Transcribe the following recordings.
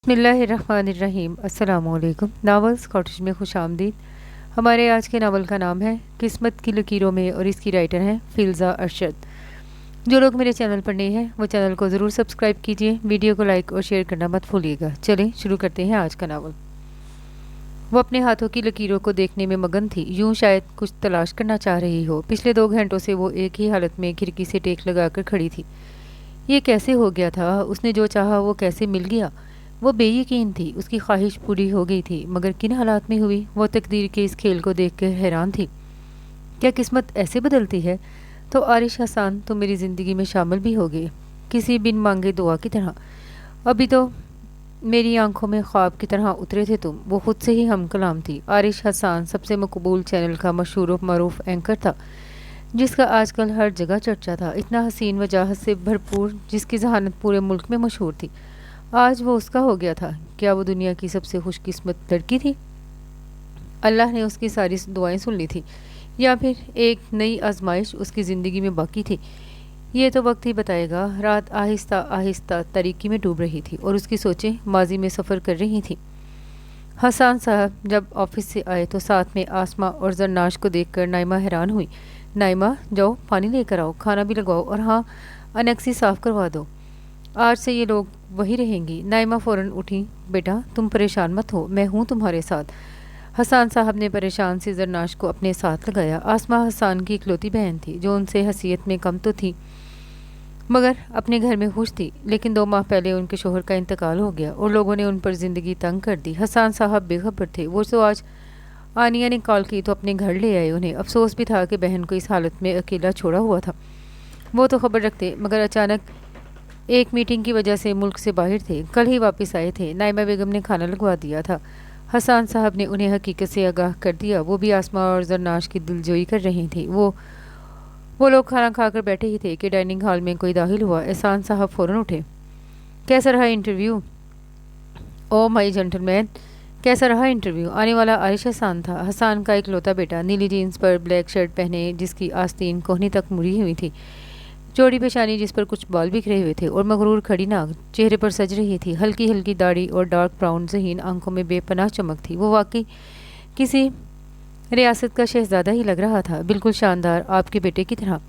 बिस्मिल्लाहिर्रहमानिर्रहीम। अस्सलामुअलैकुम। Novel Scottish में खुश आमदीद। हमारे आज के नावल का नाम है किस्मत की लकीरों में और इसकी राइटर हैं फिल्ज़ा अरशद। जो लोग मेरे चैनल पर नए हैं वो चैनल को ज़रूर सब्सक्राइब कीजिए, वीडियो को लाइक और शेयर करना मत भूलिएगा। चलें शुरू करते हैं आज का नावल। वो अपने हाथों की लकीरों को देखने में मगन थी, यूं शायद कुछ तलाश करना चाह रही हो। पिछले 2 घंटों से वो एक ही हालत में खिड़की से टेक लगाकर खड़ी थी। ये कैसे हो गया था? उसने जो चाहा वो कैसे मिल गया? वो बेयकीन थी, उसकी ख्वाहिश पूरी हो गई थी, मगर किन हालात में हुई? वो तकदीर के इस खेल को देखकर हैरान थी। क्या किस्मत ऐसे बदलती है? तो आरिश हसन तो मेरी ज़िंदगी में शामिल भी हो गए, किसी बिन मांगे दुआ की तरह। अभी तो मेरी आंखों में ख्वाब की तरह उतरे थे तुम। वो खुद से ही हम कलाम थी। आरिश हसन सबसे मकबूल चैनल का मशहूर व मरूफ एंकर था, जिसका आजकल हर जगह चर्चा था। इतना हसीन वजाहत से भरपूर, जिसकी जहानत पूरे मुल्क में मशहूर थी। आज वो उसका हो गया था। क्या वो दुनिया की सबसे खुशकिस्मत लड़की थी? अल्लाह ने उसकी सारी दुआएं सुन ली थी, या फिर एक नई आजमाइश उसकी ज़िंदगी में बाकी थी? ये तो वक्त ही बताएगा। रात आहिस्ता आहिस्ता तारीकी में डूब रही थी और उसकी सोचें माजी में सफ़र कर रही थीं। हसन साहब जब ऑफिस से आए तो साथ में आसमा और जरनाश को देखकर नाइमा हैरान हुई। नाइमा, जाओ पानी लेकर आओ, खाना भी लगाओ और हाँ, अनेक्सी साफ़ करवा दो। आज से ये लोग वही रहेंगी। नाइमा फ़ौरन उठी। बेटा तुम परेशान मत हो, मैं हूँ तुम्हारे साथ। हसन साहब ने परेशान सी जरनाश को अपने साथ लगाया। आसमा हसन की इकलौती बहन थी, जो उनसे हैसियत में कम तो थी मगर अपने घर में खुश थी। लेकिन 2 माह पहले उनके शोहर का इंतकाल हो गया और लोगों ने उन पर ज़िंदगी तंग कर दी। हसन साहब बेखबर थे। वो तो आज आनिया ने कॉल की तो अपने घर ले आए। उन्हें अफसोस भी था कि बहन को इस हालत में अकेला छोड़ा हुआ था। वो तो खबर रखते, मगर अचानक एक मीटिंग की वजह से मुल्क से बाहर थे। कल ही वापस आए थे। नाइमा बेगम ने खाना लगवा दिया था। हसन साहब ने उन्हें हकीकत से आगाह कर दिया। वो भी आसमा और जरनाश की दिलजोई कर रही थी। वो लोग खाना खाकर बैठे ही थे कि डाइनिंग हॉल में कोई दाखिल हुआ। एहसान साहब फ़ौरन उठे। कैसा रहा इंटरव्यू? ओ माई जेंटलमैन, कैसा रहा इंटरव्यू? आने वाला आरिश हसन था, हसन का इकलौता बेटा, नीली जीन्स पर ब्लैक शर्ट पहने, जिसकी आस्तीन कोहनी तक मुड़ी हुई थी, चौड़ी पेशानी जिस पर कुछ बाल बिखरे हुए थे और मगरूर खड़ी नाक चेहरे पर सज रही थी। हल्की हल्की दाढ़ी और डार्क ब्राउन ज़हीन आंखों में बेपनाह चमक थी। वो वाकई किसी रियासत का शहजादा ही लग रहा था, बिल्कुल शानदार, आपके बेटे की तरह।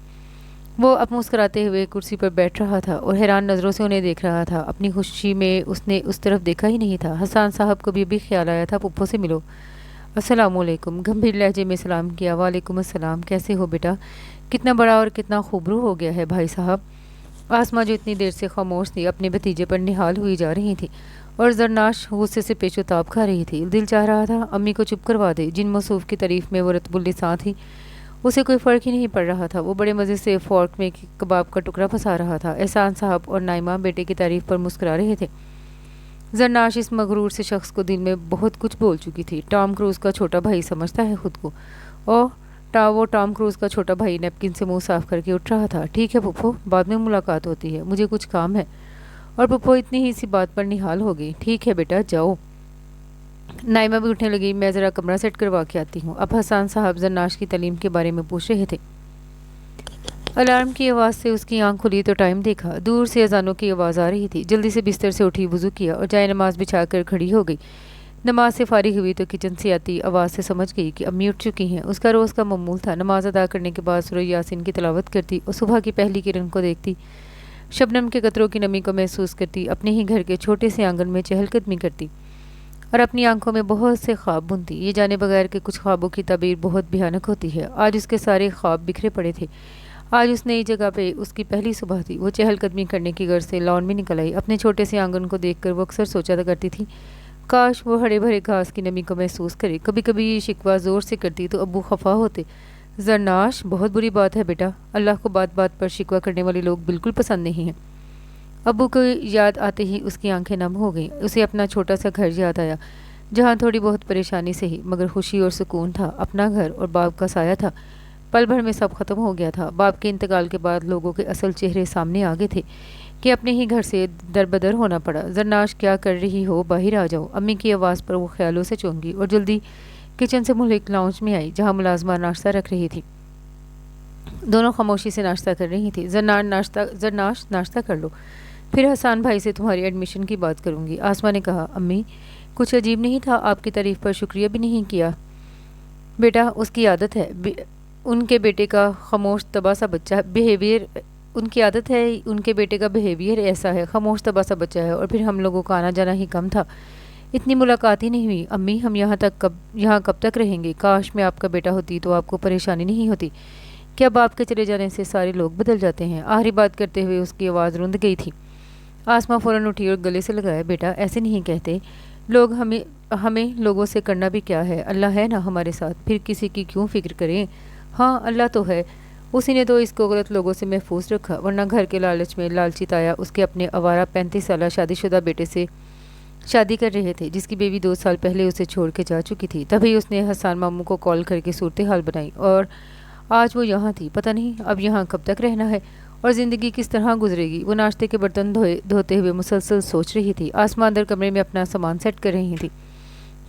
वो अब मुस्कुराते हुए कुर्सी पर बैठ रहा था और हैरान नज़रों से उन्हें देख रहा था। अपनी खुशी में उसने उस तरफ देखा ही नहीं था। हसन साहब को भी ख्याल आया था पुप्पो से मिलो। अस्सलामुअलैकुम, गंभीर लहजे में सलाम किया। वालेकुम अस्सलाम, कैसे हो बेटा? कितना बड़ा और कितना खूबरू हो गया है भाई साहब। आसमा जो इतनी देर से खामोश थी, अपने भतीजे पर निहाल हुई जा रही थी और जरनाश गुस्से से पेचोताब खा रही थी। दिल चाह रहा था अम्मी को चुप करवा दे। जिन मसूफ की तारीफ में वो रतबुल लिसां थी, उसे कोई फ़र्क ही नहीं पड़ रहा था। वो बड़े मज़े से फ़ोर्क में कबाब का टुकड़ा फंसा रहा था। एहसान साहब और नाइमा बेटे की तारीफ पर मुस्कुरा रहे थे। जरनाश इस मगरूर से शख्स को दिल में बहुत कुछ बोल चुकी थी। टॉम क्रूज़ का छोटा भाई समझता है खुद को। और वो टॉम क्रूज़ का छोटा भाई नैपकिन से मुंह साफ करके उठ रहा था। ठीक है पुप्पो, बाद में मुलाकात होती है, मुझे कुछ काम है। और पुप्पो इतनी ही सी बात पर निहाल हो गई। ठीक है बेटा, जाओ। नाइमा भी उठने लगी। मैं ज़रा कमरा सेट करवा के आती हूँ। अब हसन साहब जरनाश की तालीम के बारे में पूछ रहे थे। अलार्म की आवाज़ से उसकी आंख खुली तो टाइम देखा। दूर से अजानों की आवाज़ आ रही थी। जल्दी से बिस्तर से उठी, वुज़ू किया और जाए नमाज बिछा कर खड़ी हो गई। नमाज से फारिग हुई तो किचन से आती आवाज़ से समझ गई कि अम्मी उठ चुकी हैं। उसका रोज़ का मामूल था। नमाज अदा करने के बाद सूरह यासीन की तिलावत करती और सुबह की पहली किरण को देखती, शबनम के कतरों की नमी को महसूस करती, अपने ही घर के छोटे से आंगन में चहलकदमी करती और अपनी आंखों में बहुत से ख्वाब बुनती, ये जाने बगैर कि कुछ ख्वाबों की ताबीर बहुत भयानक होती है। आज उसके सारे ख्वाब बिखरे पड़े थे। आज उस नई जगह पे उसकी पहली सुबह थी। वो चहलकदमी करने की गर्ज से लॉन में निकल आई। अपने छोटे से आंगन को देखकर वो अक्सर सोचा करती थी, काश वो हरे भरे घास की नमी को महसूस करे। कभी कभी ये शिकवा ज़ोर से करती तो अब्बू खफा होते। जरनाश, बहुत बुरी बात है बेटा, अल्लाह को बात बात पर शिकवा करने वाले लोग बिल्कुल पसंद नहीं हैं। अब्बू को याद आते ही उसकी आंखें नम हो गईं। उसे अपना छोटा सा घर याद आया, जहाँ थोड़ी बहुत परेशानी से ही मगर खुशी और सुकून था। अपना घर और बाप का साया था। पल भर में सब खत्म हो गया था। बाप के इंतकाल के बाद लोगों के असल चेहरे सामने आ गए थे कि अपने ही घर से दरबदर होना पड़ा। जरनाश, क्या कर रही हो? बाहर आ जाओ। अम्मी की आवाज़ पर वो ख्यालों से चौंकी और जल्दी किचन से मुल्क लाउंज में आई, जहाँ मुलाजमा नाश्ता रख रही थी। दोनों खामोशी से नाश्ता कर रही थी। जरनाश, नाश्ता कर लो। پھر حسان بھائی سے تمہاری ایڈمیشن کی بات کروں گی۔ آسما نے کہا۔ امی کچھ عجیب نہیں تھا؟ آپ کی تعریف پر شکریہ بھی نہیں کیا؟ بیٹا اس کی عادت ہے، ان کے بیٹے کا خاموش طبع سا بچہ بیہیویئر ان کی عادت ہے، ان کے بیٹے کا بیہیویئر ایسا ہے، خاموش طبع سا بچہ ہے، اور پھر ہم لوگوں کا آنا جانا ہی کم تھا، اتنی ملاقات ہی نہیں ہوئی۔ امی ہم یہاں کب تک رہیں گے؟ کاش میں آپ کا بیٹا ہوتی تو آپ کو پریشانی نہیں ہوتی کہ اب آپ کے چلے جانے سے سارے لوگ بدل جاتے ہیں۔ آخری بات کرتے ہوئے اس کی آواز رند گئی تھی۔ آسما فوراً اٹھی اور گلے سے لگایا۔ بیٹا ایسے نہیں کہتے لوگ، ہمیں لوگوں سے کرنا بھی کیا ہے؟ اللہ ہے نا ہمارے ساتھ، پھر کسی کی کیوں فکر کریں؟ ہاں اللہ تو ہے، اسی نے تو اس کو غلط لوگوں سے محفوظ رکھا، ورنہ گھر کے لالچ میں لالچی تایا اس کے اپنے آوارہ 35 سالہ شادی شدہ بیٹے سے شادی کر رہے تھے، جس کی بیوی 2 سال پہلے اسے چھوڑ کے جا چکی تھی۔ تبھی اس نے حسان ماموں کو کال کر کے صورتحال بنائی، اور آج وہ یہاں تھی۔ پتہ نہیں اب یہاں کب تک رہنا ہے اور زندگی کس طرح گزرے گی۔ وہ ناشتے کے برتن دھوتے ہوئے مسلسل سوچ رہی تھی۔ آسما اندر کمرے میں اپنا سامان سیٹ کر رہی تھی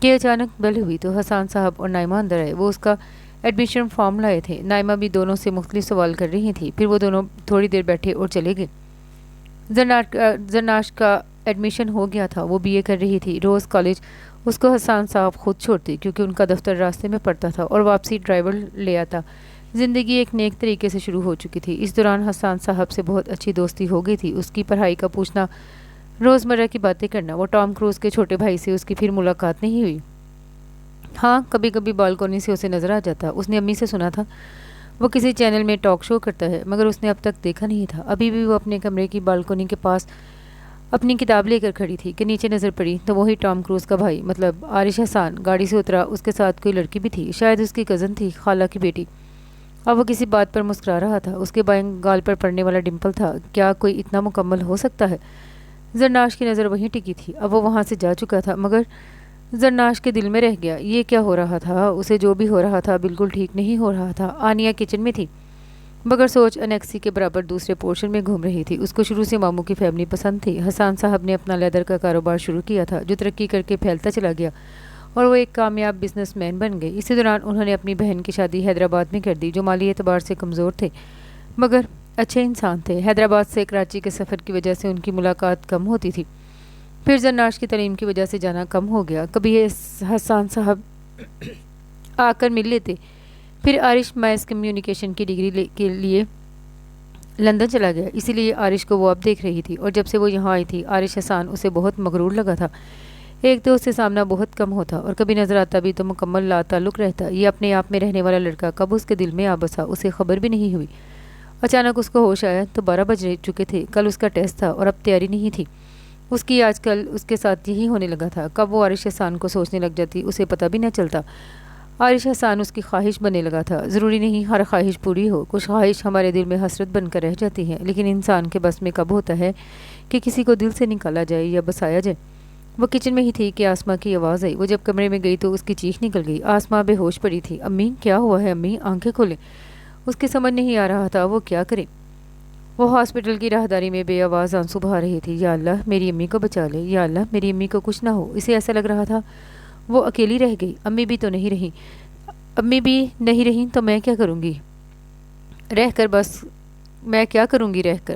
کہ اچانک بیل ہوئی تو حسان صاحب اور نائمہ اندر آئے۔ وہ اس کا ایڈمیشن فارم لائے تھے۔ نائمہ بھی دونوں سے مختلف سوال کر رہی تھی۔ پھر وہ دونوں تھوڑی دیر بیٹھے اور چلے گئے۔ زرناش کا ایڈمیشن ہو گیا تھا، وہ BA کر رہی تھی۔ روز کالج اس کو حسان صاحب خود چھوڑتے کیونکہ ان کا دفتر راستے میں پڑتا تھا، اور واپسی ڈرائیور لے آتا۔ زندگی ایک نیک طریقے سے شروع ہو چکی تھی۔ اس دوران حسان صاحب سے بہت اچھی دوستی ہو گئی تھی۔ اس کی پڑھائی کا پوچھنا، روزمرہ کی باتیں کرنا۔ وہ ٹام کروز کے چھوٹے بھائی سے اس کی پھر ملاقات نہیں ہوئی۔ ہاں کبھی کبھی بالکونی سے اسے نظر آ جاتا۔ اس نے امی سے سنا تھا وہ کسی چینل میں ٹاک شو کرتا ہے، مگر اس نے اب تک دیکھا نہیں تھا۔ ابھی بھی وہ اپنے کمرے کی بالکونی کے پاس اپنی کتاب لے کر کھڑی تھی کہ نیچے نظر پڑی تو وہی ٹام کروز کا بھائی مطلب عارش حسان گاڑی سے اترا۔ اس کے ساتھ کوئی لڑکی بھی تھی، شاید اس کی کزن تھی، خالہ کی بیٹی۔ اب وہ کسی بات پر مسکرا رہا تھا۔ اس کے بائیں گال پر پڑنے والا ڈمپل تھا۔ کیا کوئی اتنا مکمل ہو سکتا ہے؟ زرناش کی نظر وہیں ٹکی تھی۔ اب وہ وہاں سے جا چکا تھا، مگر زرناش کے دل میں رہ گیا۔ یہ کیا ہو رہا تھا؟ اسے جو بھی ہو رہا تھا بالکل ٹھیک نہیں ہو رہا تھا۔ آنیا کچن میں تھی، بغیر سوچ انیکسی کے برابر دوسرے پورشن میں گھوم رہی تھی۔ اس کو شروع سے ماموں کی فیملی پسند تھی۔ حسان صاحب نے اپنا لیدر کا کاروبار شروع کیا تھا جو ترقی کر کے پھیلتا چلا گیا، اور وہ ایک کامیاب بزنس مین بن گئے۔ اسی دوران انہوں نے اپنی بہن کی شادی حیدرآباد میں کر دی، جو مالی اعتبار سے کمزور تھے مگر اچھے انسان تھے۔ حیدرآباد سے کراچی کے سفر کی وجہ سے ان کی ملاقات کم ہوتی تھی۔ پھر زرناش کی تعلیم کی وجہ سے جانا کم ہو گیا۔ کبھی حسان صاحب آ کر مل لیتے۔ پھر عارش میس کمیونیکیشن کی ڈگری کے لیے لندن چلا گیا، اسی لیے عارش کو وہ اب دیکھ رہی تھی، اور جب سے وہ یہاں آئی تھی عارش حسان اسے بہت مغرور لگا تھا۔ ایک تو اس سے سامنا بہت کم ہوتا، اور کبھی نظر آتا بھی تو مکمل لا تعلق رہتا۔ یہ اپنے آپ میں رہنے والا لڑکا کب اس کے دل میں آ بسا اسے خبر بھی نہیں ہوئی۔ اچانک اس کو ہوش آیا تو 12 بج چکے تھے۔ کل اس کا ٹیسٹ تھا اور اب تیاری نہیں تھی اس کی۔ آج کل اس کے ساتھ یہی ہونے لگا تھا۔ کب وہ عارش حسان کو سوچنے لگ جاتی اسے پتہ بھی نہ چلتا۔ عارش حسان اس کی خواہش بننے لگا تھا۔ ضروری نہیں ہر خواہش پوری ہو، کچھ خواہش ہمارے دل میں حسرت بن کر رہ جاتی ہیں، لیکن انسان کے بس میں کب ہوتا ہے کہ کسی کو دل سے نکالا جائے یا بسایا جائے۔ وہ کچن میں ہی تھی کہ آسما کی آواز آئی۔ وہ جب کمرے میں گئی تو اس کی چیخ نکل گئی۔ آسما بے ہوش پڑی تھی۔ امی کیا ہوا ہے؟ امی آنکھیں کھولیں۔ اس کی سمجھ نہیں آ رہا تھا وہ کیا کرے۔ وہ ہاسپٹل کی راہداری میں بے آواز آنسو بہا رہی تھی۔ یا اللہ میری امی کو بچا لے، یا اللہ میری امی کو کچھ نہ ہو۔ اسے ایسا لگ رہا تھا وہ اکیلی رہ گئی، امی بھی نہیں رہی تو میں کیا کروں گی رہ کر؟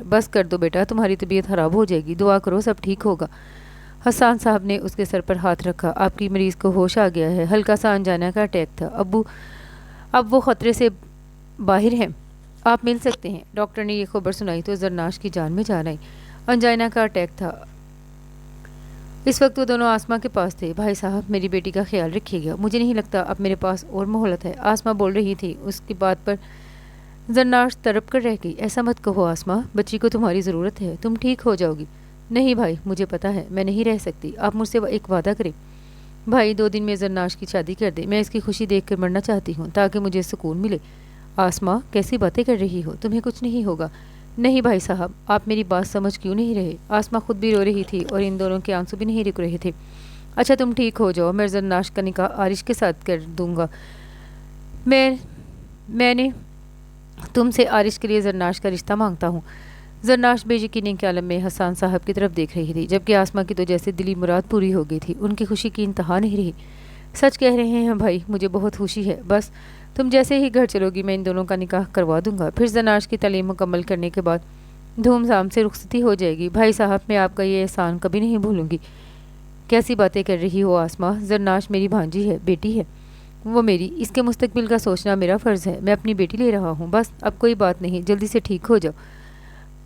بس کر دو بیٹا، تمہاری طبیعت خراب ہو جائے گی، دعا کرو سب ٹھیک ہوگا۔ حسان صاحب نے اس کے سر پر ہاتھ رکھا۔ آپ کی مریض کو ہوش آ گیا ہے، ہلکا سا انجائنا کا اٹیک تھا، اب وہ خطرے سے باہر ہیں، آپ مل سکتے ہیں۔ ڈاکٹر نے یہ خبر سنائی تو زرناش کی جان میں جان آئی۔ انجائنا کا اٹیک تھا۔ اس وقت وہ دونوں آسما کے پاس تھے۔ بھائی صاحب میری بیٹی کا خیال رکھیے گا، مجھے نہیں لگتا اب میرے پاس اور مہلت ہے۔ آسما بول رہی تھی۔ اس کی بات پر زرناش تڑپ کر رہ گئی۔ ایسا مت کہو آسما، بچی کو تمہاری ضرورت ہے، تم ٹھیک ہو جاؤ گی۔ نہیں بھائی مجھے پتا ہے میں نہیں رہ سکتی، آپ مجھ سے ایک وعدہ کریں۔ بھائی 2 دن میں زرناش کی شادی کر دے، میں اس کی خوشی دیکھ کر مرنا چاہتی ہوں تاکہ مجھے سکون ملے۔ آسما کیسی باتیں کر رہی ہو، تمہیں کچھ نہیں ہوگا۔ نہیں بھائی صاحب آپ میری بات سمجھ کیوں نہیں رہے؟ آسما خود بھی رو رہی تھی اور ان دونوں کے آنسو بھی نہیں رک رہے تھے۔ اچھا تم ٹھیک ہو جاؤ، میں زرناش کا نکاح عارش کے ساتھ کر دوں گا۔ میں نے تم سے عارش کے لیے زرناش کا رشتہ مانگتا ہوں۔ زرناش بے یقینی کے عالم میں حسان صاحب کی طرف دیکھ رہی تھی، جبکہ آسما کی تو جیسے دلی مراد پوری ہو گئی تھی۔ ان کی خوشی کی انتہا نہیں رہی۔ سچ کہہ رہے ہیں بھائی، مجھے بہت خوشی ہے، بس تم جیسے ہی گھر چلو گی میں ان دونوں کا نکاح کروا دوں گا۔ پھر زرناش کی تعلیم مکمل کرنے کے بعد धूम धाम से रुखसती हो जाएगी। भाई साहब, मैं आपका ये एहसान कभी नहीं भूलूंगी। कैसी बातें कर रही हो आसमां? जरनाश मेरी भांजी है, बेटी है वो मेरी। इसके मुस्तकबिल का सोचना मेरा फ़र्ज़ है। मैं अपनी बेटी ले रहा हूँ, बस। अब कोई बात नहीं, जल्दी से ठीक हो जाओ।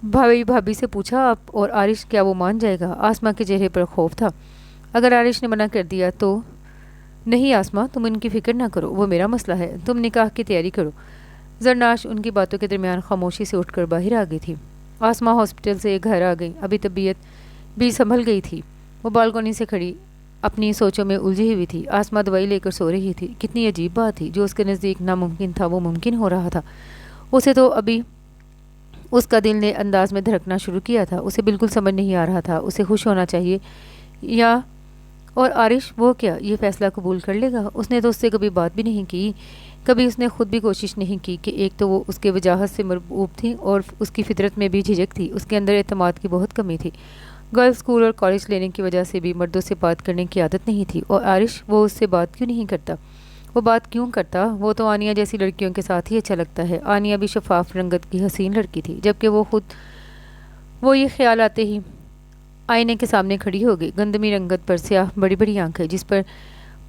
भाभी भाभी से पूछा आप और आरिश, क्या वो मान जाएगा? आसमां के चेहरे पर खौफ था। अगर आरिश ने मना कर दिया तो? नहीं आसमां, तुम इनकी फ़िक्र ना करो, वो मेरा मसला है। तुम निकाह की तैयारी करो। जरनाश उनकी बातों के दरमियान खामोशी से उठकर बाहर आ गई थी। आसमां हॉस्पिटल से घर आ गई। अभी तबीयत भी संभल गई थी। वो बालकनी से खड़ी अपनी सोचों में उलझी हुई थी। आसमां दवाई लेकर सो रही थी। कितनी अजीब बात थी, जो उसके नज़दीक नामुमकिन था वो मुमकिन हो रहा था। उसे तो अभी उसका दिल ने अंदाज में धड़कना शुरू किया था। उसे बिल्कुल समझ नहीं आ रहा था उसे खुश होना चाहिए या। और आरिश, वो क्या ये फ़ैसला कबूल कर लेगा? उसने तो उससे कभी बात भी नहीं की। कभी उसने खुद भी कोशिश नहीं की कि एक तो वो उसके वजाहत से मरबूब थी और उसकी फितरत में भी झिझक थी। उसके अंदर एतमाद की बहुत कमी थी। गर्ल्स स्कूल और कॉलेज लेने की वजह से भी मर्दों से बात करने की आदत नहीं थी। और आरिश, वो उससे बात क्यों नहीं करता? वो बात क्यों करता? वो तो आनिया जैसी लड़कियों के साथ ही अच्छा लगता है। आनिया भी शफाफ रंगत की हसीन लड़की थी, जबकि वो ये ख्याल आते ही आईने के सामने खड़ी हो गई। गंदमी रंगत पर स्याह बड़ी बड़ी आंखें, जिस पर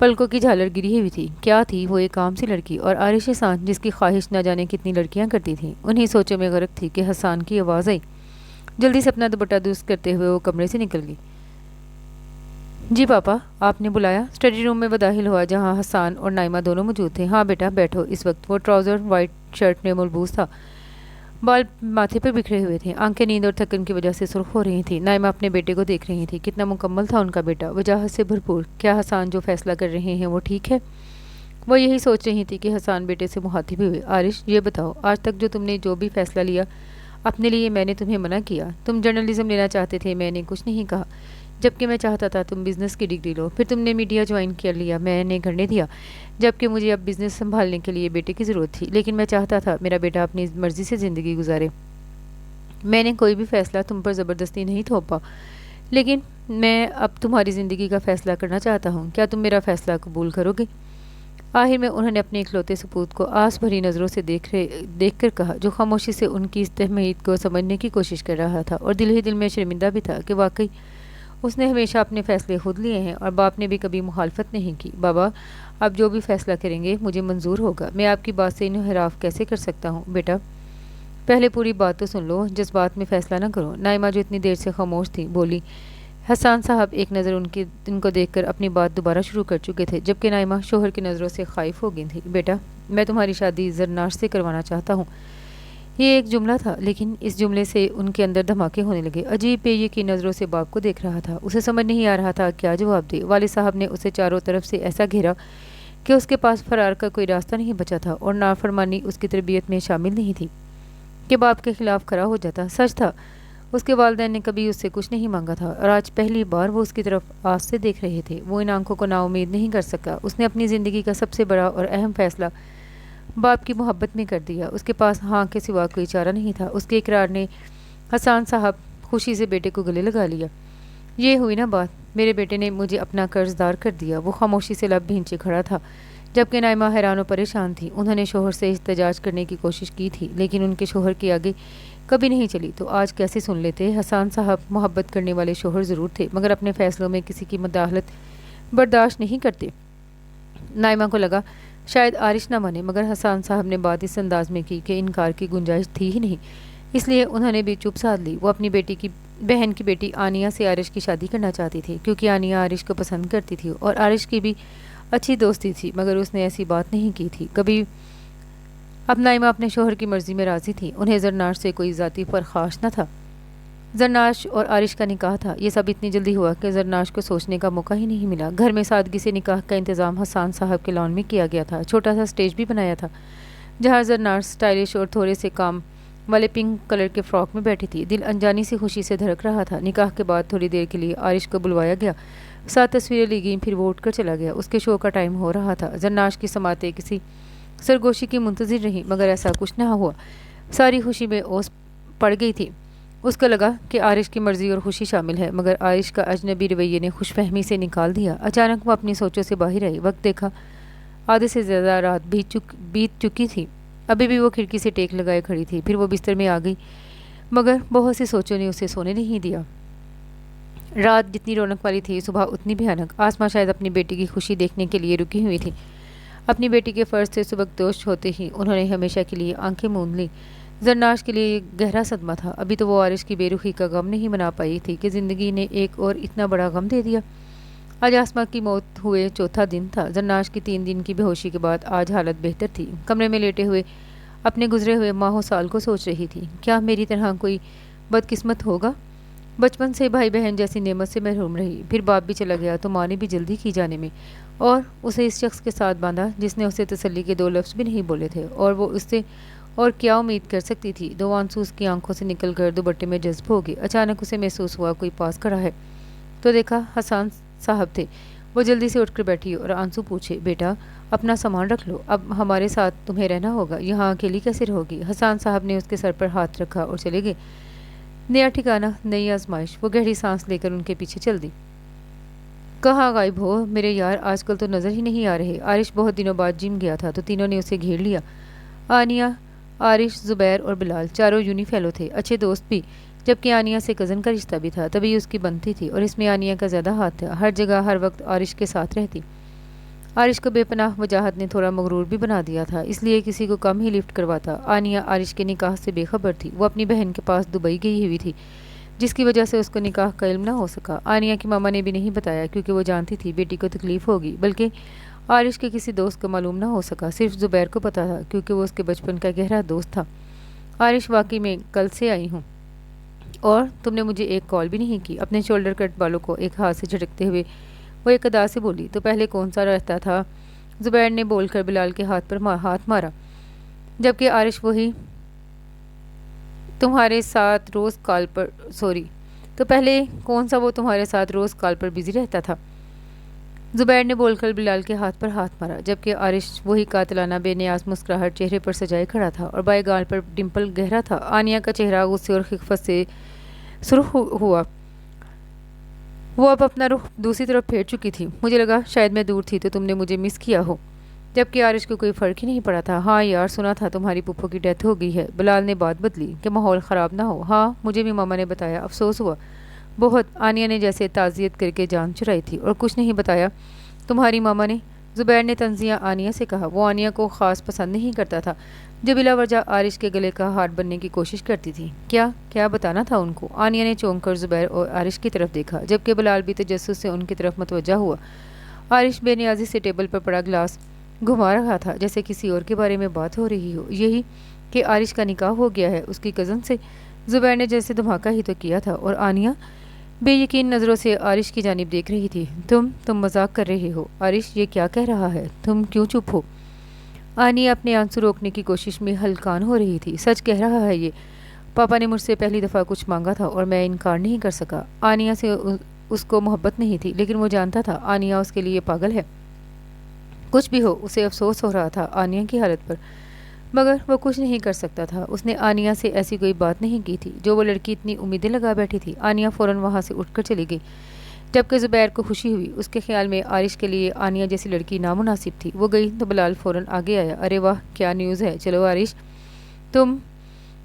पलकों की झालर गिरी हुई थी। क्या थी वो? एक आम सी लड़की। और आरिश हसान, जिसकी ख्वाहिश न जाने कितनी लड़कियां करती थीं। उन्हीं सोचों में गर्क थी कि हसान की आवाज़ आई। जल्दी से अपना दुपट्टा दुरुस्त करते हुए वो कमरे से निकल गई। जी पापा, आपने बुलाया? स्टडी रूम में वो दाखिल हुआ, जहाँ हसान और नाइमा दोनों मौजूद थे। हाँ बेटा, बैठो। इस वक्त वो ट्राउज़र वाइट शर्ट में मलबूस था। बाल माथे पर बिखरे हुए थे। आंखें नींद और थकन की वजह से सुर्ख हो रही थी। नाइमा अपने बेटे को देख रही थी। कितना मुकम्मल था उनका बेटा, वजाहत से भरपूर। क्या हसान जो फैसला कर रहे हैं वो ठीक है? वो यही सोच रही थी कि हसान बेटे से मुखातिब हुए। आरिश, ये बताओ, आज तक जो तुमने जो भी फैसला लिया अपने लिए, मैंने तुम्हें मना किया? तुम जर्नलिज्म लेना चाहते थे, मैंने कुछ नहीं कहा। जबकि मैं चाहता था तुम बिज़नेस की डिग्री लो। फिर तुमने मीडिया ज्वाइन कर लिया, मैंने करने दिया। जबकि मुझे अब बिज़नेस संभालने के लिए बेटे की ज़रूरत थी। लेकिन मैं चाहता था मेरा बेटा अपनी मर्ज़ी से ज़िंदगी गुजारे। मैंने कोई भी फ़ैसला तुम पर ज़बरदस्ती नहीं थोपा। लेकिन मैं अब तुम्हारी ज़िंदगी का फ़ैसला करना चाहता हूँ। क्या तुम मेरा फ़ैसला कबूल करोगे? आखिर में उन्होंने अपने इकलौते सपूत को आस भरी नज़रों से देख कर कहा, जो खामोशी से उनकी इस तहमीद को समझने की कोशिश कर रहा था और दिल ही दिल में शर्मिंदा भी था कि वाकई उसने हमेशा अपने फ़ैसले खुद लिए हैं और बाप ने भी कभी मुखालफत नहीं की। बाबा, आप जो भी फ़ैसला करेंगे मुझे मंजूर होगा। मैं आपकी बात से इनहराफ कैसे कर सकता हूँ? बेटा, पहले पूरी बात तो सुन लो, जज्बात में फ़ैसला ना करो। नाइमा, जो इतनी देर से खामोश थी, बोली। हसान साहब एक नज़र उनको देखकर अपनी बात दोबारा शुरू कर चुके थे, जबकि नाइमा शोहर की नज़रों से खाइफ हो गई थी। बेटा, मैं तुम्हारी शादी जरनाश से करवाना चाहता हूँ। ये एक जुमला था, लेकिन इस जुमले से उनके अंदर धमाके होने लगे। अजीब बेयकीन नज़रों से बाप को देख रहा था। उसे समझ नहीं आ रहा था क्या जवाब दे। वालिद साहब ने उसे चारों तरफ से ऐसा घेरा कि उसके पास फरार का कोई रास्ता नहीं बचा था और नाफरमानी उसकी तरबियत में शामिल नहीं थी कि बाप के खिलाफ खड़ा हो जाता। सच था, उसके वालिदैन ने कभी उससे कुछ नहीं मांगा था और आज पहली बार वो उसकी तरफ आस से देख रहे थे। वो इन आंखों को नाउमीद नहीं कर सका। उसने अपनी ज़िंदगी का सबसे बड़ा और अहम फैसला बाप की मोहब्बत में कर दिया। उसके पास हाँ के सिवा कोई चारा नहीं था। उसके इकरार ने हसान साहब खुशी से बेटे को गले लगा लिया। ये हुई ना बात, मेरे बेटे ने मुझे अपना कर्जदार कर दिया। वो खामोशी से लब भींचे खड़ा था, जबकि नाइमा हैरान और परेशान थी। उन्होंने शोहर से इहतजाज करने की कोशिश की थी, लेकिन उनके शोहर के आगे कभी नहीं चली। तो आज कैसे सुन लेते? हसान साहब मोहब्बत करने वाले शोहर ज़रूर थे, मगर अपने फ़ैसलों में किसी की मुदाखलत बर्दाश्त नहीं करते। नाइमा को लगा शायद आरिश ना माने, मगर हसान साहब ने बात इस अंदाज में की कि इनकार की गुंजाइश थी ही नहीं। इसलिए उन्होंने भी चुप साध ली। वो अपनी बहन की बेटी आनिया से आरिश की शादी करना चाहती थी, क्योंकि आनिया आरिश को पसंद करती थी और आरिश की भी अच्छी दोस्ती थी, मगर उसने ऐसी बात नहीं की थी कभी। अब नाइमा अपने शोहर की मर्ज़ी में राज़ी थी। उन्हें जरनाश से कोई ज़ाती फ़र्ख़ाश न था। जरनाश और आरिश का निकाह था। ये सब इतनी जल्दी हुआ कि जरनाश को सोचने का मौका ही नहीं मिला। घर में सादगी से निकाह का इंतज़ाम हसान साहब के लॉन में किया गया था। छोटा सा स्टेज भी बनाया था, जहाँ जरनाश स्टाइलिश और थोड़े से काम वाले पिंक कलर के फ्रॉक में बैठी थी। दिल अनजानी सी खुशी से धड़क रहा था। निकाह के बाद थोड़ी देर के लिए आरिश को बुलवाया गया। 7 तस्वीरें ली गईं, फिर वो उठ कर चला गया। उसके शो का टाइम हो रहा था। जरनाश की समातें किसी सरगोशी की मुंतज़िर रही, मगर ऐसा कुछ न हुआ। सारी खुशी में ओस पड़ गई थी। उसको लगा कि आरिश की मर्ज़ी और खुशी शामिल है, मगर आरिश का अजनबी रवैये ने खुशफहमी से निकाल दिया। अचानक वो अपनी सोचों से बाहर आई। वक्त देखा, आधे से ज़्यादा रात बीत चुकी थी। अभी भी वो खिड़की से टेक लगाए खड़ी थी। फिर वो बिस्तर में आ गई। मगर बहुत सी सोचों ने उसे सोने नहीं दिया। रात जितनी रौनक वाली थी, सुबह उतनी भयानक। आसमां शायद अपनी बेटी की खुशी देखने के लिए रुकी हुई थी। अपनी बेटी के फर्ज से सुबकदोश होते ही उन्होंने हमेशा के लिए आंखें मूंद ली। जरनाश के लिए गहरा सदमा था। अभी तो वो आरिश की बेरुखी का गम नहीं मना पाई थी कि ज़िंदगी ने एक और इतना बड़ा गम दे दिया। आज आसमां की मौत हुए चौथा दिन था। जरनाश की 3 दिन की बेहोशी के बाद आज हालत बेहतर थी। कमरे में लेटे हुए अपने गुजरे हुए माहो साल को सोच रही थी, क्या मेरी तरह कोई बदकिस्मत होगा? बचपन से भाई बहन जैसी नेमत से महरूम रही, फिर बाप भी चला गया तो माँ ने भी जल्दी की जाने में, और उसे इस शख्स के साथ बांधा जिसने उसे तसल्ली के 2 लफ्ज़ भी नहीं बोले थे, और वो उससे और क्या उम्मीद कर सकती थी। 2 आंसू उसकी आंखों से निकल कर दुपट्टे में जज्ब हो गए। अचानक उसे महसूस हुआ कोई पास खड़ा है, तो देखा हसन साहब थे। वो जल्दी से उठकर बैठी और आंसू पूछे, बेटा अपना सामान रख लो, अब हमारे साथ तुम्हें रहना होगा, यहाँ अकेली कैसे रहोगी? हसन साहब ने उसके सर पर हाथ रखा और चले गए। नया ठिकाना, नई आजमाइश। वो गहरी सांस लेकर उनके पीछे चल दी। कहाँ गायब हो मेरे यार, आजकल तो नज़र ही नहीं आ रहे। आरिश बहुत दिनों बाद जिम गया था तो तीनों ने उसे घेर लिया। आनिया, आरिश, ज़ुबैर और बिलाल, चारों यूनी फेलो थे, अच्छे दोस्त भी, जबकि आनिया से कज़न का रिश्ता भी था, तभी उसकी बनती थी, और इसमें आनिया का ज़्यादा हाथ था। हर जगह हर वक्त आरिश के साथ रहती। आरिश को बेपनाह वजाहत ने थोड़ा मगरूर भी बना दिया था, इसलिए किसी को कम ही लिफ्ट करवाता। आनिया आरिश के निकाह से बेखबर थी। वो अपनी बहन के पास दुबई गई हुई थी, जिसकी वजह से उसको निकाह का इल्म ना हो सका। आनिया की मामा ने भी नहीं बताया, क्योंकि वो जानती थी बेटी को तकलीफ़ होगी, बल्कि आरिश के किसी दोस्त को मालूम ना हो सका। सिर्फ ज़ुबैर को पता था, क्योंकि वो उसके बचपन का गहरा दोस्त था। आरिश, वाकई में कल से आई हूँ और तुमने मुझे एक कॉल भी नहीं की। अपने शोल्डर कट बालों को एक हाथ से झटकते हुए वो एक अदा से बोली, तो पहले कौन सा रहता था? ज़ुबैर ने बोलकर बिलाल के हाथ पर हाथ मारा, जबकि आरिश वही तुम्हारे साथ रोज़ कॉल पर तो पहले कौन सा वो तुम्हारे साथ रोज़ कॉल पर बिजी रहता था? ज़ुबैर ने बोलकर बिलाल के हाथ पर हाथ मारा, जबकि आरिश वही कातिलाना बेनियाज मुस्कुराहट चेहरे पर सजाए खड़ा था और बाएं गाल पर डिम्पल गहरा था। आनिया का चेहरा गुस्से और खिफत से सुर्ख हुआ। वो अब अपना रुख दूसरी तरफ फेर चुकी थी। मुझे लगा शायद मैं दूर थी तो तुमने मुझे मिस किया हो, जबकि आरिश को कोई फ़र्क ही नहीं पड़ा था। हाँ यार, सुना था तुम्हारी पुप्पो की डेथ हो गई है। बिलाल ने बात बदली कि माहौल ख़राब ना हो। हाँ, मुझे भी मामा ने बताया, अफसोस हुआ बहुत। आनिया ने जैसे ताज़ियत करके जान चुराई थी। और कुछ नहीं बताया तुम्हारी मामा ने? ज़ुबैर ने तंजिया आनिया से कहा। वो आनिया को ख़ास पसंद नहीं करता था, जो बिला वजह आरिश के गले का हार बनने की कोशिश करती थी। क्या क्या बताना था उनको? आनिया ने चौंक कर ज़ुबैर और आरिश की तरफ देखा, जबकि बिलाल भी तजस्सुस से उनकी तरफ मतवज्जा हुआ। आरिश बेनियाजी से टेबल पर पड़ा गिलास घुमा रहा था, जैसे किसी और के बारे में बात हो रही हो। यही कि आरिश का निकाह हो गया है उसकी कज़न से। ज़ुबैर ने जैसे धमाका ही तो किया था, और आनिया बेयकीन नज़रों से आरिश की जानिब देख रही थी। तुम मजाक कर रहे हो? आरिश ये क्या कह रहा है? तुम क्यों चुप हो? आनिया अपने आंसू रोकने की कोशिश में हलकान हो रही थी। सच कह रहा है ये। पापा ने मुझसे पहली दफ़ा कुछ मांगा था और मैं इनकार नहीं कर सका। आनिया से उसको मोहब्बत नहीं थी, लेकिन वो जानता था आनिया उसके लिए पागल है। कुछ भी हो, उसे अफसोस हो रहा था आनिया की हालत पर, मगर वो कुछ नहीं कर सकता था। उसने आनिया से ऐसी कोई बात नहीं की थी जो वो लड़की इतनी उम्मीदें लगा बैठी थी। आनिया फ़ौरन वहाँ से उठकर चली गई, जबकि ज़ुबैर को खुशी हुई। उसके ख्याल में आरिश के लिए आनिया जैसी लड़की नामुनासिब थी। वो गई तो बिलाल फ़ौरन आगे आया। अरे वाह, क्या न्यूज़ है? चलो आरिश, तुम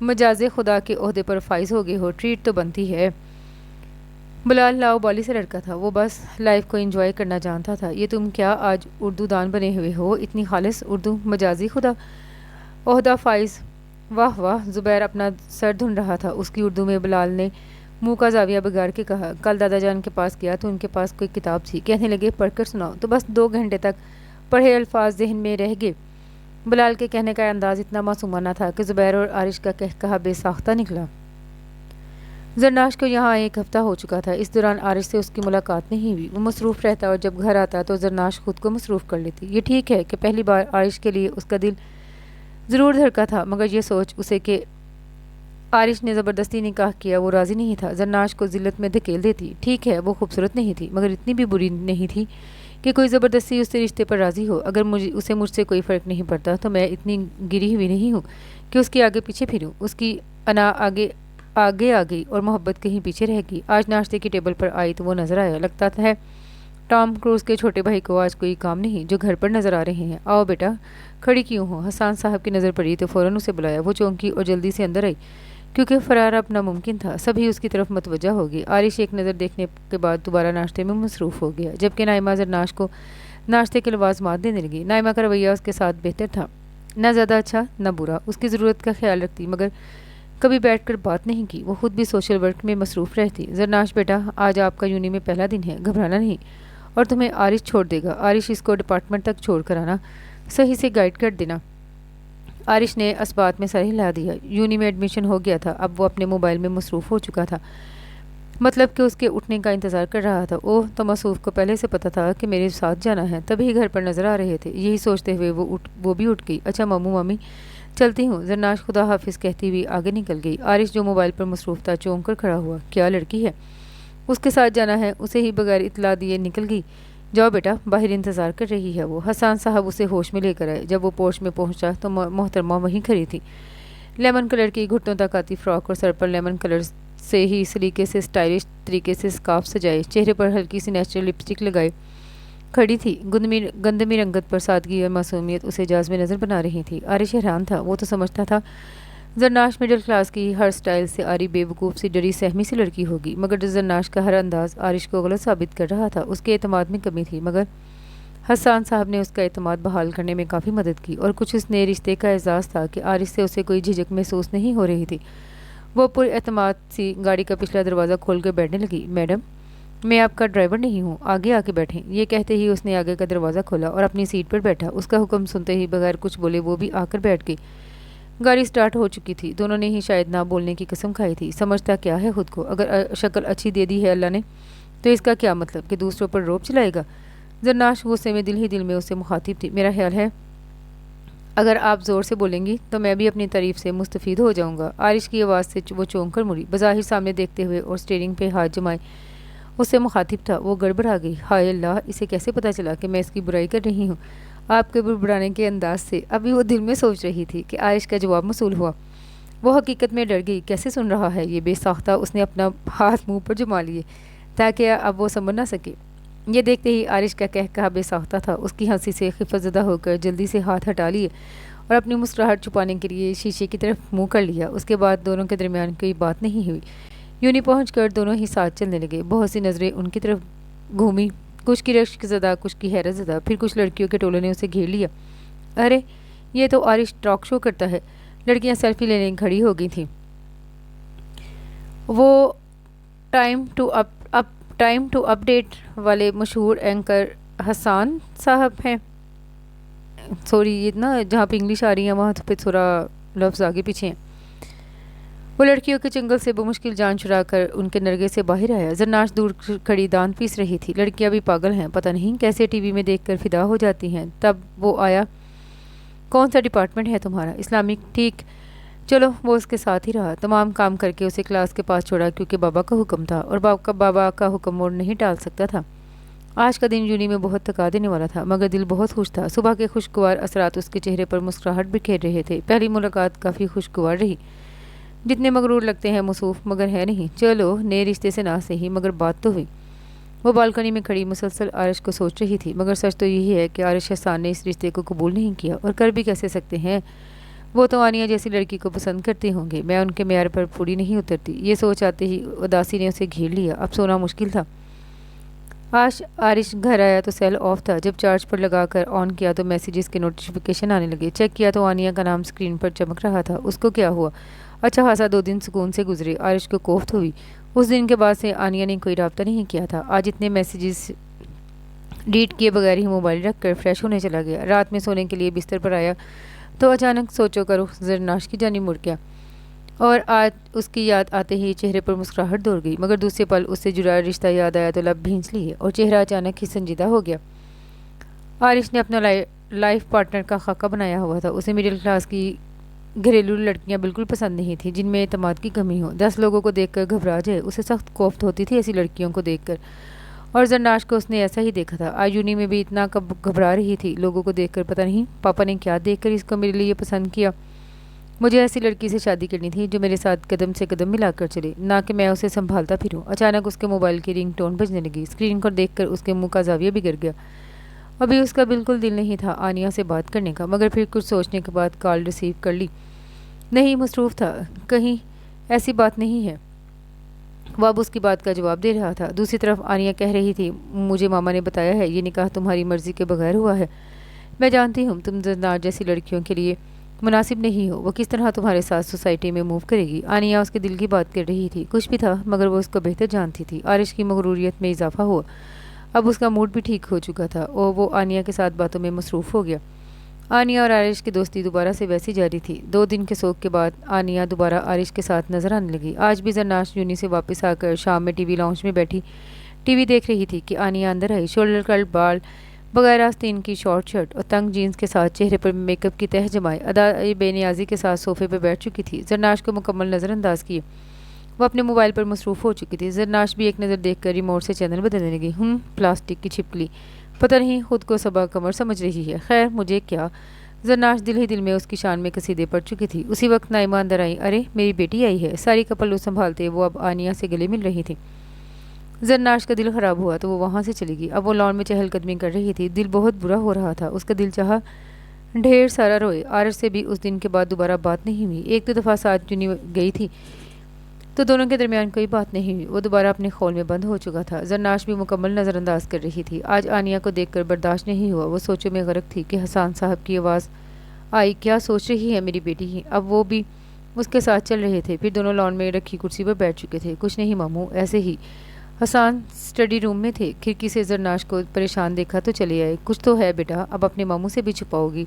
मजाज़े खुदा के ओहदे पर फाइज हो गए हो, ट्रीट तो बनती है। बिलाल लाओबाली से लड़का था, वो बस लाइफ को एंजॉय करना जानता था। ये तुम क्या आज उर्दू दान बने हुए हो? इतनी खालिस उर्दू, मजाजी खुदा, ओहदा फाइज। वाह वाह। ज़ुबैर अपना सर धुन रहा था उसकी उर्दू में। बिलाल ने मुंह का जाविया बिगाड़ के कहा, कल दादा जान के पास गया तो उनके पास कोई किताब थी, कहने लगे पढ़कर सुनाओ, तो बस 2 घंटे तक पढ़े अल्फाज जहन में रह गए। बिलाल के कहने का अंदाज इतना मासूमाना था कि ज़ुबैर और आरिश का कहकहा बेसाख्ता निकला। जरनाश को यहाँ 1 हफ्ता हो चुका था। इस दौरान आरिश से उसकी मुलाकात नहीं हुई। वो मसरूफ़ रहता और जब घर आता तो जरनाश खुद को मसरूफ़ कर लेती। ये ठीक है कि पहली बार आरिश के लिए उसका दिल ज़रूर धड़का था, मगर ये सोच उसे कि आरिश ने ज़बरदस्ती निकाह किया वो राज़ी नहीं था। जरनाश को ज़िल्लत में धकेल देती। ठीक है, वो खूबसूरत नहीं थी, मगर इतनी भी बुरी नहीं थी कि कोई ज़बरदस्ती उससे रिश्ते पर राज़ी हो। अगर मुझसे कोई फ़र्क नहीं पड़ता तो मैं इतनी गिरी हुई नहीं हूँ कि उसके आगे पीछे फिरूँ। उसकी अना आगे आगे आ गई और मोहब्बत कहीं पीछे रह गई। आज नाश्ते की टेबल पर आई तो वो नज़र आया। लगता है टॉम क्रूज़ के छोटे भाई को आज कोई काम नहीं, जो घर पर नज़र आ रहे हैं। आओ बेटा, खड़ी क्यों हो? हसन साहब की नज़र पड़ी तो फ़ौरन उसे बुलाया। वो चौंकी और जल्दी से अंदर आई। کیونکہ فرار اب ناممکن تھا۔ سبھی اس کی طرف متوجہ ہو گئے۔ عارش ایک نظر دیکھنے کے بعد دوبارہ ناشتے میں مصروف ہو گیا، جبکہ نائمہ زرناش کو ناشتے کے لوازمات دینے لگی۔ نائمہ کا رویہ اس کے ساتھ بہتر تھا، نہ زیادہ اچھا نہ برا، اس کی ضرورت کا خیال رکھتی، مگر کبھی بیٹھ کر بات نہیں کی۔ وہ خود بھی سوشل ورک میں مصروف رہتی۔ زرناش بیٹا، آج آپ کا یونی میں پہلا دن ہے، گھبرانا نہیں، اور تمہیں عارش چھوڑ دے گا۔ عارش اس کو ڈپارٹمنٹ تک چھوڑ کر آنا، صحیح سے گائیڈ کر دینا۔ عارش نے اس بات میں سر ہلا دیا۔ یونی میں ایڈمیشن ہو گیا تھا، اب وہ اپنے موبائل میں مصروف ہو چکا تھا، مطلب کہ اس کے اٹھنے کا انتظار کر رہا تھا۔ اوہ، تو مصروف کو پہلے سے پتہ تھا کہ میرے ساتھ جانا ہے، تبھی گھر پر نظر آ رہے تھے۔ یہی سوچتے ہوئے وہ بھی اٹھ گئی۔ اچھا ماموں مامی، چلتی ہوں۔ زرناش خدا حافظ کہتی ہوئی آگے نکل گئی۔ عارش جو موبائل پر مصروف تھا چونک کر کھڑا ہوا۔ کیا لڑکی ہے؟ اس کے ساتھ جانا ہے؟ اسے ہی بغیر اطلاع دیے نکل گئی۔ جاؤ بیٹا، باہر انتظار کر رہی ہے وہ۔ حسان صاحب اسے ہوش میں لے کر آئے۔ جب وہ پورچ میں پہنچا تو محترمہ وہیں کھڑی تھی۔ لیمن کلر کی گھٹنوں تک آتی فراک اور سر پر لیمن کلر سے ہی سلیقے سے اسٹائلش طریقے سے اسکارف سجائے، چہرے پر ہلکی سی نیچرل لپسٹک لگائے کھڑی تھی۔ گندمی رنگت پر سادگی اور معصومیت اسے جاذب نظر بنا رہی تھی۔ عارش حیران تھا، وہ تو سمجھتا تھا زرناش مڈل کلاس کی ہر سٹائل سے آری بے وقوف سی ڈری سہمی سی لڑکی ہوگی، مگر زرناش کا ہر انداز عارش کو غلط ثابت کر رہا تھا۔ اس کے اعتماد میں کمی تھی، مگر حسان صاحب نے اس کا اعتماد بحال کرنے میں کافی مدد کی، اور کچھ اس نئے رشتے کا اعزاز تھا کہ عارش سے اسے کوئی جھجک محسوس نہیں ہو رہی تھی۔ وہ پر اعتماد سی گاڑی کا پچھلا دروازہ کھول کر بیٹھنے لگی۔ میڈم، میں آپ کا ڈرائیور نہیں ہوں، آگے آ کے بیٹھیں۔ یہ کہتے ہی اس نے آگے کا دروازہ کھولا اور اپنی سیٹ پر بیٹھا۔ اس کا حکم سنتے ہی بغیر کچھ بولے وہ بھی آ کر بیٹھ گئی۔ گاڑی سٹارٹ ہو چکی تھی، دونوں نے ہی شاید نہ بولنے کی قسم کھائی تھی۔ سمجھتا کیا ہے خود کو؟ اگر شکل اچھی دے دی ہے اللہ نے تو اس کا کیا مطلب کہ دوسروں پر روب چلائے گا؟ زرناش غصے میں دل ہی دل میں اس سے مخاطب تھی۔ میرا خیال ہے اگر آپ زور سے بولیں گی تو میں بھی اپنی تعریف سے مستفید ہو جاؤں گا۔ عارش کی آواز سے وہ چونک کر مڑی، بظاہر سامنے دیکھتے ہوئے اور اسٹیئرنگ پہ ہاتھ جمائے اس سے مخاطب تھا۔ وہ گڑبڑا گئی۔ ہائے اللہ، اسے کیسے پتہ چلا کہ میں اس کی برائی کر رہی ہوں؟ آپ کے بڑبڑانے کے انداز سے ابھی وہ دل میں سوچ رہی تھی کہ عارش کا جواب موصول ہوا۔ وہ حقیقت میں ڈر گئی۔ کیسے سن رہا ہے یہ بے ساختہ؟ اس نے اپنا ہاتھ منہ پر جما لیے تاکہ اب وہ سمجھ نہ سکے۔ یہ دیکھتے ہی عارش کا کہا بے ساختہ تھا۔ اس کی ہنسی سے خفت زدہ ہو کر جلدی سے ہاتھ ہٹا لیے اور اپنی مسکراہٹ چھپانے کے لیے شیشے کی طرف منہ کر لیا۔ اس کے بعد دونوں کے درمیان کوئی بات نہیں ہوئی۔ یونی پہنچ کر دونوں ہی ساتھ چلنے لگے۔ بہت سی نظریں ان کی طرف گھومی، کچھ کی رشک زدہ، کچھ کی حیرت زدہ، پھر کچھ لڑکیوں کے ٹولے نے اسے گھیر لیا۔ ارے، یہ تو عارش ٹاک شو کرتا ہے۔ لڑکیاں سیلفی لینے کھڑی ہو گئی تھیں۔ وہ ٹائم ٹو اپ ڈیٹ والے مشہور اینکر حسان صاحب ہیں؟ سوری، یہ نا جہاں پہ انگلش آ رہی ہے وہاں پہ تھوڑا لفظ آگے پیچھے ہیں۔ وہ لڑکیوں کے چنگل سے بمشکل جان چھڑا کر ان کے نرگے سے باہر آیا۔ زرناش دور کھڑی دانت پیس رہی تھی۔ لڑکیاں بھی پاگل ہیں، پتہ نہیں کیسے ٹی وی میں دیکھ کر فدا ہو جاتی ہیں۔ تب وہ آیا، کون سا ڈپارٹمنٹ ہے تمہارا؟ اسلامک، ٹھیک، چلو وہ اس کے ساتھ ہی رہا۔ تمام کام کر کے اسے کلاس کے پاس چھوڑا کیونکہ بابا کا حکم تھا، اور بابا کا حکم وہ نہیں ٹال سکتا تھا۔ آج کا دن یونی میں بہت تھکا دینے والا تھا، مگر دل بہت خوش تھا۔ صبح کے خوشگوار اثرات اس کے چہرے پر مسکراہٹ بکھیر رہے تھے۔ پہلی ملاقات کافی خوشگوار رہی، جتنے مغرور لگتے ہیں مصروف مگر ہے نہیں۔ چلو نئے رشتے سے نہ صحیح مگر بات تو ہوئی۔ وہ بالکنی میں کھڑی مسلسل عارش کو سوچ رہی تھی، مگر سچ تو یہی ہے کہ عارش حسان نے اس رشتے کو قبول نہیں کیا، اور کر بھی کیسے سکتے ہیں؟ وہ تو آنیہ جیسی لڑکی کو پسند کرتے ہوں گے، میں ان کے معیار پر پوری نہیں اترتی۔ یہ سوچ آتے ہی اداسی نے اسے گھیر لیا۔ اب سونا مشکل تھا۔ آج عارش گھر آیا تو سیل آف تھا۔ جب چارج پر لگا کر آن کیا تو میسیجز کے نوٹیفیکیشن آنے لگے۔ چیک کیا تو آنیہ کا نام اسکرین پر چمک رہا تھا۔ اس کو کیا ہوا؟ اچھا خاصا 2 دن سکون سے گزرے۔ عارش کو کوفت ہوئی۔ اس دن کے بعد سے آنیہ نے کوئی رابطہ نہیں کیا تھا۔ آج اتنے میسیجز ڈیٹ کیے بغیر ہی موبائل رکھ کر فریش ہونے چلا گیا۔ رات میں سونے کے لیے بستر پر آیا تو اچانک سوچوں کا رخ زرناش کی جانب مڑ گیا، اور آج اس کی یاد آتے ہی چہرے پر مسکراہٹ دوڑ گئی، مگر دوسرے پل اس سے جڑا رشتہ یاد آیا تو لب بھینس لیے اور چہرہ اچانک ہی سنجیدہ ہو گیا۔ عارش نے اپنا لائف پارٹنر کا خاکہ بنایا ہوا تھا۔ اسے مڈل کلاس کی گھریلو لڑکیاں بالکل پسند نہیں تھیں جن میں اعتماد کی کمی ہو، 10 لوگوں کو دیکھ کر گھبرا جائے۔ اسے سخت کوفت ہوتی تھی ایسی لڑکیوں کو دیکھ کر، اور زرناش کو اس نے ایسا ہی دیکھا تھا۔ آج یونی میں بھی اتنا گھبرا رہی تھی لوگوں کو دیکھ کر، پتہ نہیں پاپا نے کیا دیکھ کر اس کو میرے لیے پسند کیا۔ مجھے ایسی لڑکی سے شادی کرنی تھی جو میرے ساتھ قدم سے قدم ملا کر چلے، نہ کہ میں اسے سنبھالتا پھروں۔ اچانک اس کے موبائل کی رنگ ٹون بجنے لگی۔ اسکرین کو دیکھ کر اس کے منہ کا زاویہ بگڑ گیا۔ ابھی اس کا بالکل دل نہیں تھا آنیہ سے بات کرنے کا، مگر پھر کچھ سوچنے کے بعد کال ریسیو کر لی۔ نہیں، مصروف تھا، کہیں ایسی بات نہیں ہے۔ وہ اب اس کی بات کا جواب دے رہا تھا۔ دوسری طرف آنیا کہہ رہی تھی، مجھے ماما نے بتایا ہے یہ نکاح تمہاری مرضی کے بغیر ہوا ہے۔ میں جانتی ہوں تم زنار جیسی لڑکیوں کے لیے مناسب نہیں ہو۔ وہ کس طرح تمہارے ساتھ سوسائٹی میں موو کرے گی؟ آنیا اس کے دل کی بات کر رہی تھی۔ کچھ بھی تھا مگر وہ اس کو بہتر جانتی تھی۔ عارش کی مغروریت میں اضافہ ہوا۔ اب اس کا موڈ بھی ٹھیک ہو چکا تھا اور وہ آنیا کے ساتھ باتوں میں مصروف ہو گیا۔ آنیا اور عارش کی دوستی دوبارہ سے ویسی جاری تھی۔ 2 دن کے سوگ کے بعد آنیا دوبارہ عارش کے ساتھ نظر آنے لگی۔ آج بھی زرناش یونی سے واپس آ کر شام میں ٹی وی لاؤنج میں بیٹھی ٹی وی دیکھ رہی تھی کہ آنیا اندر آئی۔ شولڈر کرل بال بغیر آستین کی شارٹ شرٹ اور تنگ جینز کے ساتھ چہرے پر میک اپ کی تہ جمائے ادائی بے نیازی کے ساتھ صوفے پر بیٹھ چکی تھی۔ زرناش کو مکمل نظر انداز کیے وہ اپنے موبائل پر مصروف ہو چکی تھی۔ زرناش بھی ایک نظر دیکھ کر ریموٹ سے چینل بدلنے لگی۔ پلاسٹک کی چھپکلی، پتہ نہیں خود کو صبا کمر سمجھ رہی ہے۔ خیر مجھے کیا، زرناش دل ہی دل میں اس کی شان میں قصیدے پڑ چکی تھی۔ اسی وقت نائمہ اندر آئی۔ ارے میری بیٹی آئی ہے۔ ساری کا پلو سنبھالتے وہ اب آنیا سے گلے مل رہی تھی۔ زرناش کا دل خراب ہوا تو وہ وہاں سے چلی گئی۔ اب وہ لان میں چہل قدمی کر رہی تھی۔ دل بہت برا ہو رہا تھا۔ اس کا دل چاہا ڈھیر سارا روئے۔ عارش سے بھی اس دن کے بعد دوبارہ بات نہیں ہوئی۔ 1-2 دفعہ ساتھ چنی گئی تھی تو دونوں کے درمیان کوئی بات نہیں ہوئی۔ وہ دوبارہ اپنے خول میں بند ہو چکا تھا۔ زرناش بھی مکمل نظر انداز کر رہی تھی۔ آج آنیا کو دیکھ کر برداشت نہیں ہوا۔ وہ سوچوں میں غرق تھی کہ حسان صاحب کی آواز آئی، کیا سوچ رہی ہے میری بیٹی؟ اب وہ بھی اس کے ساتھ چل رہے تھے۔ پھر دونوں لان میں رکھی کرسی پر بیٹھ چکے تھے۔ کچھ نہیں ماموں، ایسے ہی۔ حسان اسٹڈی روم میں تھے۔ کھڑکی سے زرناش کو پریشان دیکھا تو چلے آئے۔ کچھ تو ہے بیٹا، اب اپنے ماموں سے بھی چھپاؤ گی؟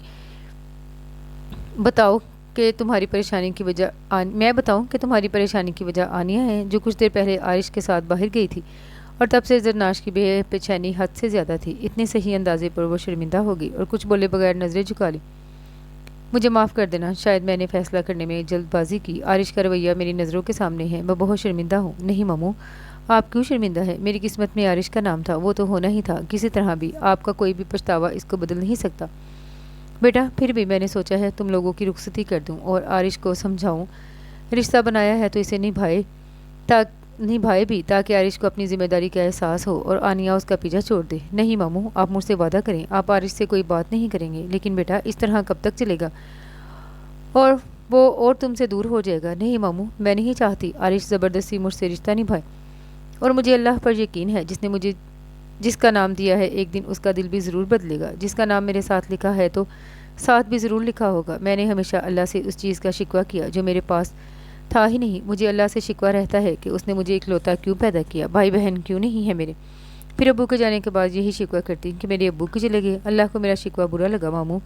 بتاؤ کہ تمہاری پریشانی کی وجہ میں بتاؤں کہ تمہاری پریشانی کی وجہ آنیا ہے، جو کچھ دیر پہلے عارش کے ساتھ باہر گئی تھی اور تب سے زرناش کی بے چینی حد سے زیادہ تھی۔ اتنے صحیح اندازے پر وہ شرمندہ ہو گئی اور کچھ بولے بغیر نظریں جھکا لی۔ مجھے معاف کر دینا، شاید میں نے فیصلہ کرنے میں جلد بازی کی۔ عارش کا رویہ میری نظروں کے سامنے ہے، میں بہت شرمندہ ہوں۔ نہیں ماموں، آپ کیوں شرمندہ ہے؟ میری قسمت میں عارش کا نام تھا، وہ تو ہونا ہی تھا کسی طرح بھی۔ آپ کا کوئی بھی پچھتاوا اس کو بدل نہیں سکتا۔ بیٹا پھر بھی میں نے سوچا ہے تم لوگوں کی رخصتی کر دوں اور عارش کو سمجھاؤں۔ رشتہ بنایا ہے تو اسے نبھائے بھی تاکہ عارش کو اپنی ذمہ داری کا احساس ہو اور آنیا اس کا پیچھا چھوڑ دے۔ نہیں ماموں، آپ مجھ سے وعدہ کریں آپ عارش سے کوئی بات نہیں کریں گے۔ لیکن بیٹا اس طرح کب تک چلے گا اور وہ تم سے دور ہو جائے گا۔ نہیں ماموں، میں نہیں چاہتی عارش زبردستی مجھ سے رشتہ نبھائے، اور مجھے اللہ پر یقین ہے جس نے مجھے جس کا نام دیا ہے ایک دن اس کا دل بھی ضرور بدلے گا۔ جس کا نام میرے ساتھ لکھا ہے تو ساتھ بھی ضرور لکھا ہوگا۔ میں نے ہمیشہ اللہ سے اس چیز کا شکوہ کیا جو میرے پاس تھا ہی نہیں۔ مجھے اللہ سے شکوہ رہتا ہے کہ اس نے مجھے اکلوتا کیوں پیدا کیا، بھائی بہن کیوں نہیں ہے میرے۔ پھر ابو کے جانے کے بعد یہی شکوہ کرتی کہ میرے ابو کیوں چلے گئے۔ اللہ کو میرا شکوہ برا لگا ماموں۔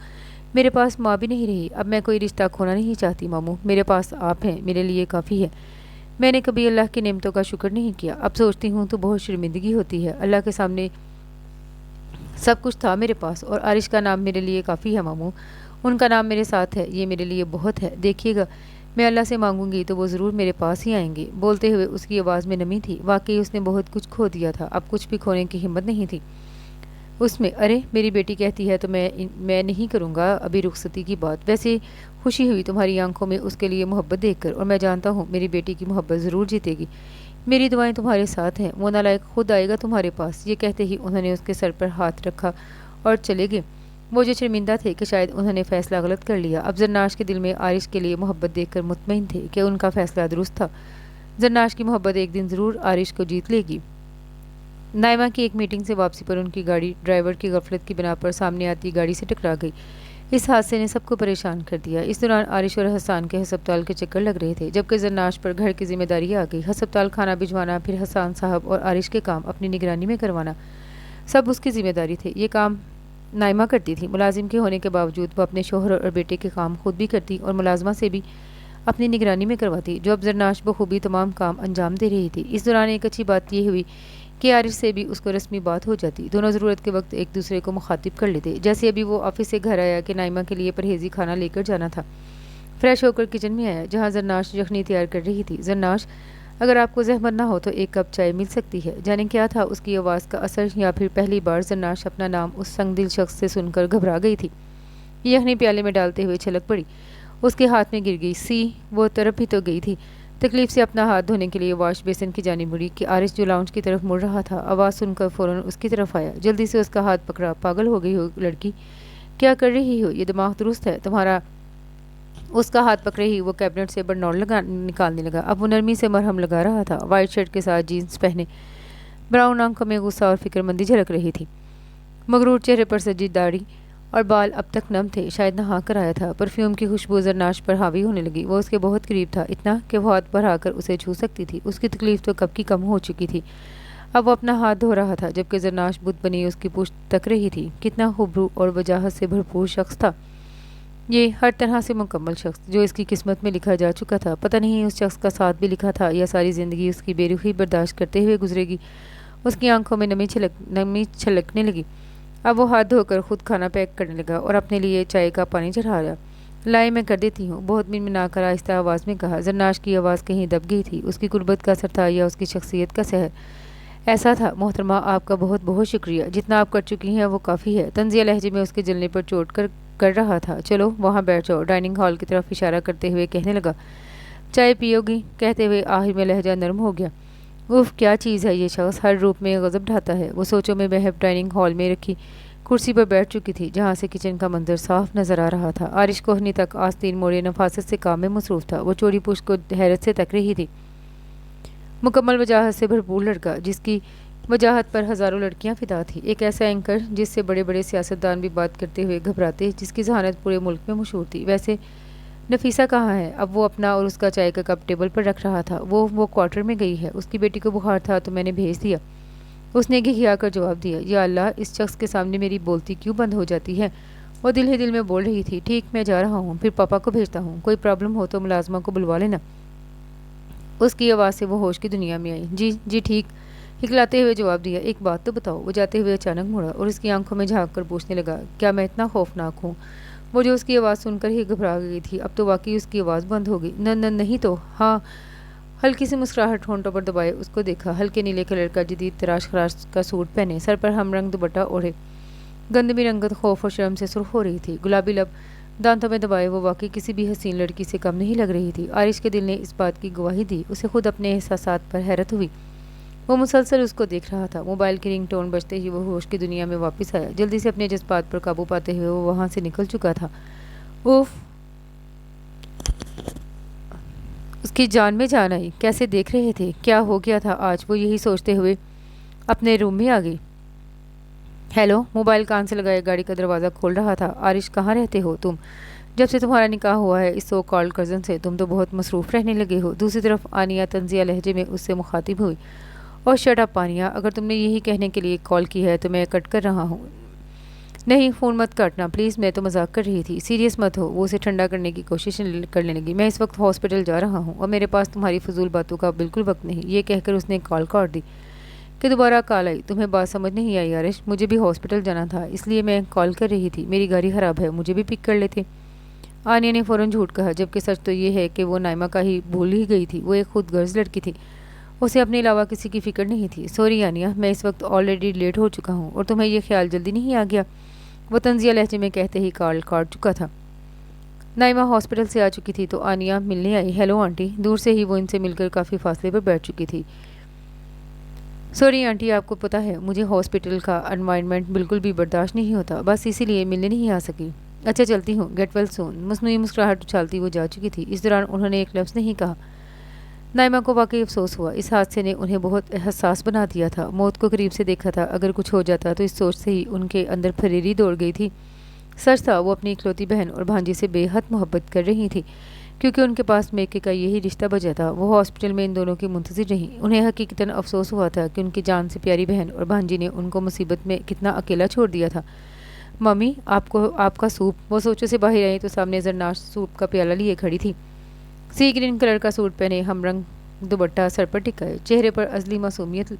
میرے پاس ماں بھی نہیں رہی، اب میں کوئی رشتہ کھونا نہیں چاہتی ماموں۔ میرے پاس آپ ہیں، میرے لیے کافی ہے۔ میں نے کبھی اللہ کی نعمتوں کا شکر نہیں کیا۔ اب سوچتی ہوں تو بہت شرمندگی ہوتی ہے۔ اللہ کے سامنے سب کچھ تھا میرے پاس اور عارش کا نام میرے لیے کافی ہے ماموں۔ ان کا نام میرے ساتھ ہے، یہ میرے لیے بہت ہے۔ دیکھیے گا میں اللہ سے مانگوں گی تو وہ ضرور میرے پاس ہی آئیں گے۔ بولتے ہوئے اس کی آواز میں نمی تھی۔ واقعی اس نے بہت کچھ کھو دیا تھا، اب کچھ بھی کھونے کی ہمت نہیں تھی اس میں۔ ارے میری بیٹی کہتی ہے تو میں نہیں کروں گا ابھی رخصتی کی بات۔ ویسے خوشی ہوئی تمہاری آنکھوں میں اس کے لیے محبت دیکھ کر، اور میں جانتا ہوں میری بیٹی کی محبت ضرور جیتے گی۔ میری دعائیں تمہارے ساتھ ہیں، وہ نالائق خود آئے گا تمہارے پاس۔ یہ کہتے ہی انہوں نے اس کے سر پر ہاتھ رکھا اور چلے گئے۔ وہ جو شرمندہ تھے کہ شاید انہوں نے فیصلہ غلط کر لیا، اب زرناش کے دل میں عارش کے لیے محبت دیکھ کر مطمئن تھے کہ ان کا فیصلہ درست تھا۔ زرناش کی محبت ایک دن ضرور عارش کو جیت لے گی۔ نائمہ کی ایک میٹنگ سے واپسی پر ان کی گاڑی ڈرائیور کی غفلت کی بنا پر سامنے آتی گاڑی سے ٹکرا گئی۔ اس حادثے نے سب کو پریشان کر دیا۔ اس دوران عارش اور حسان کے ہسپتال کے چکر لگ رہے تھے، جبکہ زرناش پر گھر کی ذمہ داری آ گئی۔ ہسپتال کھانا بھجوانا، پھر حسان صاحب اور عارش کے کام اپنی نگرانی میں کروانا، سب اس کی ذمہ داری تھے۔ یہ کام نائمہ کرتی تھی۔ ملازم کے ہونے کے باوجود وہ اپنے شوہر اور بیٹے کے کام خود بھی کرتی اور ملازمہ سے بھی اپنی نگرانی میں کرواتی، جو اب زرناش بخوبی تمام کام انجام دے رہی تھی۔ اس دوران ایک اچھی بات یہ ہوئی کہ عارش سے بھی اس کو رسمی بات ہو جاتی۔ دونوں ضرورت کے وقت ایک دوسرے کو مخاطب کر لیتے۔ جیسے ابھی وہ آفس سے گھر آیا کہ نائمہ کے لیے پرہیزی کھانا لے کر جانا تھا، فریش ہو کر کچن میں آیا جہاں زرناش یخنی تیار کر رہی تھی۔ زرناش، اگر آپ کو زحمت نہ ہو تو ایک کپ چائے مل سکتی ہے۔ جانے کیا تھا اس کی آواز کا اثر، یا پھر پہلی بار زرناش اپنا نام اس سنگ دل شخص سے سن کر گھبرا گئی تھی۔ یخنی پیالے میں ڈالتے ہوئے چھلک پڑی، اس کے ہاتھ میں گر گئی۔ وہ طرف ہی تو گئی تھی۔ تکلیف سے اپنا ہاتھ دھونے کے لیے واش بیسن کی جانب مڑی کہ عارش جو لاؤنج کی طرف مڑ رہا تھا آواز سن کر فوراً اس کی طرف آیا۔ جلدی سے اس کا ہاتھ پکڑا۔ پاگل ہو گئی ہو لڑکی، کیا کر رہی ہو؟ یہ دماغ درست ہے تمہارا؟ اس کا ہاتھ پکڑے ہی وہ کیبنٹ سے برنول نکالنے لگا۔ اب وہ نرمی سے مرہم لگا رہا تھا۔ وائٹ شرٹ کے ساتھ جینس پہنے براؤن آنکھوں میں غصہ اور فکر مندی جھلک رہی تھی۔ مغرور چہرے پر سجی داڑھی اور بال اب تک نم تھے، شاید نہا کر آیا تھا۔ پرفیوم کی خوشبو زرناش پر حاوی ہونے لگی۔ وہ اس کے بہت قریب تھا، اتنا کہ وہ ہاتھ بڑھا کر اسے چھو سکتی تھی۔ اس کی تکلیف تو کب کی کم ہو چکی تھی۔ اب وہ اپنا ہاتھ دھو رہا تھا جبکہ زرناش بت بنی اس کی پشت تک رہی تھی۔ کتنا خوبرو اور وجاہت سے بھرپور شخص تھا یہ، ہر طرح سے مکمل شخص جو اس کی قسمت میں لکھا جا چکا تھا۔ پتہ نہیں اس شخص کا ساتھ بھی لکھا تھا یا ساری زندگی اس کی بے رخی برداشت کرتے ہوئے گزرے گی۔ اس کی آنکھوں میں نمی چھلکنے لگی۔ اب وہ ہاتھ دھو کر خود کھانا پیک کرنے لگا اور اپنے لیے چائے کا پانی چڑھا رہا۔ لائے میں کر دیتی ہوں، بہت منمنا کر آہستہ آواز میں کہا۔ زرناش کی آواز کہیں دب گئی تھی۔ اس کی قربت کا اثر تھا یا اس کی شخصیت کا سحر؟ ایسا تھا۔ محترمہ، آپ کا بہت بہت شکریہ، جتنا آپ کر چکی ہیں وہ کافی ہے۔ طنزیہ لہجے میں اس کے جلنے پر چوٹ کر رہا تھا۔ چلو وہاں بیٹھ جاؤ، ڈائننگ ہال کی طرف اشارہ کرتے ہوئے کہنے لگا۔ چائے پیو گی؟ کہتے ہوئے آخر میں لہجہ نرم ہو گیا۔ اف، کیا چیز ہے یہ شخص، ہر روپ میں غضب ڈھاتا ہے۔ وہ سوچوں میں بہپ ڈائننگ ہال میں رکھی کرسی پر بیٹھ چکی تھی جہاں سے کچن کا منظر صاف نظر آ رہا تھا۔ عارش کوہنی تک آستین موڑے نفاست سے کام میں مصروف تھا۔ وہ چوڑی پشت کو حیرت سے تک رہی تھی۔ مکمل وجاہت سے بھرپور لڑکا جس کی وجاہت پر ہزاروں لڑکیاں فدا تھی۔ ایک ایسا اینکر جس سے بڑے بڑے سیاستدان بھی بات کرتے ہوئے گھبراتے، جس کی ذہانت پورے ملک میں مشہور تھی۔ ویسے نفیسہ کہاں ہے؟ اب وہ اپنا اور اس کا چائے کا کپ ٹیبل پر رکھ رہا تھا۔ وہ کوارٹر میں گئی ہے، اس کی بیٹی کو بخار تھا تو میں نے بھیج دیا، اس نے گھگھیا کر جواب دیا۔ یا اللہ، اس شخص کے سامنے میری بولتی کیوں بند ہو جاتی ہے؟ وہ دل ہی دل میں بول رہی تھی۔ ٹھیک، میں جا رہا ہوں، پھر پاپا کو بھیجتا ہوں، کوئی پرابلم ہو تو ملازمہ کو بلوا لینا۔ اس کی آواز سے وہ ہوش کی دنیا میں آئی۔ جی ٹھیک، ہکلاتے ہوئے جواب دیا۔ ایک بات تو بتاؤ۔ وہ جاتے ہوئے اچانک مڑا اور اس کی آنکھوں میں جھانک کر پوچھنے لگا، کیا میں اتنا خوفناک ہوں؟ وہ جو اس کی آواز سن کر ہی گھبرا گئی تھی، اب تو واقعی اس کی آواز بند ہو گئی۔ نہیں تو ہاں۔ ہلکی سی مسکراہٹ ہونٹوں پر دبائے اس کو دیکھا۔ ہلکے نیلے کلر کا جدید تراش خراش کا سوٹ پہنے، سر پر ہم رنگ دوپٹہ اوڑھے، گندمی رنگت خوف اور شرم سے سرخ ہو رہی تھی۔ گلابی لب دانتوں میں دبائے وہ واقعی کسی بھی حسین لڑکی سے کم نہیں لگ رہی تھی۔ عارش کے دل نے اس بات کی گواہی دی۔ اسے خود اپنے احساسات پر حیرت ہوئی۔ وہ مسلسل اس کو دیکھ رہا تھا۔ موبائل کی رنگ ٹون بجتے ہی وہ ہوش کی دنیا میں واپس آیا۔ جلدی سے اپنے جذبات پر قابو پاتے ہوئے وہ وہاں سے نکل چکا تھا۔ اوف، اس کی جان میں جان آئی۔ کیسے دیکھ رہے تھے؟ کیا ہو گیا تھا آج؟ وہ یہی سوچتے ہوئے اپنے روم میں آ گئی۔ ہیلو، موبائل کان سے لگائے گاڑی کا دروازہ کھول رہا تھا۔ عارش، کہاں رہتے ہو تم؟ جب سے تمہارا نکاح ہوا ہے اس سو کالڈ کزن سے تم تو بہت مصروف رہنے لگے ہو۔ دوسری طرف آنیہ طنزیہ لہجے میں اس سے مخاطب ہوئی۔ اور شٹ اپ آنیہ، اگر تم نے یہی کہنے کے لیے کال کی ہے تو میں کٹ کر رہا ہوں۔ نہیں، فون مت کاٹنا پلیز، میں تو مذاق کر رہی تھی، سیریس مت ہو۔ وہ اسے ٹھنڈا کرنے کی کوشش کرنے لگی۔ میں اس وقت ہاسپٹل جا رہا ہوں اور میرے پاس تمہاری فضول باتوں کا بالکل وقت نہیں۔ یہ کہہ کر اس نے کال کاٹ دی کہ دوبارہ کال آئی۔ تمہیں بات سمجھ نہیں آئی عارش؟ مجھے بھی ہاسپٹل جانا تھا اس لیے میں کال کر رہی تھی۔ میری گاڑی خراب ہے، مجھے بھی پک کر لیتے۔ آنیہ نے فوراً جھوٹ کہا، جبکہ سچ تو یہ ہے کہ وہ نائمہ کا ہی بھول ہی گئی تھی۔ وہ ایک خود غرض لڑکی تھی، اسے اپنے علاوہ کسی کی فکر نہیں تھی۔ سوری آنیہ، میں اس وقت آلریڈی لیٹ ہو چکا ہوں اور تمہیں یہ خیال جلدی نہیں آ گیا؟ وہ طنزیہ لہجے میں کہتے ہی کال کاٹ چکا تھا۔ نائمہ ہاسپٹل سے آ چکی تھی تو آنیہ ملنے آئی۔ Hello aunty. دور سے ہی وہ ان سے مل کر کافی فاصلے پر بیٹھ چکی تھی۔ سوری آنٹی، آپ کو پتہ ہے مجھے ہاسپٹل کا انوائرمنٹ بالکل بھی برداشت نہیں ہوتا، بس اسی لیے ملنے نہیں آ سکی۔ اچھا چلتی ہوں، گیٹ ویل سون۔ مصنوعی مسکراہٹ اچھالتی وہ جا چکی تھی۔ اس دوران انہوں نے ایک لفظ نہیں کہا۔ نائمہ کو واقعی افسوس ہوا، اس حادثے نے انہیں بہت حساس بنا دیا تھا۔ موت کو قریب سے دیکھا تھا، اگر کچھ ہو جاتا تو اس سوچ سے ہی ان کے اندر پھریری دوڑ گئی تھی۔ سچ تھا، وہ اپنی اکلوتی بہن اور بھانجی سے بے حد محبت کر رہی تھی، کیونکہ ان کے پاس میکے کا یہی رشتہ بچا تھا۔ وہ ہاسپٹل میں ان دونوں کی منتظر رہیں۔ انہیں حقیقتاً افسوس ہوا تھا کہ ان کی جان سے پیاری بہن اور بھانجی نے ان کو مصیبت میں کتنا اکیلا چھوڑ دیا تھا۔ ممی، آپ کا سوپ۔ وہ سوچوں سے باہر آئی تو سامنے زرناش سوپ کا پیالہ لیے کھڑی تھی۔ سی گرین کلر کا سوٹ پہنے، ہم رنگ دوپٹہ سر پر ٹکائے، چہرے پر ازلی معصومیت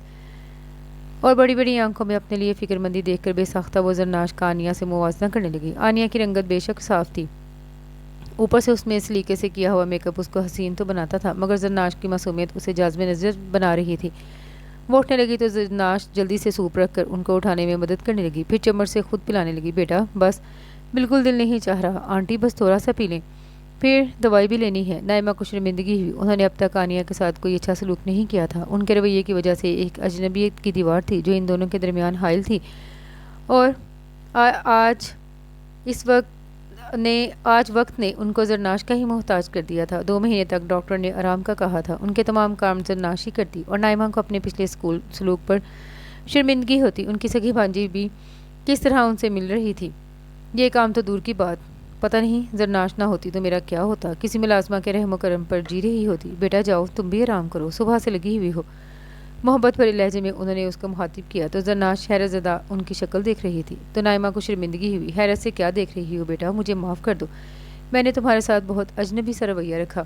اور بڑی بڑی آنکھوں میں اپنے لیے فکر مندی دیکھ کر بے ساختہ وہ زرناش کا آنیہ سے موازنہ کرنے لگی۔ آنیہ کی رنگت بے شک صاف تھی، اوپر سے اس میں اس سلیقے سے کیا ہوا میک اپ اس کو حسین تو بناتا تھا، مگر زرناش کی معصومیت اسے جاذب نظر بنا رہی تھی۔ وہ اٹھنے لگی تو زرناش جلدی سے سوپ رکھ کر ان کو اٹھانے میں مدد کرنے لگی، پھر چمچ سے خود پلانے لگی۔ بیٹا بس، بالکل دل نہیں چاہ رہا آنٹی، بس تھوڑا سا پی لیں، پھر دوائی بھی لینی ہے۔ نائمہ کو شرمندگی ہوئی، انہوں نے اب تک آنیہ کے ساتھ کوئی اچھا سلوک نہیں کیا تھا۔ ان کے رویے کی وجہ سے ایک اجنبیت کی دیوار تھی جو ان دونوں کے درمیان حائل تھی، اور آج اس وقت آج وقت نے ان کو زرناش کا ہی محتاج کر دیا تھا۔ 2 مہینے تک ڈاکٹر نے آرام کا کہا تھا۔ ان کے تمام کام زرناش ہی کرتی اور نائمہ کو اپنے پچھلے سلوک پر شرمندگی ہوتی۔ ان کی سگی بھانجی بھی کس طرح ان سے مل رہی تھی، یہ کام تو دور کی بات۔ پتہ نہیں زرناش نہ ہوتی تو میرا کیا ہوتا، کسی ملازمہ کے رحم و کرم پر جی رہی ہوتی۔ بیٹا جاؤ، تم بھی آرام کرو، صبح سے لگی ہوئی ہو۔ محبت بھرے لہجے میں انہوں نے اس کو مخاطب کیا تو زرناش حیرت زدہ ان کی شکل دیکھ رہی تھی۔ تو نائمہ کو شرمندگی ہوئی۔ حیرت سے کیا دیکھ رہی ہو بیٹا، مجھے معاف کر دو، میں نے تمہارے ساتھ بہت اجنبی سا رویہ رکھا،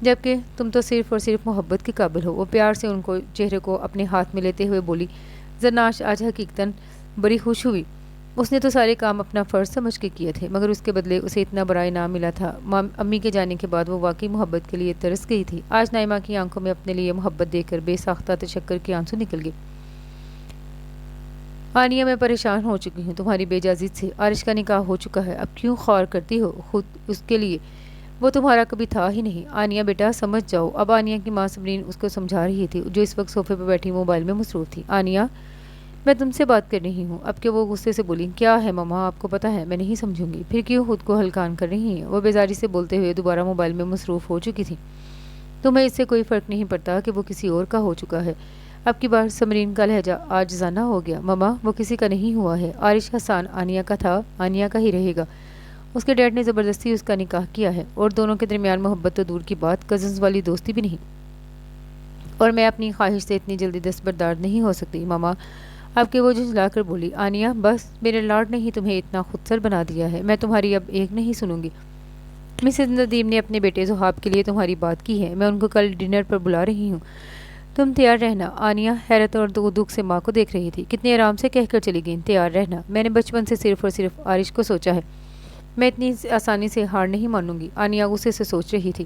جبکہ تم تو صرف اور صرف محبت کے قابل ہو۔ وہ پیار سے ان کو چہرے کو اپنے ہاتھ میں لیتے ہوئے بولی۔ زرناش آج حقیقتاً بڑی خوش ہوئی۔ اس نے تو سارے کام اپنا فرض سمجھ کے کیے تھے، مگر اس کے بدلے اسے اتنا بڑا انعام ملا تھا۔ امی کے جانے کے بعد وہ واقعی محبت کے لیے ترس گئی تھی۔ آج نائمہ کی آنکھوں میں اپنے لیے محبت دیکھ کر بے ساختہ تشکر کے آنسو نکل گئے۔ آنیہ، میں پریشان ہو چکی ہوں تمہاری بے اجازت سے۔ عارش کا نکاح ہو چکا ہے، اب کیوں خوار کرتی ہو خود اس کے لیے؟ وہ تمہارا کبھی تھا ہی نہیں۔ آنیہ بیٹا سمجھ جاؤ۔ اب آنیہ کی ماں صبرین اس کو سمجھا رہی تھی، جو اس وقت صوفے پہ بیٹھی موبائل میں مصروف تھی۔ آنیہ، میں تم سے بات کر رہی ہوں۔ اب کہ وہ غصے سے بولی۔ کیا ہے ماما، آپ کو پتہ ہے میں نہیں سمجھوں گی، پھر کیوں خود کو ہلکان کر رہی ہیں؟ وہ بیزاری سے بولتے ہوئے دوبارہ موبائل میں مصروف ہو چکی تھی۔ تمہیں اس سے کوئی فرق نہیں پڑتا کہ وہ کسی اور کا ہو چکا ہے؟ اب کی بار سمرین کا لہجہ عاجزانہ ہو گیا۔ ماما، وہ کسی کا نہیں ہوا ہے، عارش حسان آنیہ کا تھا، آنیہ کا ہی رہے گا۔ اس کے ڈیڈ نے زبردستی اس کا نکاح کیا ہے، اور دونوں کے درمیان محبت تو دور کی بات، کزنز والی دوستی بھی نہیں، اور میں اپنی خواہش سے اتنی جلدی دستبردار نہیں ہو سکتی۔ ماما، اب کہ وہ جھنجھلا کر بولی۔ آنیہ بس، میرے لاڈ نے ہی تمہیں اتنا خودسر بنا دیا ہے، میں تمہاری اب ایک نہیں سنوں گی۔ مسز ندیم نے اپنے بیٹے زحاب کے لیے تمہاری بات کی ہے، میں ان کو کل ڈنر پر بلا رہی ہوں، تم تیار رہنا۔ آنیہ حیرت اور دکھ سے ماں کو دیکھ رہی تھی۔ کتنے آرام سے کہہ کر چلی گئیں تیار رہنا، میں نے بچپن سے صرف اور صرف عارش کو سوچا ہے، میں اتنی آسانی سے ہار نہیں مانوں گی۔ آنیہ غصے سے سوچ رہی تھی۔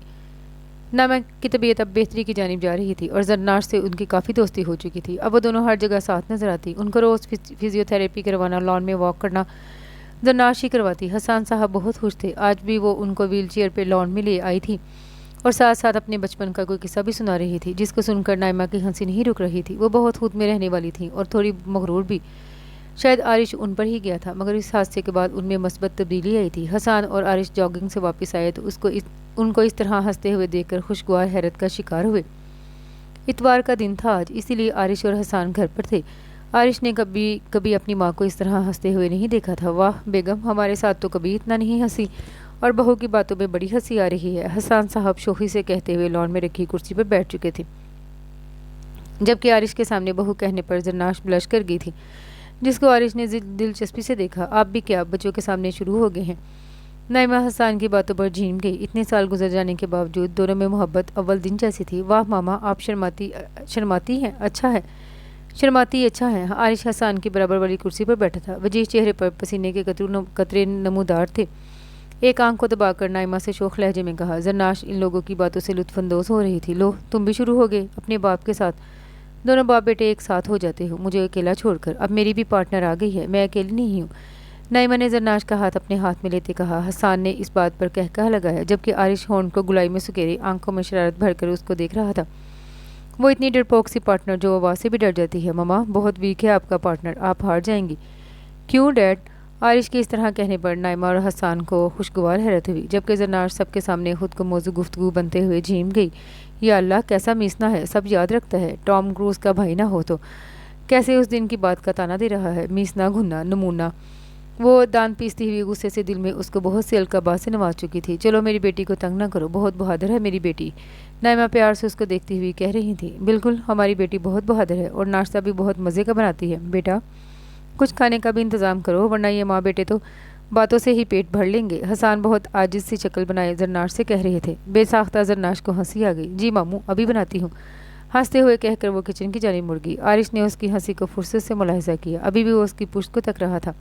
نائمہ کی طبیعت اب بہتری کی جانب جا رہی تھی اور زرناش سے ان کی کافی دوستی ہو چکی تھی۔ اب وہ دونوں ہر جگہ ساتھ نظر آتی۔ ان کو روز فزیو تھراپی کروانا، لان میں واک کرنا زرناش ہی کرواتی۔ حسان صاحب بہت خوش تھے۔ آج بھی وہ ان کو ویل چیئر پہ لان میں لے آئی تھی اور ساتھ ساتھ اپنے بچپن کا کوئی قصہ بھی سنا رہی تھی، جس کو سن کر نائمہ کی ہنسی نہیں رک رہی تھی۔ وہ بہت خود میں رہنے والی تھیں اور تھوڑی مغرور بھی۔ شاید عارش ان پر ہی گیا تھا، مگر اس حادثے کے بعد ان میں مثبت تبدیلی آئی تھی۔ حسان اور عارش جاگنگ سے واپس آئے تو ان کو اس طرح ہنستے ہوئے دیکھ کر خوشگوار حیرت کا شکار ہوئے۔ اتوار کا دن تھا آج، اسی لیے عارش اور حسان گھر پر تھے۔ عارش نے کبھی اپنی ماں کو اس طرح ہنستے ہوئے نہیں دیکھا تھا۔ واہ بیگم، ہمارے ساتھ تو کبھی اتنا نہیں ہنسی، اور بہو کی باتوں میں بڑی ہنسی آ رہی ہے، حسان صاحب شوخی سے کہتے ہوئے لان میں رکھی کرسی پر بیٹھ چکے تھے، جبکہ عارش کے سامنے بہو کہنے پر زرناش بلش کر گئی تھی، جس کو عارش نے دلچسپی سے دیکھا۔ آپ بھی کیا بچوں کے سامنے شروع ہو گئے ہیں؟ نائمہ حسان کی باتوں پر جھیم گئی۔ اتنے سال گزر جانے کے باوجود دونوں میں محبت اول دن جیسی تھی۔ واہ ماما، آپ شرماتی ہیں، اچھا ہے، شرماتی اچھا ہے۔ عارش حسان کی برابر والی کرسی پر بیٹھا تھا، وجیح چہرے پر پسینے کے قطرے نمودار تھے۔ ایک آنکھ کو دبا کر نائمہ سے شوخ لہجے میں کہا۔ زرناش ان لوگوں کی باتوں سے لطف اندوز ہو رہی تھی۔ لو، تم بھی شروع ہو گئے اپنے باپ کے ساتھ، دونوں باپ بیٹے ایک ساتھ ہو جاتے ہو مجھے اکیلا چھوڑ کر۔ اب میری بھی پارٹنر آ گئی ہے، میں اکیلی نہیں ہوں۔ نائمہ نے زرناش کا ہاتھ اپنے ہاتھ میں لیتے کہا۔ حسان نے اس بات پر کہا لگایا، جبکہ عارش ہونٹ کو گلائی میں سکیرے آنکھوں میں شرارت بھر کر اس کو دیکھ رہا تھا۔ وہ اتنی ڈرپوک سی پارٹنر جو آواز سے بھی ڈر جاتی ہے۔ ماما، بہت ویک ہے آپ کا پارٹنر، آپ ہار جائیں گی۔ کیوں ڈیڈ؟ عارش کے اس طرح کہنے پر نائمہ اور حسان کو خوشگوار حیرت ہوئی، جبکہ زرناش سب کے سامنے خود کو موضوع گفتگو بنتے ہوئے جھیم گئی۔ یا اللہ، کیسا میسنا ہے، سب یاد رکھتا ہے، ٹام کروز کا بھائی نہ ہو تو کیسے اس دن کی بات کا تانا دے رہا ہے، میسنا گھننا نمونہ۔ وہ دان پیستی ہوئی غصے سے دل میں اس کو بہت سی القابات سے نواز چکی تھی۔ چلو میری بیٹی کو تنگ نہ کرو، بہت بہادر ہے میری بیٹی، نائمہ پیار سے اس کو دیکھتی ہوئی کہہ رہی تھی۔ بالکل، ہماری بیٹی بہت بہادر ہے اور ناشتہ بھی بہت مزے کا بناتی ہے۔ بیٹا کچھ کھانے کا بھی انتظام کرو، ورنہ یہ ماں بیٹے تو باتوں سے ہی پیٹ بھر لیں گے۔ حسان بہت عاجز سی شکل بنائے زرناش سے کہہ رہے تھے۔ بے ساختہ زرناش کو ہنسی آ گئی۔ جی ماموں، ابھی بناتی ہوں، ہنستے ہوئے کہہ کر وہ کچن کی جانب مڑ گئی۔ عارش نے اس کی ہنسی کو فرصت سے ملاحظہ کیا، ابھی بھی وہ اس کی پشت کو تک رہا تھا،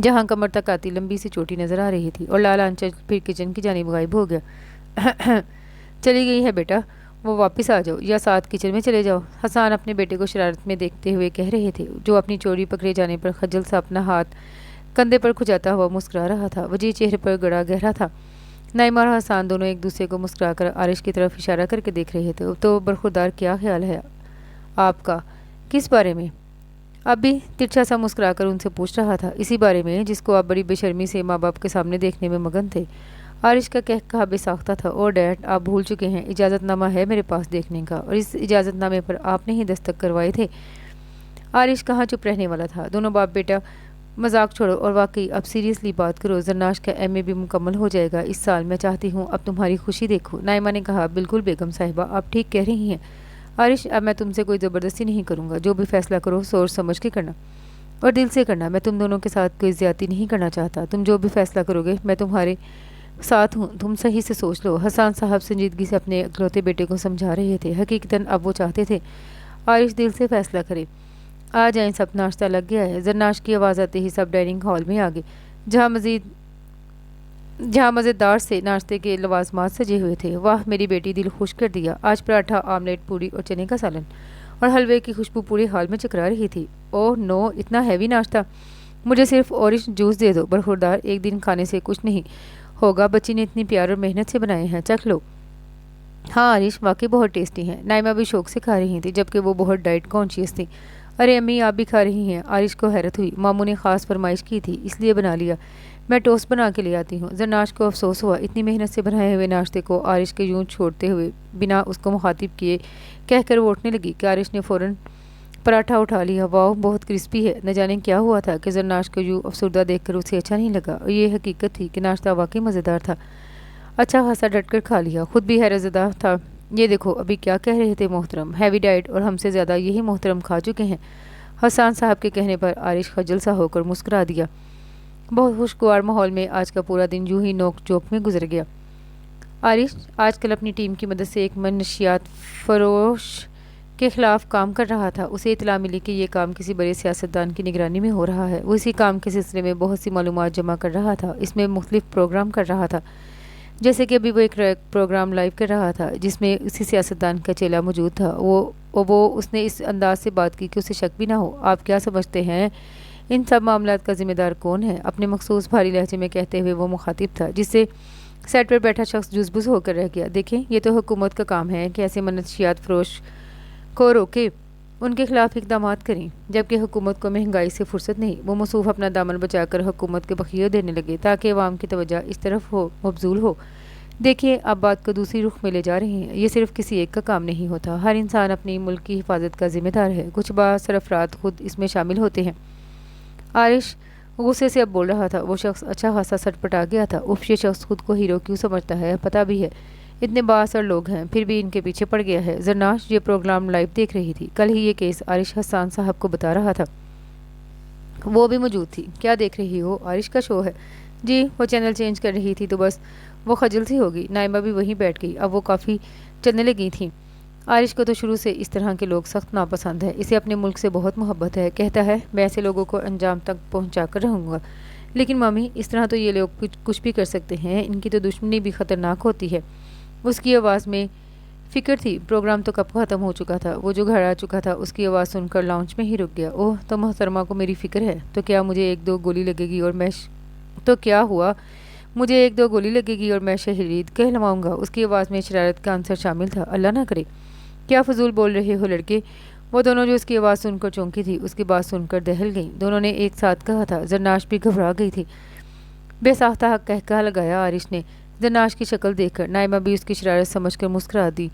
جہاں کمر تک آتی لمبی سی چوٹی نظر آ رہی تھی، اور لال آنچل پھر کچن کی جانب غائب ہو گیا۔ چلی گئی ہے بیٹا، وہ واپس آ جاؤ یا ساتھ کچن میں چلے جاؤ، حسان اپنے بیٹے کو شرارت میں دیکھتے ہوئے کہہ رہے تھے، جو اپنی چوری پکڑے جانے پر خجل سا اپنا ہاتھ کندھے پر کھجاتا ہوا مسکرا رہا تھا، وجیح چہرے پر گڑا گہرا تھا۔ نائمہ اور حسان دونوں ایک دوسرے کو مسکرا کر عارش کی طرف اشارہ کر کے دیکھ رہے تھے۔ تو برخوردار، کیا خیال ہے آپ کا؟ کس بارے میں؟ अब भी तिरछा सा मुस्कुरा कर उनसे पूछ रहा था, इसी बारे में जिसको आप बड़ी बेशर्मी से माँ बाप के सामने देखने में मगन थे। आरिश का कह कहा बेसाख्ता था, और डैड आप भूल चुके हैं, इजाज़तनामा है मेरे पास देखने का, और इस इजाज़तनामे पर आपने ही दस्तखत करवाए थे। आरिश कहाँ चुप रहने वाला था। दोनों बाप बेटा मजाक छोड़ो और वाकई अब सीरियसली बात करो। जरनाश का एमए भी मुकम्मल हो जाएगा इस साल। मैं चाहती हूँ अब तुम्हारी खुशी देखो। नाइमा ने कहा, बिल्कुल बेगम साहिबा, आप ठीक कह रही हैं। आरिश, अब मैं तुमसे कोई ज़बरदस्ती नहीं करूँगा। जो भी फैसला करो सोच समझ के करना और दिल से करना। मैं तुम दोनों के साथ कोई ज़्यादती नहीं करना चाहता। तुम जो भी फैसला करोगे मैं तुम्हारे साथ हूँ। तुम सही से सोच लो। हसन साहब संजीदगी से अपने इकलौते बेटे को समझा रहे थे। हकीकतन अब वो चाहते थे आरिश दिल से फैसला करे। आ जाएं सब, नाश्ता लग गया है। जरनाश की आवाज़ आते ही सब डाइनिंग हॉल में आ गए, जहाँ मज़ेदार से नाश्ते के लवाजमात सजे हुए थे। वाह मेरी बेटी, दिल खुश कर दिया। आज पराठा, आमलेट, पूरी और चने का सालन और हलवे की खुशबू पूरे हॉल में चकरा रही थी। ओह नो, इतना हैवी नाश्ता। मुझे सिर्फ ऑरेंज जूस दे दो। बरखुरदार, एक दिन खाने से कुछ नहीं होगा। बच्ची ने इतनी प्यार और मेहनत से बनाए हैं, चख लो। हाँ आरिश, वाकई बहुत टेस्टी हैं। नाइमा भी शौक से खा रही थी, जबकि वो बहुत डाइट कॉन्शियस थी। अरे अम्मी, आप भी खा रही हैं? आरिश को हैरत हुई। मामू ने ख़ास फरमाइश की थी, इसलिए बना लिया। मैं टोस्ट बना के ले आती हूँ। जरनाश को अफसोस हुआ, इतनी मेहनत से बनाए हुए नाश्ते को आरिश के यूं छोड़ते हुए बिना उसको मुखातिब किए कहकर वो उठने लगी कि आरिश ने फ़ौरन पराठा उठा लिया। वाह, बहुत क्रिस्पी है। न जाने क्या हुआ था कि जरनाश को यूं अफसरदा देखकर उसे अच्छा नहीं लगा, और ये हकीकत थी कि नाश्ता वाकई मज़ेदार था। अच्छा खासा डटकर खा लिया। खुद भी हैरतज़दा था। ये देखो, अभी क्या कह रहे थे मोहतरम? हैवी डाइट और हमसे ज़्यादा यही मोहतरम खा चुके हैं। हसन साहब के कहने पर आरिश खजल सा होकर मुस्कुरा दिया। बहुत खुशगवार माहौल में आज का पूरा दिन यूं ही नोक झोंक में गुजर गया। आरिश आजकल अपनी टीम की मदद से एक मनशियात फरोश के खिलाफ काम कर रहा था। उसे इतला मिली कि ये काम किसी बड़े सियासतदान की निगरानी में हो रहा है। वो इसी काम के सिलसिले में बहुत सी मालूमात जमा कर रहा था। इसमें मुख्तलिफ प्रोग्राम कर रहा था। जैसे कि अभी वो एक प्रोग्राम लाइव कर रहा था जिसमें उसी सियासतदान का चेला मौजूद था। वो उसने इस अंदाज से बात की कि उसे शक भी ना हो। आप क्या समझते हैं इन सब मामलात का ज़िम्मेदार कौन है? अपने मखसूस भारी लहजे में कहते हुए वो मुखातिब था, जिससे सेट पर बैठा शख्स जुज़बुज़ होकर रह गया। देखें, ये तो हुकूमत का काम है कि ऐसे मनशियात फरोश को रोके, उनके खिलाफ इकदाम करें। जबकि हुकूमत को महंगाई से फुर्सत नहीं। वो मसूफ अपना दामन बचाकर हुकूमत के बखियों देने लगे ताकि अवाम की तवज्जो इस तरफ हो मबजूल हो। देखिए, आप बात को दूसरी रुख में ले जा रहे हैं। ये सिर्फ किसी एक का काम नहीं होता। हर इंसान अपनी मुल्क की हिफाजत का जिम्मेदार है। कुछ बासर अफराद खुद इसमें शामिल होते हैं। आरिश गुस्से से अब बोल रहा था। वो शख्स अच्छा खासा सटपटा गया था। उफ, ये शख्स खुद को हीरो क्यों समझता है? पता भी है इतने बासर लोग हैं, फिर भी इनके पीछे पड़ गया है। जरनाश ये प्रोग्राम लाइव देख रही थी। कल ही ये केस आरिश हसन साहब को बता रहा था। वो भी मौजूद थी। क्या देख रही हो? आरिश का शो है। जी, वो चैनल चेंज कर रही थी तो बस वो खजल सी होगी। नाइमा भी वहीं बैठ गई। अब वो काफ़ी चलने लगी थी। आरिश को तो शुरू से इस तरह के लोग सख्त नापसंद है। इसे अपने मुल्क से बहुत मोहब्बत है। कहता है मैं ऐसे लोगों को अंजाम तक पहुंचा कर रहूँगा। लेकिन मम्मी, इस तरह तो ये लोग कुछ भी कर सकते हैं। इनकी तो दुश्मनी भी ख़तरनाक होती है। उसकी आवाज़ में फ़िक्र थी। प्रोग्राम तो कब ख़त्म हो चुका था। वो जो घर आ चुका था उसकी आवाज़ सुनकर लाउंज में ही रुक गया। ओह, तो मोहतरमा को मेरी फ़िक्र है तो क्या मुझे एक दो गोली लगेगी और मैं तो क्या हुआ, मुझे एक दो गोली लगेगी और मैं शहीद कहलवाऊँगा? उसकी आवाज़ में शरारत का आंसर शामिल था। अल्लाह ना करे, क्या फजूल बोल रहे हो लड़के? वो दोनों जो उसकी आवाज़ सुनकर चौंकी थी, उसकी बात सुनकर दहल गई। दोनों ने एक साथ कहा था। जरनाश भी घबरा गई थी। बेसाख्ता कहका लगाया आरिश ने जरनाश की शक्ल देखकर। नाइमा भी उसकी शरारत समझकर मुस्कुरा दी।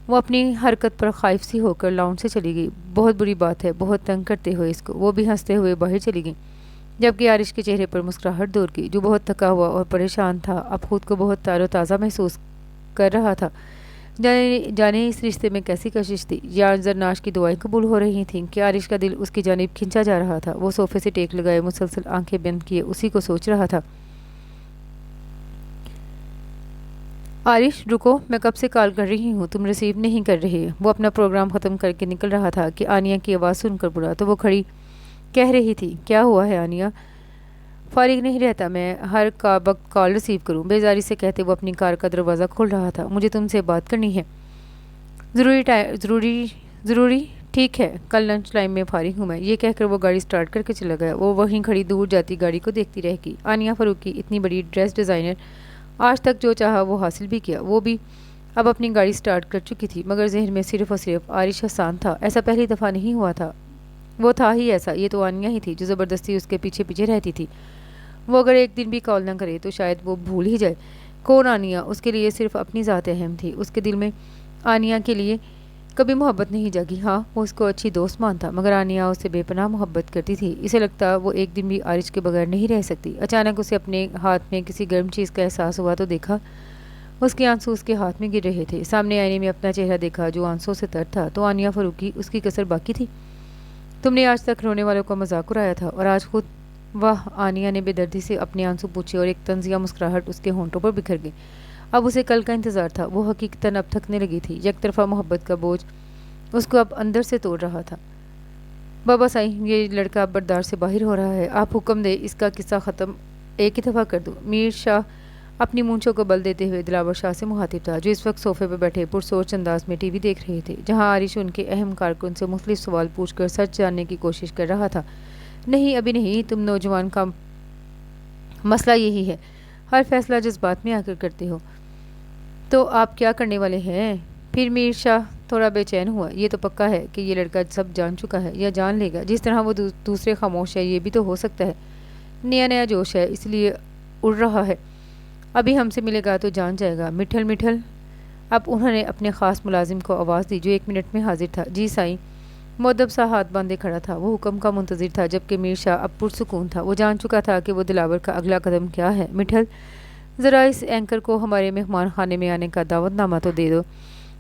वो अपनी हरकत पर खाइफ सी होकर लाउंज से चली गई। बहुत बुरी बात है, बहुत तंग करते हुए इसको। वो भी हंसते हुए बाहर चली गई, जबकि आरिश के चेहरे पर मुस्कुराहट दूर की, जो बहुत थका हुआ और परेशान था। अब खुद को बहुत ताज़ा महसूस कर रहा था। जाने इस रिश्ते में कैसी कशिश थी, या जरनाश की दुआएं कबूल हो रही थीं कि आरिश का दिल उसकी जानिब खिंचा जा रहा था। वो सोफे से टेक लगाए मुसलसल आंखें बंद किए उसी को सोच रहा था। आरिश रुको, मैं कब से कॉल कर रही हूँ, तुम रिसीव नहीं कर रहे। वो अपना प्रोग्राम ख़त्म करके निकल रहा था कि आनिया की आवाज़ सुनकर बुरा तो वो खड़ी कह रही थी, क्या हुआ है आनिया? फारिग नहीं रहता मैं हर का वक्त कॉल रिसीव करूं, बेजारी से कहते वो अपनी कार का दरवाज़ा खोल रहा था। मुझे तुमसे बात करनी है। ज़रूरी ठीक है, कल लंच टाइम में फारिग हूँ मैं। ये कहकर वो गाड़ी स्टार्ट करके चला गया। वो वहीं खड़ी दूर जाती गाड़ी को देखती रह गई। आनिया फ़ारूकी इतनी बड़ी ड्रेस डिज़ाइनर, आज तक जो चाहा वो हासिल भी किया। वो भी अब अपनी गाड़ी स्टार्ट कर चुकी थी, मगर जहन में सिर्फ और सिर्फ आरिश हसन था। ऐसा पहली दफ़ा नहीं हुआ था। وہ تھا ہی ایسا، یہ تو آنیا ہی تھی جو زبردستی اس کے پیچھے پیچھے رہتی تھی۔ وہ اگر ایک دن بھی کال نہ کرے تو شاید وہ بھول ہی جائے کون آنیا۔ اس کے لیے صرف اپنی ذات اہم تھی، اس کے دل میں آنیا کے لیے کبھی محبت نہیں جاگی۔ ہاں، وہ اس کو اچھی دوست مانتا، مگر آنیا اس سے بے پناہ محبت کرتی تھی۔ اسے لگتا وہ ایک دن بھی عارش کے بغیر نہیں رہ سکتی۔ اچانک اسے اپنے ہاتھ میں کسی گرم چیز کا احساس ہوا تو دیکھا اس کے آنسو اس کے ہاتھ میں گر رہے تھے۔ سامنے آئینے میں اپنا چہرہ دیکھا جو آنسو سے تر تھا۔ تو آنیا فروخی اس کی کسر باقی تھی؟ تم نے آج تک رونے والوں کا مذاق اڑایا تھا اور آج خود واہ! آنیا نے بے دردی سے اپنے آنسو پوچھے اور ایک طنزیہ مسکراہٹ اس کے ہونٹوں پر بکھر گئی۔ اب اسے کل کا انتظار تھا۔ وہ حقیقتاً اب تھکنے لگی تھی۔ یک طرفہ محبت کا بوجھ اس کو اب اندر سے توڑ رہا تھا۔ بابا سائیں، یہ لڑکا اب برداشت سے باہر ہو رہا ہے، آپ حکم دے اس کا قصہ ختم ایک ہی دفعہ کر دو۔ میر شاہ اپنی مونچھوں کو بل دیتے ہوئے دلاور شاہ سے مخاطب تھا، جو اس وقت صوفے پہ بیٹھے پرسوچ انداز میں ٹی وی دیکھ رہے تھے، جہاں عارش ان کے اہم کارکن سے مختلف سوال پوچھ کر سچ جاننے کی کوشش کر رہا تھا۔ نہیں، ابھی نہیں، تم نوجوان کا مسئلہ یہی ہے، ہر فیصلہ جذبات میں آ کر کرتے ہو۔ تو آپ کیا کرنے والے ہیں؟ پھر میر شاہ تھوڑا بے چین ہوا۔ یہ تو پکا ہے کہ یہ لڑکا سب جان چکا ہے یا جان لے گا، جس طرح وہ دوسرے خاموش ہے، یہ بھی تو ہو سکتا ہے۔ نیا نیا جوش ہے، اس لیے اڑ رہا ہے، ابھی ہم سے ملے گا تو جان جائے گا۔ مٹھل مٹھل۔ اب انہوں نے اپنے خاص ملازم کو آواز دی جو 1 منٹ میں حاضر تھا۔ جی سائیں۔ مؤدب سا ہاتھ باندھے کھڑا تھا، وہ حکم کا منتظر تھا، جبکہ میر شاہ اب پرسکون تھا۔ وہ جان چکا تھا کہ وہ دلاور کا اگلا قدم کیا ہے۔ مٹھل، ذرا اس اینکر کو ہمارے مہمان خانے میں آنے کا دعوت نامہ تو دے دو،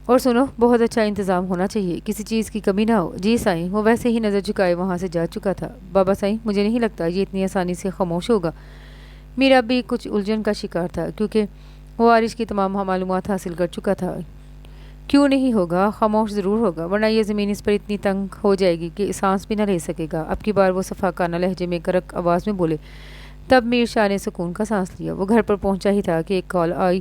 اور سنو، بہت اچھا انتظام ہونا چاہیے، کسی چیز کی کمی نہ ہو۔ جی سائیں۔ وہ ویسے ہی نظر جھکائے وہاں سے جا چکا تھا۔ بابا سائیں، مجھے نہیں لگتا یہ اتنی آسانی سے خاموش ہوگا۔ میرا بھی کچھ الجھن کا شکار تھا، کیونکہ وہ عارش کی تمام معلومات حاصل کر چکا تھا۔ کیوں نہیں ہوگا، خاموش ضرور ہوگا، ورنہ یہ زمین اس پر اتنی تنگ ہو جائے گی کہ سانس بھی نہ لے سکے گا۔ اب کی بار وہ صفاقانہ لہجے میں کرک آواز میں بولے۔ تب میر شاہ نے سکون کا سانس لیا۔ وہ گھر پر پہنچا ہی تھا کہ ایک کال آئی۔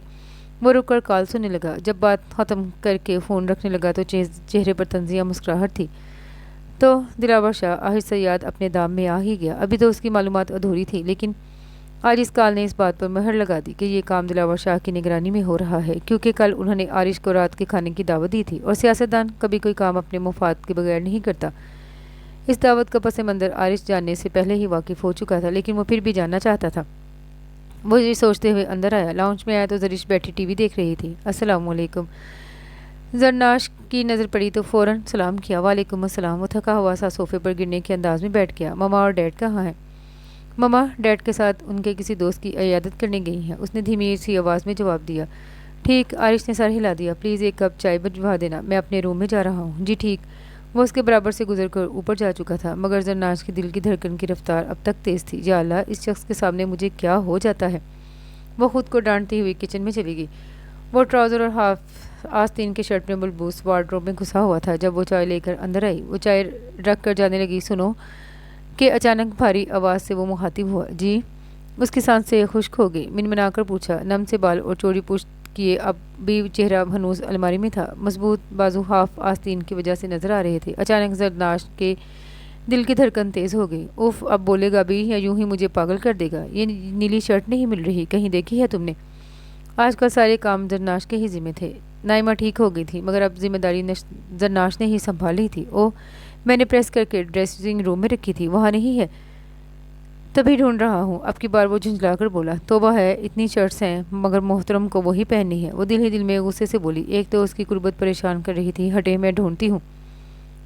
وہ رک کر کال سننے لگا۔ جب بات ختم کر کے فون رکھنے لگا تو چہرے پر طنزیہ مسکراہٹ تھی۔ تو دلاور شاہ آہستہ یاد اپنے دام میں آ ہی گیا۔ ابھی تو اس کی معلومات ادھوری تھی، لیکن آج اس کال نے اس بات پر مہر لگا دی کہ یہ کام دلاور شاہ کی نگرانی میں ہو رہا ہے، کیونکہ کل انہوں نے عارش کو رات کے کھانے کی دعوت دی تھی، اور سیاستدان کبھی کوئی کام اپنے مفاد کے بغیر نہیں کرتا۔ اس دعوت کا پس منظر عارش جاننے سے پہلے ہی واقف ہو چکا تھا، لیکن وہ پھر بھی جاننا چاہتا تھا۔ وہ یہ سوچتے ہوئے اندر آیا۔ لاؤنج میں آیا تو زرش بیٹھی ٹی وی دیکھ رہی تھی۔ السلام علیکم۔ زرناش کی نظر پڑی تو فوراً سلام کیا۔ وعلیکم السلام۔ وہ تھکا ہوا سا صوفے پر گرنے کے انداز میں بیٹھ گیا۔ ماما اور ڈیڈ کہاں ہیں؟ ماما ڈیڈ کے ساتھ ان کے کسی دوست کی عیادت کرنے گئی ہیں، اس نے دھیمی سی آواز میں جواب دیا۔ ٹھیک، عارش نے سر ہلا دیا۔ پلیز ایک کپ چائے بھجوا دینا، میں اپنے روم میں جا رہا ہوں۔ جی ٹھیک۔ وہ اس کے برابر سے گزر کر اوپر جا چکا تھا، مگر زرناش کے دل کی دھڑکن کی رفتار اب تک تیز تھی۔ یا اللہ، اس شخص کے سامنے مجھے کیا ہو جاتا ہے؟ وہ خود کو ڈانٹتی ہوئی کچن میں چلی گئی۔ وہ ٹراؤزر اور ہاف آستین کے شرٹ میں ملبوس وارڈروب میں گھسا ہوا تھا جب وہ چائے لے کر اندر آئی۔ وہ چائے رکھ کر جانے لگی، سنو کہ اچانک بھاری آواز سے وہ مخاطب ہوا۔ جی۔ اس کی سانسیں خشک ہو گئی۔ منمنا کر پوچھا۔ نم سے بال اور چوڑی پشت کیے اب بھی چہرہ ہنوز الماری میں تھا، مضبوط بازو ہاف آستین کی وجہ سے نظر آ رہے تھے۔ اچانک زرناش کے دل کی دھڑکن تیز ہو گئی۔ اوف، اب بولے گا بھی یا یوں ہی مجھے پاگل کر دے گا؟ یہ نیلی شرٹ نہیں مل رہی، کہیں دیکھی ہے تم نے؟ آج کل سارے کام زرناش کے ہی ذمہ تھے۔ نائمہ ٹھیک ہو گئی تھی، مگر اب ذمہ داری زرناش نے ہی سنبھالی تھی۔ او، میں نے پریس کر کے ڈریسنگ روم میں رکھی تھی، وہاں نہیں ہے؟ تبھی ڈھونڈ رہا ہوں۔ اب کی بار وہ جھنجھلا کر بولا۔ توبہ ہے، اتنی شرٹس ہیں مگر محترم کو وہی پہننی ہے۔ وہ دل ہی دل میں غصے سے بولی۔ ایک تو اس کی قربت پریشان کر رہی تھی، ہٹے میں ڈھونڈتی ہوں۔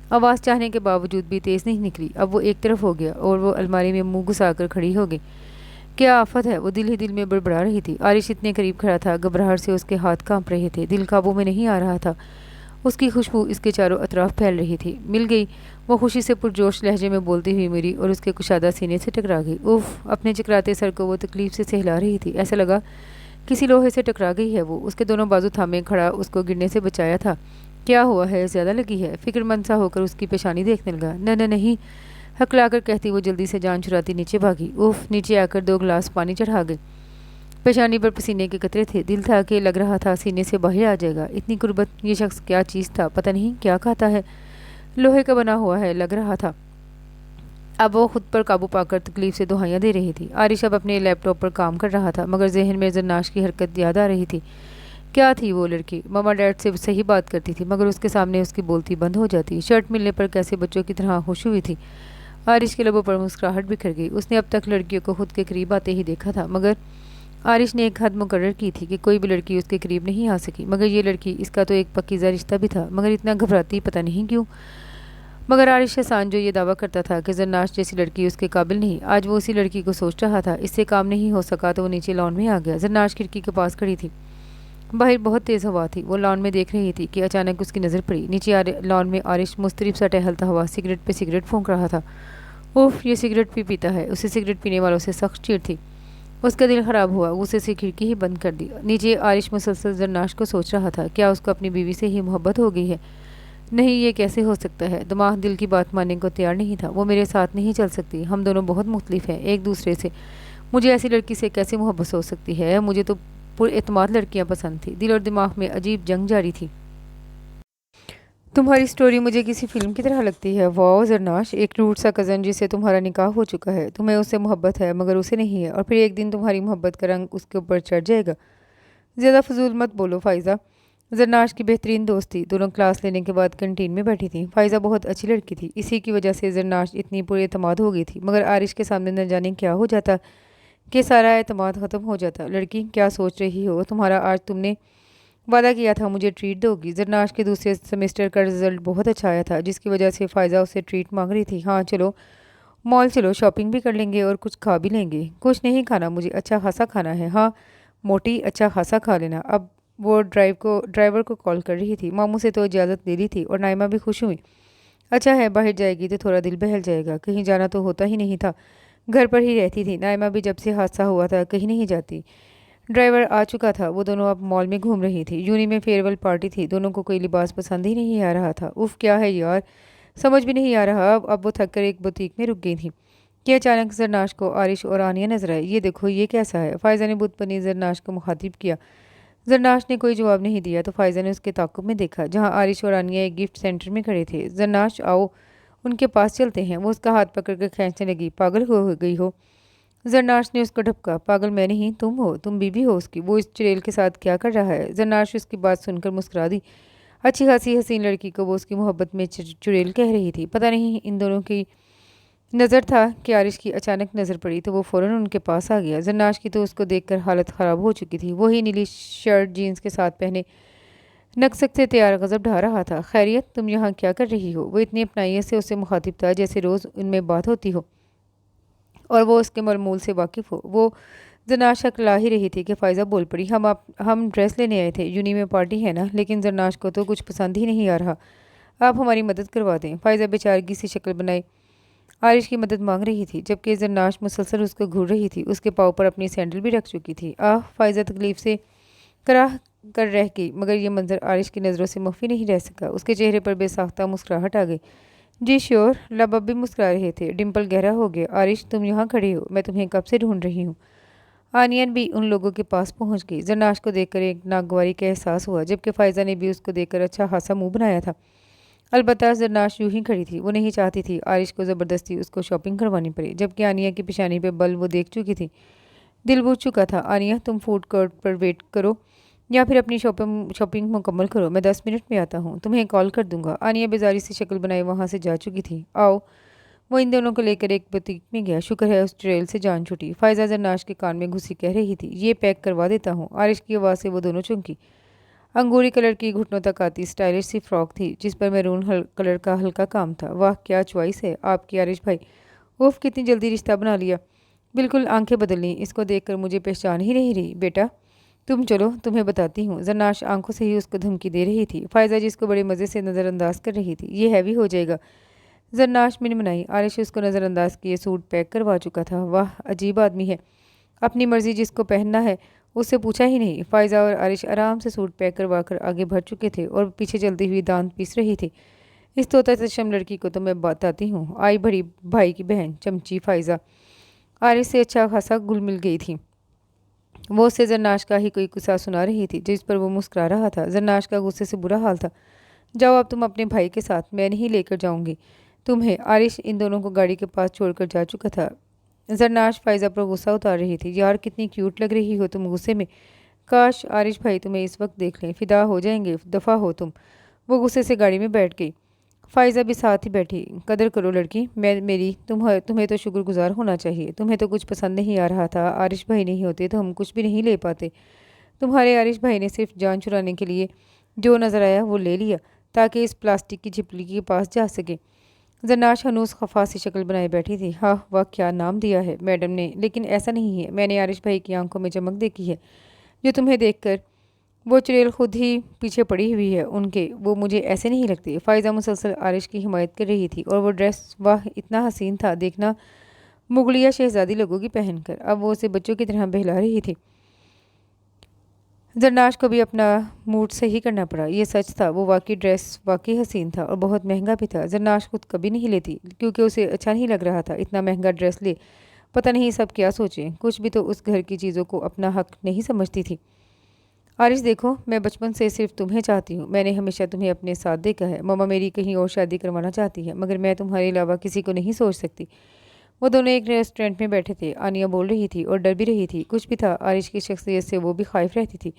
آواز چاہنے کے باوجود بھی تیز نہیں نکلی۔ اب وہ ایک طرف ہو گیا اور وہ الماری میں منہ گھسا کر کھڑی ہو گئی۔ کیا آفت ہے، وہ دل ہی دل میں بڑبڑا رہی تھی۔ عارش اتنے قریب کھڑا تھا، گھبراہٹ سے اس کے ہاتھ کانپ رہے تھے، دل قابو میں نہیں آ رہا تھا۔ اس کی خوشبو اس کے چاروں اطراف پھیل رہی تھی۔ مل گئی، وہ خوشی سے پرجوش لہجے میں بولتی ہوئی میری اور اس کے کشادہ سینے سے ٹکرا گئی۔ اوف، اپنے چکراتے سر کو وہ تکلیف سے سہلا رہی تھی، ایسا لگا کسی لوہے سے ٹکرا گئی ہے۔ وہ اس کے دونوں بازو تھامے کھڑا اس کو گرنے سے بچایا تھا۔ کیا ہوا ہے، زیادہ لگی ہے؟ فکر مند سا ہو کر اس کی پیشانی دیکھنے لگا۔ نہ نہیں، ہکلا کر کہتی وہ جلدی سے جان چھڑاتی نیچے بھاگی۔ اوف، نیچے آ کر 2 گلاس پانی چڑھا گئی۔ پیشانی پر پسینے کے قطرے تھے، دل تھا کہ لگ رہا تھا سینے سے باہر آ جائے گا۔ اتنی قربت، یہ شخص کیا چیز تھا، پتہ نہیں کیا کھاتا ہے، لوہے کا بنا ہوا ہے لگ رہا تھا۔ اب وہ خود پر قابو پا کر تکلیف سے دہائیاں دے رہی تھی۔ عارش اب اپنے لیپ ٹاپ پر کام کر رہا تھا، مگر ذہن میں زرناش کی حرکت یاد آ رہی تھی۔ کیا تھی وہ لڑکی؟ ماما ڈیڈ سے صحیح بات کرتی تھی مگر اس کے سامنے اس کی بولتی بند ہو جاتی۔ شرٹ ملنے پر کیسے بچوں کی طرح خوش ہوئی تھی۔ عارش کے لبوں پر مسکراہٹ بکھر گئی۔ اس نے اب تک لڑکیوں کو خود کے قریب آتے ہی دیکھا تھا مگر عارش نے ایک حد مقرر کی تھی کہ کوئی بھی لڑکی اس کے قریب نہیں آ سکی، مگر یہ لڑکی، اس کا تو ایک پکیزہ رشتہ بھی تھا مگر اتنا گھبراتی پتہ نہیں کیوں۔ مگر عارش احسان جو یہ دعویٰ کرتا تھا کہ زرناش جیسی لڑکی اس کے قابل نہیں، آج وہ اسی لڑکی کو سوچ رہا تھا۔ اس سے کام نہیں ہو سکا تو وہ نیچے لان میں آ گیا۔ زرناش کھڑکی کے پاس کھڑی تھی، باہر بہت تیز ہوا تھی۔ وہ لان میں دیکھ رہی تھی کہ اچانک اس کی نظر پڑی۔ نیچے لان میں عارش مضطرب سا ٹہلتا ہوا سگریٹ پہ سگریٹ پھونک رہا تھا۔ اوف، یہ سگریٹ بھی پیتا ہے۔ اسے سگریٹ پینے والوں سے سخت چڑ تھی۔ اس کا دل خراب ہوا، غصے سے کھڑکی ہی بند کر دی۔ نیچے عارش مسلسل زرناش کو سوچ رہا تھا، کیا اس کو اپنی بیوی سے ہی محبت ہو گئی ہے؟ نہیں، یہ کیسے ہو سکتا ہے؟ دماغ دل کی بات ماننے کو تیار نہیں تھا۔ وہ میرے ساتھ نہیں چل سکتی، ہم دونوں بہت مختلف ہیں ایک دوسرے سے، مجھے ایسی لڑکی سے کیسے محبت ہو سکتی ہے؟ مجھے تو پر اعتماد لڑکیاں پسند تھی۔ دل اور دماغ میں عجیب جنگ جاری تھی۔ تمہاری سٹوری مجھے کسی فلم کی طرح لگتی ہے۔ واو زرناش، ایک روٹ سا کزن جس سے تمہارا نکاح ہو چکا ہے، تمہیں اس سے محبت ہے مگر اسے نہیں ہے، اور پھر ایک دن تمہاری محبت کا رنگ اس کے اوپر چڑھ جائے گا۔ زیادہ فضول مت بولو فائزہ۔ زرناش کی بہترین دوست تھی، دونوں کلاس لینے کے بعد کنٹین میں بیٹھی تھیں۔ فائزہ بہت اچھی لڑکی تھی، اسی کی وجہ سے زرناش اتنی پر اعتماد ہو گئی تھی، مگر عارش کے سامنے نہ جانے کیا ہو جاتا کہ سارا اعتماد ختم ہو جاتا۔ لڑکی، کیا سوچ رہی ہو؟ تمہارا آج تم نے وعدہ کیا تھا مجھے ٹریٹ دو گی۔ زرناش کے دوسرے سیمسٹر کا رزلٹ بہت اچھا آیا تھا جس کی وجہ سے فائزہ اسے ٹریٹ مانگ رہی تھی۔ ہاں چلو مال چلو، شاپنگ بھی کر لیں گے اور کچھ کھا بھی لیں گے۔ کچھ نہیں کھانا، مجھے اچھا خاصا کھانا ہے۔ ہاں موٹی، اچھا خاصا کھا لینا۔ اب وہ ڈرائیور کو کال کر رہی تھی۔ ماموں سے تو اجازت لے لی تھی اور نائمہ بھی خوش ہوئی۔ اچھا ہے، باہر جائے گی تو تھوڑا دل بہل جائے گا، کہیں جانا تو ہوتا ہی نہیں تھا، گھر پر ہی رہتی تھی۔ نائمہ بھی جب سے حادثہ ہوا تھا کہیں نہیں جاتی۔ ڈرائیور آ چکا تھا، وہ دونوں اب مال میں گھوم رہی تھی۔ یونی میں فیئر ویل پارٹی تھی، دونوں کو کوئی لباس پسند ہی نہیں آ رہا تھا۔ اف کیا ہے یار، سمجھ بھی نہیں آ رہا۔ اب وہ تھک کر ایک بوتیک میں رک گئی تھی کہ اچانک زرناش کو عارش اور آنیہ نظر آئے۔ یہ دیکھو یہ کیسا ہے؟ فائزہ نے بت بنی زرناش کو مخاطب کیا۔ زرناش نے کوئی جواب نہیں دیا تو فائزہ نے اس کے تعاقب میں دیکھا جہاں عارش اور آنیہ ایک گفٹ سینٹر میں کھڑے تھے۔ زرناش آؤ، ان کے پاس چلتے ہیں۔ وہ اس کا ہاتھ پکڑ کر کھینچنے لگی۔ پاگل ہو گئی ہو؟ زرناش نے اس کو ڈھپکا۔ پاگل میں نہیں، تم ہو، تم بیوی ہو اس کی، وہ اس چڑیل کے ساتھ کیا کر رہا ہے؟ زرناش اس کی بات سن کر مسکرا دی۔ اچھی خاصی حسین لڑکی کو وہ اس کی محبت میں چڑیل کہہ رہی تھی۔ پتہ نہیں ان دونوں کی نظر تھا کہ عارش کی اچانک نظر پڑی تو وہ فوراً ان کے پاس آ گیا۔ زرناش کی تو اس کو دیکھ کر حالت خراب ہو چکی تھی۔ وہی نیلی شرٹ جینز کے ساتھ پہنے نقصک سے تیار غضب ڈھا رہا تھا۔ خیریت، تم یہاں کیا کر رہی ہو؟ وہ اتنی اپنائیت سے اسے مخاطب تھا جیسے روز ان میں بات ہوتی ہو اور وہ اس کے معمول سے واقف ہو۔ وہ زرناش اکلا ہی رہی تھی کہ فائزہ بول پڑی۔ ہم ڈریس لینے آئے تھے، یونی میں پارٹی ہے نا، لیکن زرناش کو تو کچھ پسند ہی نہیں آ رہا، آپ ہماری مدد کروا دیں۔ فائزہ بیچارگی سی شکل بنائے عارش کی مدد مانگ رہی تھی جبکہ زرناش مسلسل اس کو گھور رہی تھی۔ اس کے پاؤں پر اپنی سینڈل بھی رکھ چکی تھی۔ فائزہ تکلیف سے کراہ کر رہ گئی مگر یہ منظر عارش کی نظروں سے مخفی نہیں رہ سکا۔ اس کے چہرے پر بے ساختہ مسکراہٹ آ گئی۔ جی شیور، لب اب بھی مسکرا رہے تھے۔ ڈمپل گہرا ہو گیا۔ عارش، تم یہاں کھڑے ہو، میں تمہیں کب سے ڈھونڈ رہی ہوں۔ آنین بھی ان لوگوں کے پاس پہنچ گئی۔ زرناش کو دیکھ کر ایک ناگواری کا احساس ہوا جبکہ فائزہ نے بھی اس کو دیکھ کر اچھا خاصا منہ بنایا تھا۔ البتہ زرناش یوں ہی کھڑی تھی، وہ نہیں چاہتی تھی عارش کو زبردستی اس کو شاپنگ کروانی پڑے، جبکہ آنیہ کی پیشانی پہ بل وہ دیکھ چکی تھی۔ دل بوجھ چکا تھا۔ آنیہ، تم فوڈ کورٹ پر ویٹ کرو یا پھر اپنی شاپنگ مکمل کرو، میں 10 منٹ میں آتا ہوں، تمہیں کال کر دوں گا۔ آنیہ بیزاری سے شکل بنائے وہاں سے جا چکی تھی۔ آؤ، وہ ان دونوں کو لے کر ایک بوتیک میں گیا۔ شکر ہے اس ٹریل سے جان چھوٹی، فائزہ زرناش کے کان میں گھسی کہہ رہی تھی۔ یہ پیک کروا دیتا ہوں۔ عارش کی آواز سے وہ دونوں چونکی۔ انگوری کلر کی گھٹنوں تک آتی سٹائلش سی فراک تھی جس پر میرون کلر کا ہلکا کام تھا۔ واہ کیا چوائس ہے آپ کی عارش بھائی، اوف کتنی جلدی رشتہ بنا لیا، بالکل آنکھیں بدل لیں، اس کو دیکھ کر مجھے پہچان ہی نہیں رہی۔ بیٹا تم چلو، تمہیں بتاتی ہوں۔ زرناش آنکھوں سے ہی اس کو دھمکی دے رہی تھی۔ فائزہ جس کو بڑے مزے سے نظر انداز کر رہی تھی، یہ ہیوی ہو جائے گا، زرناش منمنائی۔ عارش اس کو نظر انداز کیے سوٹ پیک کروا چکا تھا۔ واہ عجیب آدمی ہے، اپنی مرضی جس کو پہننا ہے اس سے پوچھا ہی نہیں۔ فائزہ اور عارش آرام سے سوٹ پیک کروا کر آگے بڑھ چکے تھے اور پیچھے چلتی ہوئی دانت پیس رہی تھی۔ اس طوطا چشم لڑکی کو تو میں بتاتی ہوں، آئی بڑی بھائی کی بہن چمچی فائزہ۔ عارش سے اچھا خاصا گل مل گئی تھی، وہ اسے زرناش کا ہی کوئی قصہ سنا رہی تھی جس پر وہ مسکرا رہا تھا۔ زرناش کا غصے سے برا حال تھا۔ جاؤ اب تم اپنے بھائی کے ساتھ، میں نہیں لے کر جاؤں گی تمہیں۔ عارش ان دونوں کو گاڑی کے پاس چھوڑ کر جا چکا تھا۔ زرناش فائزہ پر غصہ اتار رہی تھی۔ یار کتنی کیوٹ لگ رہی ہو تم غصے میں، काश आरिश भाई तुम्हें इस वक्त देख लें, फिदा हो जाएंगे, दफ़ा हो तुम। वो गुस्से से गाड़ी में बैठ गई। फ़ाइज़ा भी साथ ही बैठी। कदर करो लड़की, मैं मेरी तुम्हें तो शुक्रगुजार होना चाहिए। तुम्हें तो कुछ पसंद नहीं आ रहा था, आरिश भाई नहीं होते तो हम कुछ भी नहीं ले पाते। तुम्हारे आरिश भाई ने सिर्फ जान चुराने के लिए जो नज़र आया वो ले लिया, ताकि इस प्लास्टिक की छिपकली के पास जा सके। जन्नाश हनूस खफा सी शक्ल बनाए बैठी थी। हाँ, वह क्या नाम दिया है मैडम ने, लेकिन ऐसा नहीं है। मैंने आरिश भाई की आंखों में चमक देखी है, जो तुम्हें देखकर वो चुड़ैल खुद ही पीछे पड़ी हुई है उनके। वो मुझे ऐसे नहीं लगती। फ़ाइज़ा मुसलसल आरिश की हिमायत कर रही थी, और वो ड्रेस वाह इतना हसीन था, देखना मुगलिया शहजादी लगोगी पहनकर। अब वो उसे बच्चों की तरह बहला रही थी। जरनाश को भी अपना मूड सही करना पड़ा। ये सच था, वो वाकई ड्रेस वाकई हसीन था और बहुत महंगा भी था। जरनाश खुद कभी नहीं लेती, क्योंकि उसे अच्छा नहीं लग रहा था इतना महंगा ड्रेस ले। पता नहीं सब क्या सोचें, कुछ भी तो उस घर की चीज़ों को अपना हक नहीं समझती थी। आरिश देखो, मैं बचपन से सिर्फ तुम्हें चाहती हूँ। मैंने हमेशा तुम्हें अपने साथ देखा है। मम्मा मेरी कहीं और शादी करवाना चाहती है, मगर मैं तुम्हारे अलावा किसी को नहीं सोच सकती। वो दोनों एक रेस्टोरेंट में बैठे थे। आनिया बोल रही थी और डर भी रही थी। कुछ भी था, आरिश की शख्सियत से वो भी खाइफ रहती थी,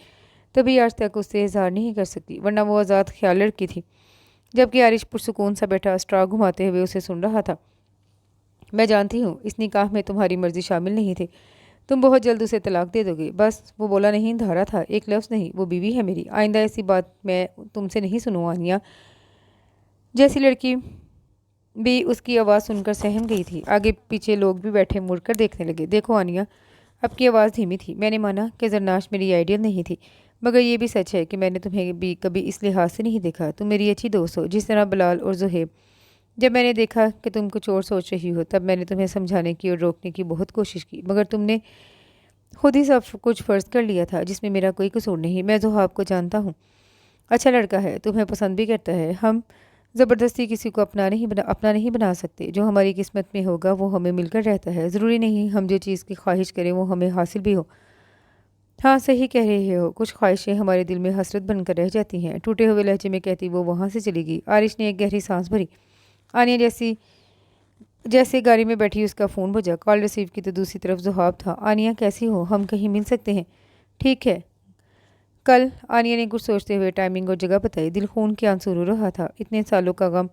तभी आज तक उससे इजहार नहीं कर सकती, वरना वो आज़ाद ख्याल लड़की थी। जबकि आरिश पुरसुकून सा बैठा स्ट्रा घुमाते हुए उसे सुन रहा था। मैं जानती हूँ इस निकाह में तुम्हारी मर्जी शामिल नहीं थी। तुम बहुत जल्द उसे तलाक दे दोगे। बस वो बोला नहीं धारा था, एक लफ्ज़ नहीं। वो बीवी है मेरी, आइंदा ऐसी बात मैं तुमसे नहीं सुनूँ। आनिया जैसी लड़की भी उसकी आवाज़ सुनकर सहम गई थी। आगे पीछे लोग भी बैठे मुड़कर देखने लगे। देखो आनिया, अब की आवाज़ धीमी थी। मैंने माना कि जरनाश मेरी आइडियल नहीं थी, मगर ये भी सच है कि मैंने तुम्हें भी कभी इस लिहाज से नहीं देखा। तुम मेरी अच्छी दोस्त हो, जिस तरह बिलाल और जुहेब। जब मैंने देखा कि तुम कुछ और सोच रही हो, तब मैंने तुम्हें समझाने की और रोकने की बहुत कोशिश की, मगर तुमने खुद ही सब कुछ फ़र्ज कर लिया था, जिसमें मेरा कोई कसूर नहीं। मैं ज़ुहाब को जानता हूँ, अच्छा लड़का है, तुम्हें पसंद भी करता है। हम ज़बरदस्ती किसी को अपना नहीं बना सकते। जो हमारी किस्मत में होगा वो हमें मिलकर रहता है। ज़रूरी नहीं हम जो चीज़ की ख्वाहिश करें वो हमें हासिल भी हो। हाँ, सही कह रहे हो, कुछ ख्वाहिशें हमारे दिल में हसरत बनकर रह जाती हैं। टूटे हुए लहजे में कहती वो वहाँ से चली गई। आरिश ने एक गहरी सांस भरी। आनिया जैसे गाड़ी में बैठी उसका फ़ोन बजा। कॉल रिसीव की तो दूसरी तरफ ज़ुहाब था। आनिया कैसी हो, हम कहीं मिल सकते हैं? ठीक है, कल। आनिया ने कुछ सोचते हुए टाइमिंग और जगह बताई। दिल खून के आंसू रो रहा था। इतने सालों का गम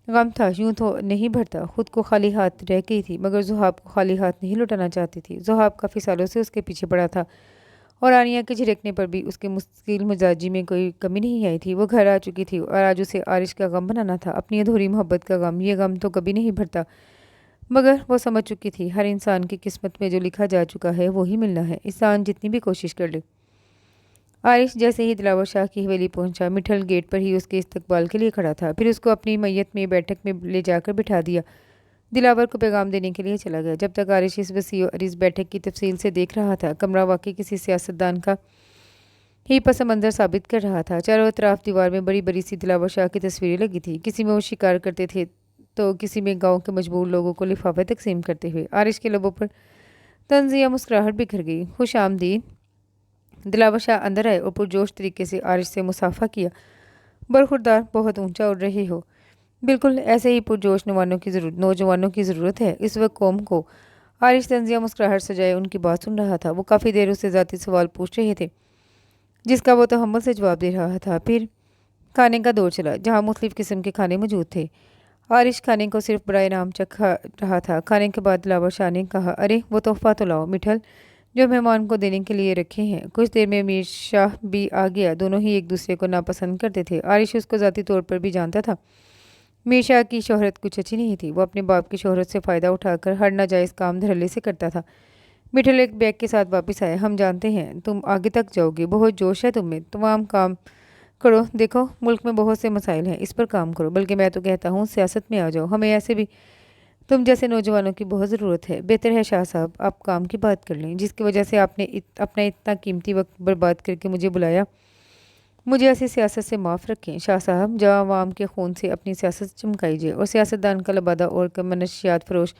गम था, यूं तो नहीं भरता। खुद को खाली हाथ रह गई थी, मगर ज़ुहाब को खाली हाथ नहीं लौटाना चाहती थी। ज़ुहाब काफ़ी सालों से उसके पीछे पड़ा था, और आनिया के झिड़कने पर भी उसके मुश्किल मिजाजी में कोई कमी नहीं आई थी। वो घर आ चुकी थी और आज उसे आरिश का गम बनाना था, अपनी अधूरी मोहब्बत का गम। ये गम तो कभी नहीं भरता, मगर वो समझ चुकी थी हर इंसान की किस्मत में जो लिखा जा चुका है वो ही मिलना है, इंसान जितनी भी कोशिश कर ले। आरिश जैसे ही दिलावर शाह की हवेली पहुंचा, मिठल गेट पर ही उसके इस्तकबाल के लिए खड़ा था। फिर उसको अपनी मैयत में बैठक में ले जाकर बिठा दिया। दिलावर को पैगाम देने के लिए चला गया। जब तक आरिश इस वसी और इस बैठक की तफसील से देख रहा था, कमरा वाकई किसी सियासतदान का ही पस मंज़र साबित कर रहा था। चारों तरफ दीवार में बड़ी बड़ी सी दिलावर शाह की तस्वीरें लगी थी। किसी में वो शिकार करते थे, तो किसी में गाँव के मजबूर लोगों को लिफाफे तकसीम करते हुए। आरिश के लबों पर तंजिया मुस्कुराहट बिखर गई। खुश आमदीद। दिलावर शाह अंदर आए और पुरजोश तरीके से आरिश से मुसाफा किया। बरखुरदार, बहुत ऊंचा उड़ रही हो। बिल्कुल ऐसे ही पुरजोश नौजवानों की ज़रूरत है इस वक्त कौम को। आरिश तंजिया मुस्कुराहट सजाए उनकी बात सुन रहा था। वो काफ़ी देर उससे ज़ाती सवाल पूछ रहे थे, जिसका वो तहम्मुल से जवाब दे रहा था। फिर खाने का दौर चला, जहाँ मुख्तलिफ़ किस्म के खाने मौजूद थे। आरिश खाने को सिर्फ बराए नाम चखा रहा था। खाने के बाद दिलावर शाह ने कहा, अरे वो तोहफ़ा तो लाओ मिठल, जो मेहमान को देने के लिए रखे हैं। कुछ देर में मीर शाह भी आ गया। दोनों ही एक दूसरे को नापसंद करते थे। आरिश उसको ज़ाती तौर पर भी जानता था। मीर शाह की शोहरत कुछ अच्छी नहीं थी। वो अपने बाप की शोहरत से फ़ायदा उठाकर हर नाजायज़ काम धड़ल्ले से करता था। मिठल एक बैग के साथ वापस आया। हम जानते हैं तुम आगे तक जाओगे, बहुत जोश है तुम में। तमाम काम करो। देखो मुल्क में बहुत से मसाइल हैं, इस पर काम करो। बल्कि मैं तो कहता हूँ सियासत में आ जाओ। हमें ऐसे भी तुम जैसे नौजवानों की बहुत ज़रूरत है। बेहतर है शाह साहब आप काम की बात कर लें, जिसकी वजह से आपने अपना इतना कीमती वक्त बर्बाद करके मुझे बुलाया। मुझे ऐसी सियासत से माफ़ रखें शाह साहब, जहाँ आवाम के खून से अपनी सियासत चमकाई जाए और सियासतदान का लबादा और मनशियात फरोश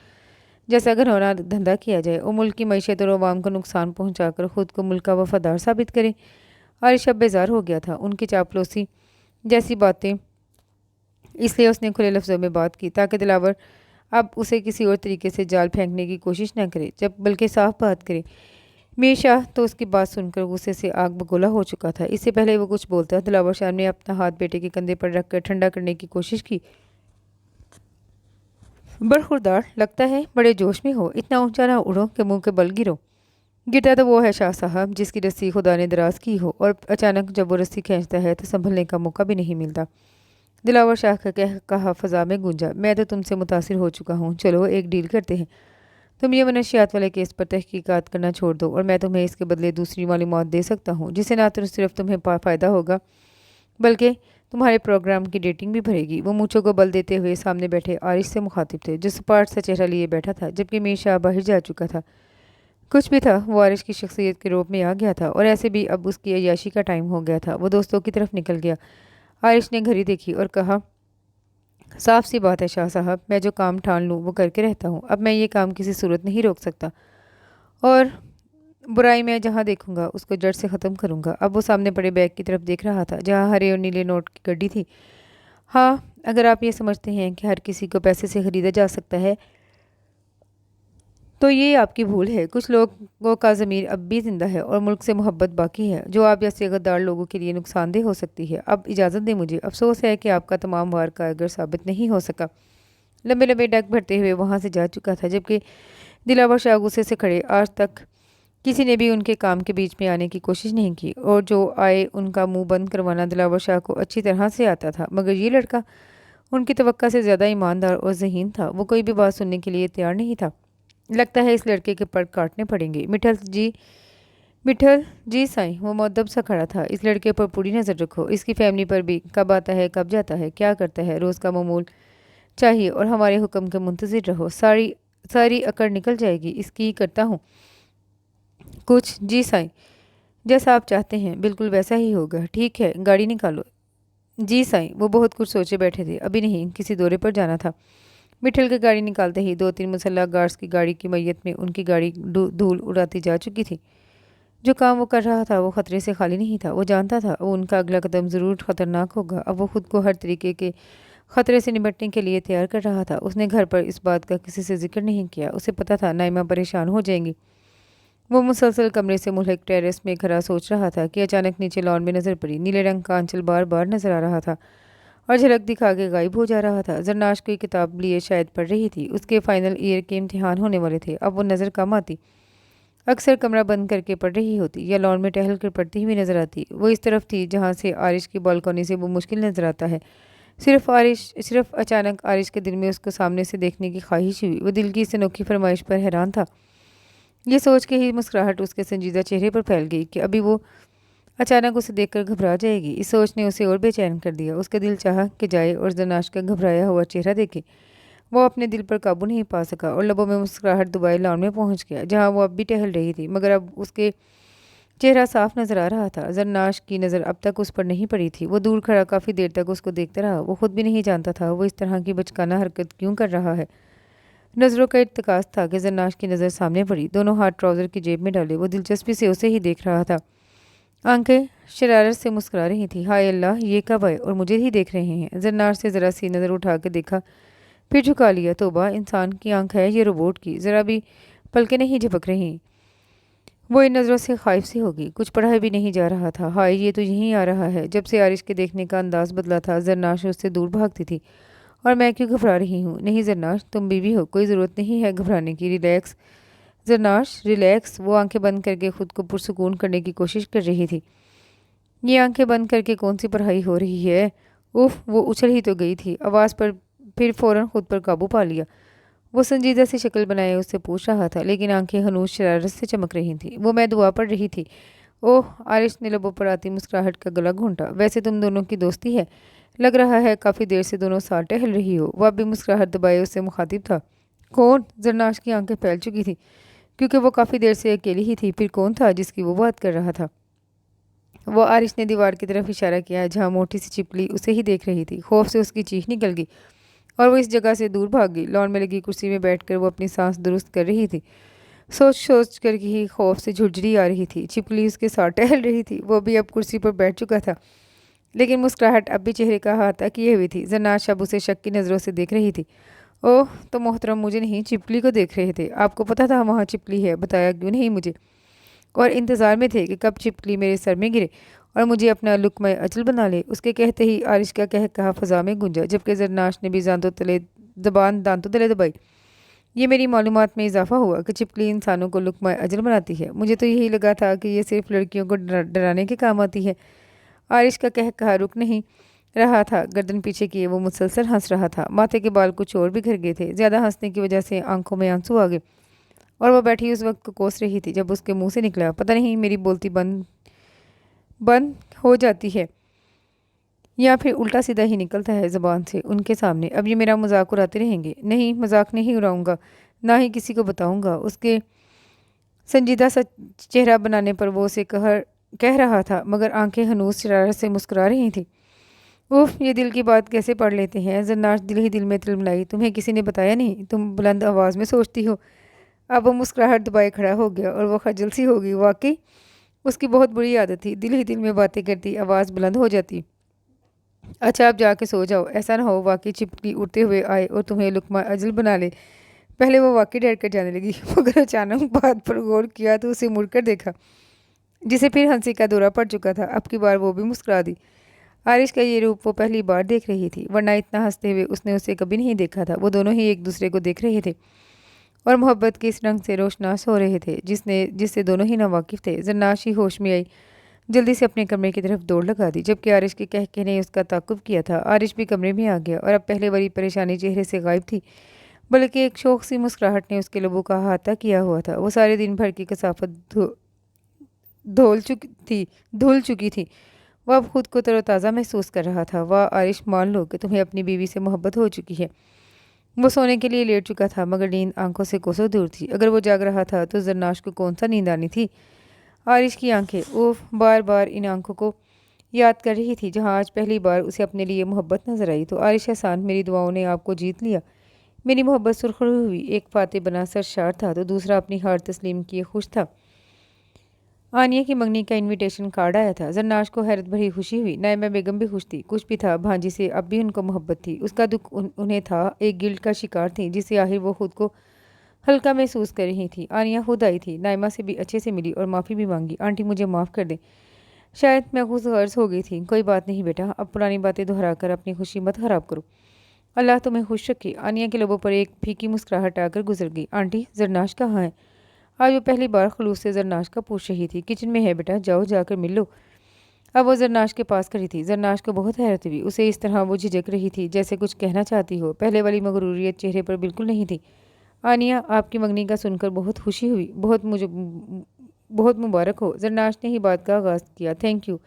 जैसा घरौना धंधा किया जाए, और मुल्क की मईशत और आवाम को नुकसान पहुँचाकर खुद को मुल्क का वफादार साबित करें। आरिश अब बेजार हो गया था उनकी चापलूसी जैसी बातें, इसलिए उसने खुले लफ्ज़ों में बात की, ताकि दिलावर अब उसे किसी और तरीके से जाल फेंकने की कोशिश न करे, जब बल्कि साफ बात करे। मीर शाह तो उसकी बात सुनकर गुस्से से आग बगोला हो चुका था। इससे पहले वो कुछ बोलता, दिलावर शाह ने अपना हाथ बेटे के कंधे पर रखकर ठंडा करने की कोशिश की। बरखुरदार, लगता है बड़े जोश में हो, इतना ऊंचा ना उड़ो कि मुंह के बल गिरो। गिरता तो वो है शाह साहब जिसकी रस्सी खुदा ने दराज की हो, और अचानक जब वो रस्सी खींचता है तो संभलने का मौका भी नहीं मिलता। दिलावर शाह का कहा फजा में गूंजा, मैं तो तुमसे मुतासिर हो चुका हूँ, चलो एक डील करते हैं। तुम ये मनशियात वाले केस पर तहकीकात करना छोड़ दो और मैं तुम्हें इसके बदले दूसरी मालूमात दे सकता हूँ, जिससे ना तो सिर्फ तुम्हें फ़ायदा होगा बल्कि तुम्हारे प्रोग्राम की डेटिंग भी भरेगी। वो मूँछों को बल देते हुए सामने बैठे आरिश से मुखातिब थे, जो सपाट सा चेहरा लिए बैठा था, जबकि मीर शाह बाहर जा चुका था। कुछ भी था, वो आरिश की शख्सियत के रूप में आ गया था, और ऐसे भी अब उसकी अय्याशी का टाइम हो गया था। वो दोस्तों की तरफ निकल गया। आरिश ने घड़ी देखी और कहा, साफ सी बात है शाह साहब, मैं जो काम ठान लूँ वो करके रहता हूँ। अब मैं ये काम किसी सूरत नहीं रोक सकता, और बुराई मैं जहाँ देखूंगा उसको जड़ से ख़त्म करूंगा। अब वो सामने पड़े बैग की तरफ देख रहा था, जहाँ हरे और नीले नोट की गड्डी थी। हाँ, अगर आप ये समझते हैं कि हर किसी को पैसे से ख़रीदा जा सकता है तो ये आपकी भूल है। कुछ लोगों का ज़मीर अब भी ज़िंदा है और मुल्क से मोहब्बत बाकी है, जो आप जैसे गद्दार लोगों के लिए नुकसानदेह हो सकती है। अब इजाज़त दें मुझे, अफसोस है कि आपका तमाम वार कारगर साबित नहीं हो सका। लंबे लंबे डग भरते हुए वहाँ से जा चुका था, जबकि दिलावर शाह गुस्से से खड़े। आज तक किसी ने भी उनके काम के बीच में आने की कोशिश नहीं की, और जो आए उनका मुंह बंद करवाना दिलावर शाह को अच्छी तरह से आता था। मगर ये लड़का उनकी तवक्का से ज़्यादा ईमानदार और ज़हीन था। वो कोई भी बात सुनने के लिए तैयार नहीं था। लगता है इस लड़के के पर काटने पड़ेंगे। मिठल जी साईं, वो मुअद्दब सा खड़ा था। इस लड़के पर पूरी नज़र रखो, इसकी फैमिली पर भी, कब आता है कब जाता है, क्या करता है, रोज़ का मामूल चाहिए, और हमारे हुक्म के मुंतज़िर रहो। सारी सारी अकड़ निकल जाएगी इसकी। करता हूँ कुछ जी साईं, जैसा आप चाहते हैं बिल्कुल वैसा ही होगा। ठीक है, गाड़ी निकालो। जी साईं। वो बहुत कुछ सोचे बैठे थे। अभी नहीं, किसी दौरे पर जाना था। मिठल की गाड़ी निकालते ही 2-3 मुसल्लह गार्ड्स की गाड़ी की मैयत में उनकी गाड़ी धूल उड़ाती जा चुकी थी। जो काम वो कर रहा था वो खतरे से खाली नहीं था। वो जानता था वो उनका अगला कदम ज़रूर ख़तरनाक होगा। अब वो खुद को हर तरीके के ख़तरे से निपटने के लिए तैयार कर रहा था। उसने घर पर इस बात का किसी से जिक्र नहीं किया। उसे पता था नाइमा परेशान हो जाएंगी। वो मुसलसल कमरे से मुल्हक टेरेस में खड़ा सोच रहा था कि अचानक नीचे लॉन में नज़र पड़ी। नीले रंग का आंचल बार बार नजर आ रहा था और झलक दिखा के गायब हो जा रहा था। जरनाश कोई किताब लिए शायद पढ़ रही थी। उसके फाइनल ईयर के इम्तिहान होने वाले थे। अब वो नज़र कम आती, अक्सर कमरा बंद करके पढ़ रही होती या लॉन में टहल कर पढ़ती हुई नजर आती। वो इस तरफ थी जहाँ से आरिश की बालकनी से वो मुश्किल नजर आता है। सिर्फ अचानक आरिश के दिल में उसको सामने से देखने की ख्वाहिश हुई। वो दिल की इस अनोखी फरमाइश पर हैरान था। ये सोच के ही मुस्कुराहट उसके संजीदा चेहरे पर फैल गई कि अभी वो अचानक उसे देखकर घबरा जाएगी। इस सोच ने उसे और बेचैन कर दिया। उसका दिल चाहा कि जाए और जरनाश का घबराया हुआ चेहरा देखे। वो अपने दिल पर काबू नहीं पा सका और लबों में मुस्कुराहट दुबाई लॉन में पहुंच गया, जहां वो अब भी टहल रही थी, मगर अब उसके चेहरा साफ नजर आ रहा था। जरनाश की नज़र अब तक उस पर नहीं पड़ी थी। वो दूर खड़ा काफ़ी देर तक उसको देखता रहा। वो खुद भी नहीं जानता था वो इस तरह की बचकाना हरकत क्यों कर रहा है। नज़रों का इत्तेकास था कि जरनाश की नज़र सामने पड़ी। दोनों हाथ ट्राउज़र की जेब में डाले वो दिलचस्पी से उसे ही देख रहा था। आंखें शरारत से मुस्कुरा रही थी। हाय अल्लाह, ये कब आए और मुझे ही देख रहे हैं। जरनाश से ज़रा सी नज़र उठा के देखा, फिर झुका लिया। तोबा, इंसान की आंख है ये रोबोट की, ज़रा भी पलकें नहीं झपक रही। वो इन नज़रों से खाइफ सी होगी। कुछ पढ़ा भी नहीं जा रहा था। हाय, ये तो यहीं आ रहा है। जब से आरिश के देखने का अंदाज बदला था जरनाश उससे दूर भागती थी। और मैं क्यों घबरा रही हूँ? नहीं जरनाश, तुम बीवी हो, कोई ज़रूरत नहीं है घबराने की। Relax Zarnash, relax. वो आंखें बंद करके खुद को पुरसुकून करने की कोशिश कर रही थी। ये आंखें बंद करके कौन सी पढ़ाई हो रही है? उफ, वो उछल ही तो गई थी आवाज़ पर, फिर फ़ौरन खुद पर काबू पा लिया। वो संजीदा सी शक्ल बनाए उससे पूछ रहा था, लेकिन आंखें हनूज शरारत से चमक रही थीं। वो मैं दुआ पढ़ रही थी। ओह, आरिश ने लबों पर आती मुस्कुराहट का गला घूंटा। वैसे तुम दोनों की दोस्ती है, लग रहा है काफ़ी देर से दोनों साथ टहल रही हो। वह भी मुस्कुराहट दबाए उससे मुखातिब था। कौन? जरनाश की आंखें फैल चुकी थी, क्योंकि वो काफ़ी देर से अकेली ही थी। फिर कौन था जिसकी वो बात कर रहा था? वो आरिश ने दीवार की तरफ इशारा किया, जहाँ मोटी सी छिपकली उसे ही देख रही थी। खौफ से उसकी चीख निकल गई और वो इस जगह से दूर भाग गई। लॉन में लगी कुर्सी में बैठकर वो अपनी सांस दुरुस्त कर रही थी। सोच सोच कर ही खौफ से झुरझुरी आ रही थी। छिपकली उसके साथ टहल रही थी। वो भी अब कुर्सी पर बैठ चुका था, लेकिन मुस्कुराहट अब भी चेहरे का हाथा किए हुई थी। जरनाश अब उसे शक की नज़रों से देख रही थी। ओह, तो मोहतरम मुझे नहीं, छिपकली को देख रहे थे। आपको पता था वहाँ छिपकली है, बताया क्यों नहीं मुझे? और इंतज़ार में थे कि कब छिपकली मेरे सर में गिरे और मुझे अपना लुक़्मा अजल बना ले। उसके कहते ही आरिश का कह कहा फ़ज़ा में गूंजा, जबकि ज़रनाश ने भी दांतों तले दबाई। ये मेरी मालूमात में इजाफा हुआ कि छिपकली इंसानों को लुक़्मा अजल बनाती है। मुझे तो यही लगा था कि ये सिर्फ लड़कियों को डराने के काम आती है। आरिश का कह कहा रुक नहीं रहा था। गर्दन पीछे किए वो मुसलसल हंस रहा था। माथे के बाल कुछ और बिखर गए थे। ज़्यादा हंसने की वजह से आंखों में आंसू आ गए और वह बैठी उस वक्त को कोस रही थी जब उसके मुंह से निकला, पता नहीं मेरी बोलती बंद हो जाती है या फिर उल्टा सीधा ही निकलता है ज़बान से उनके सामने। अब ये मेरा मजाक उड़ाते रहेंगे। नहीं, मजाक नहीं उड़ाऊंगा, ना ही किसी को बताऊंगा। उसके संजीदा सा चेहरा बनाने पर वो उसे कह रहा था, मगर आंखें हनूस शरारत से मुस्कुरा रही थी। उफ, ये दिल की बात कैसे पढ़ लेते हैं। ज़रनाश दिल ही दिल में तिलमिलाई, तुम्हें किसी ने बताया नहीं? तुम बुलंद आवाज़ में सोचती हो। अब वो मुस्कुराहट दबाए खड़ा हो गया और वो खजल सी हो गई। वाकई उसकी बहुत बुरी आदत थी, दिल ही दिल में बातें करती, आवाज़ बुलंद हो जाती। अच्छा, अब जाके सो जाओ, ऐसा ना हो वाकई छिपकली उड़ते हुए आए और तुम्हें लुक़्मा अजल बना ले। पहले वो वाकई डर कर जाने लगी, मगर अचानक बात पर गौर किया तो उसे मुड़कर देखा, जिसे फिर हंसी का दौरा पड़ चुका था। अब की बार वो भी मुस्कुरा दी। आरिश का ये रूप वो पहली बार देख रही थी, वरना इतना हंसते हुए उसने उसे कभी नहीं देखा था। वो दोनों ही एक दूसरे को देख रहे थे और मोहब्बत के इस रंग से रोशनास हो रहे थे जिससे दोनों ही नावाकिफ थे। ज़रनाश ही होश में आई, जल्दी से अपने कमरे की तरफ दौड़ लगा दी, जबकि आरिश के कह ने उसका ताक़ुब किया था। आरिश भी कमरे में आ गया और अब पहले वाली परेशानी चेहरे से गायब थी, बल्कि एक शौक सी मुस्कुराहट ने उसके लबों का अहाता किया हुआ था। वो सारे दिन भर की कसाफत धुल चुकी थी। वह अब खुद को तरोताज़ा महसूस कर रहा था। वाह आरिश, मान लो कि तुम्हें अपनी बीवी से मोहब्बत हो चुकी है। वो सोने के लिए लेट चुका था, मगर नींद आंखों से कोसों दूर थी। अगर वो जाग रहा था तो ज़रनाश को कौन सा नींद आनी थी। आरिश की आंखें उफ बार बार इन आंखों को याद कर रही थी जहाँ आज पहली बार उसे अपने लिए मोहब्बत नजर आई। तो आरिश एहसान, मेरी दुआओं ने आपको जीत लिया। मेरी मोहब्बत सुरखरू हुई। एक फाते बना सरशार था तो दूसरा अपनी हार तस्लीम किए खुश था। आनिया की मंगनी का इनविटेशन कार्ड आया था। ज़रनाश को हैरत भरी खुशी हुई। नाइमा बेगम भी खुश थी। कुछ भी था, भांजी से अब भी उनको मोहब्बत थी। उसका दुख उन्हें था, एक गिल्ट का शिकार थी जिससे आखिर वो खुद को हल्का महसूस कर रही थी। आनिया खुद आई थी, नाइमा से भी अच्छे से मिली और माफ़ी भी मांगी। आंटी मुझे माफ़ कर दें, शायद मैं खुद गर्ज हो गई थी। कोई बात नहीं बेटा, अब पुरानी बातें दोहरा कर अपनी खुशी मत खराब करो। अल्लाह तुम्हें खुश रखे। आनिया के लोगों पर एक फीकी मुस्कुराहट आकर गुजर गई। आंटी, ज़रनाश कहाँ है? आज वो पहली बार खलूस से ज़रनाश का पूछ रही थी। किचन में है बेटा, जाओ जाकर मिल लो। अब वो ज़रनाश के पास खड़ी थी। ज़रनाश को बहुत हैरत हुई। उसे इस तरह वो झिझक रही थी जैसे कुछ कहना चाहती हो। पहले वाली मगरूरियत चेहरे पर बिल्कुल नहीं थी। आनिया, आपकी मंगनी का सुनकर बहुत खुशी हुई। बहुत मुबारक हो। ज़रनाश ने ही बात का आगाज़ किया। थैंक यू,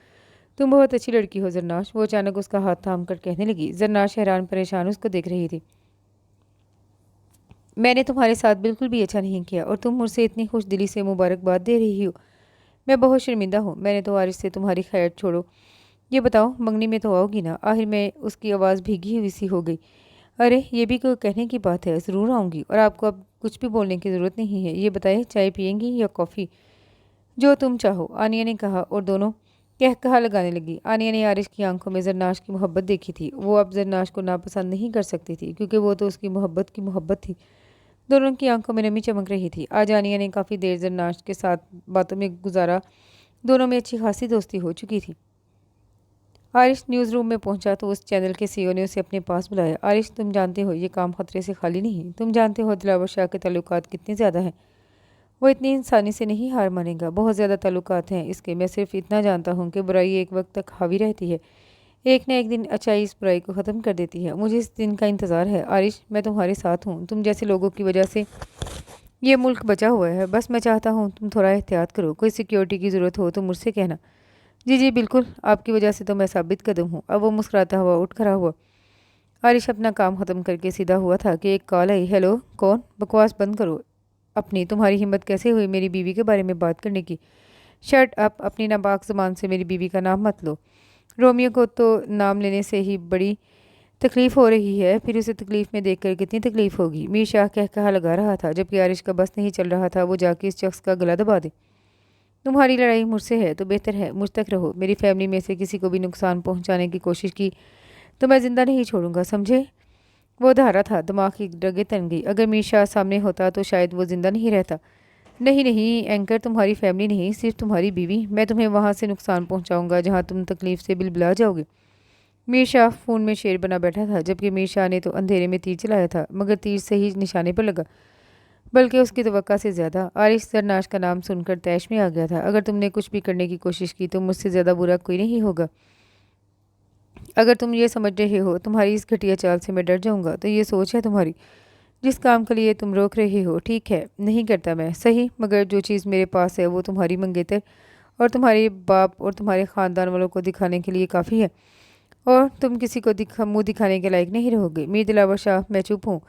तुम बहुत अच्छी लड़की हो ज़रनाश। वो अचानक उसका हाथ थाम कर कहने लगी। ज़रनाश हैरान परेशान उसको देख रही थी। मैंने तुम्हारे साथ बिल्कुल भी अच्छा नहीं किया और तुम मुझसे इतनी खुश दिली से मुबारकबाद दे रही हो। मैं बहुत शर्मिंदा हूँ। मैंने तो आरिश से तुम्हारी खैर छोड़ो, ये बताओ मंगनी में तो आओगी ना? आखिर में उसकी आवाज़ भीगी हुई सी हो गई। अरे ये भी कोई कहने की बात है, ज़रूर आऊँगी और आपको अब कुछ भी बोलने की ज़रूरत नहीं है। ये बताइए, चाय पियेंगी या कॉफ़ी? जो तुम चाहो, आनिया ने कहा और दोनों कहा लगाने लगी। आनिया ने आरिश की आंखों में ज़रनाश की मोहब्बत देखी थी। वो अब ज़रनाश को नापसंद नहीं कर सकती थी क्योंकि वो तो उसकी मोहब्बत थी। दोनों की आंखों में नमी चमक रही थी। आज आनिया ने काफ़ी देर ज़रनाश के साथ बातों में गुजारा। दोनों में अच्छी खासी दोस्ती हो चुकी थी। आरिश न्यूज़ रूम में पहुंचा तो उस चैनल के सीईओ ने उसे अपने पास बुलाया। आरिश, तुम जानते हो ये काम खतरे से खाली नहीं। तुम जानते हो दिलावर शाह के ताल्लुकात कितने ज़्यादा हैं। वो इतनी इंसानी से नहीं हार मानेगा। बहुत ज़्यादा ताल्लुकात हैं इसके। मैं सिर्फ इतना जानता हूँ कि बुराई एक वक्त तक हावी रहती है, एक न एक दिन अच्छाई इस बुराई को ख़त्म कर देती है। मुझे इस दिन का इंतज़ार है। आरिश, मैं तुम्हारे साथ हूँ। तुम जैसे लोगों की वजह से ये मुल्क बचा हुआ है। बस मैं चाहता हूँ तुम थोड़ा एहतियात करो। कोई सिक्योरिटी की ज़रूरत हो तो मुझसे कहना। जी जी बिल्कुल, आपकी वजह से तो मैं साबित कदम हूँ। अब वो मुस्कुराता हुआ उठ खड़ा हुआ। आरिश अपना काम ख़त्म करके सीधा हुआ था कि एक कॉल आई। हेलो, कौन? बकवास बंद करो अपनी। तुम्हारी हिम्मत कैसे हुई मेरी बीवी के बारे में बात करने की? शट अप, अपनी नापाक ज़ुबान से मेरी बीवी का नाम मत लो। रोमियो को तो नाम लेने से ही बड़ी तकलीफ़ हो रही है, फिर उसे तकलीफ़ में देखकर कितनी तकलीफ़ होगी। मीर शाह कहा लगा रहा था, जबकि आरिश का बस नहीं चल रहा था वो जाके इस शख्स का गला दबा दे। तुम्हारी लड़ाई मुझसे है तो बेहतर है मुझ तक रहो। मेरी फैमिली में से किसी को भी नुकसान पहुंचाने की कोशिश की तो मैं ज़िंदा नहीं छोड़ूंगा, समझे? वो धारा था, दिमाग की रगें तन गई। अगर मीर शाह सामने होता तो शायद वो ज़िंदा नहीं रहता। नहीं नहीं एंकर, तुम्हारी फैमिली नहीं, सिर्फ तुम्हारी बीवी। मैं तुम्हें वहाँ से नुकसान पहुँचाऊँगा जहाँ तुम तकलीफ से बिलबिला जाओगे। मीर शाह फ़ोन में शेर बना बैठा था, जबकि मीर शाह ने तो अंधेरे में तीर चलाया था, मगर तीर सही निशाने पर लगा, बल्कि उसकी तवक्का से ज़्यादा। आरिश जरनाश का नाम सुनकर तैश में आ गया था। अगर तुमने कुछ भी करने की कोशिश की तो मुझसे ज़्यादा बुरा कोई नहीं होगा। अगर तुम ये समझ रहे हो तुम्हारी इस घटिया चाल से मैं डर जाऊंगा, तो ये सोच है तुम्हारी। जिस काम के लिए तुम रोक रहे हो, ठीक है, नहीं करता मैं, सही, मगर जो चीज़ मेरे पास है वो तुम्हारी मंगेतर और तुम्हारे बाप और तुम्हारे ख़ानदान वालों को दिखाने के लिए काफ़ी है, और तुम किसी को मुंह दिखाने के लायक नहीं रहोगे। मीर दिलावर शाह, मैं चुप हूँ,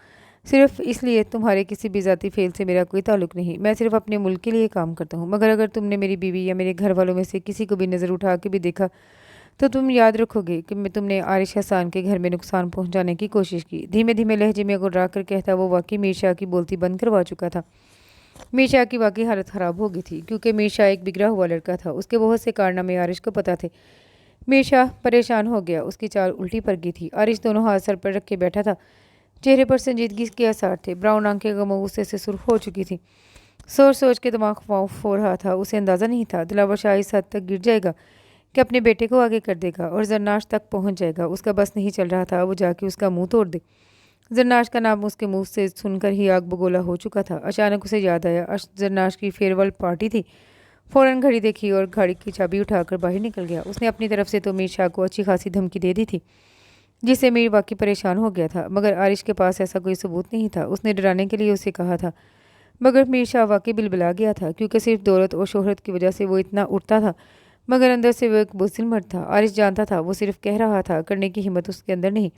सिर्फ इसलिए तुम्हारे किसी भी ज़ाती फेल से मेरा कोई ताल्लुक नहीं। मैं सिर्फ अपने मुल्क के लिए काम करता हूँ। मगर अगर तुमने मेरी बीवी या मेरे घर वालों में से किसी को भी नज़र उठा के भी देखा, तो तुम याद रखोगे कि मैं तुमने आरिश हसान के घर में नुकसान पहुंचाने की कोशिश की। धीमे धीमे लहजे में गुर्रा कर कहता वो वाकई मीर शाह की बोलती बंद करवा चुका था। मीर शाह की वाकई हालत ख़राब हो गई थी, क्योंकि मीर शाह एक बिगड़ा हुआ लड़का था। उसके बहुत से कारनामे आरिश को पता थे। मीर शाह परेशान हो गया, उसकी चाल उल्टी पड़ गई थी। आरिश दोनों हाथ सर पर रख के बैठा था, चेहरे पर संजीदगी के आसार थे। ब्राउन आंखें गमों गुस्से से सुर्ख हो चुकी थी। सोच सोच के दिमाग फो रहा था। उसे अंदाज़ा नहीं था दिलावर शाह इस हद तक गिर जाएगा कि अपने बेटे को आगे कर देगा और जरनाश तक पहुंच जाएगा। उसका बस नहीं चल रहा था वो जाके उसका मुंह तोड़ दे। जरनाश का नाम उसके मुंह से सुनकर ही आग बगोला हो चुका था। अचानक उसे याद आया जरनाश की फेयरवेल पार्टी थी। फौरन घड़ी देखी और गाड़ी की चाबी उठाकर बाहर निकल गया। उसने अपनी तरफ से तो मीर शाह को अच्छी खासी धमकी दे दी थी, जिससे मीर वाकई परेशान हो गया था, मगर आरिश के पास ऐसा कोई सबूत नहीं था। उसने डराने के लिए उसे कहा था, मगर मीर शाह वाकई बिलबिला गया था, क्योंकि सिर्फ दौलत और शोहरत की वजह से वो इतना उठता था, मगर अंदर से वो एक बुज़दिल मर्द था। आरिश जानता था वो सिर्फ कह रहा था, करने की हिम्मत उसके अंदर नहीं,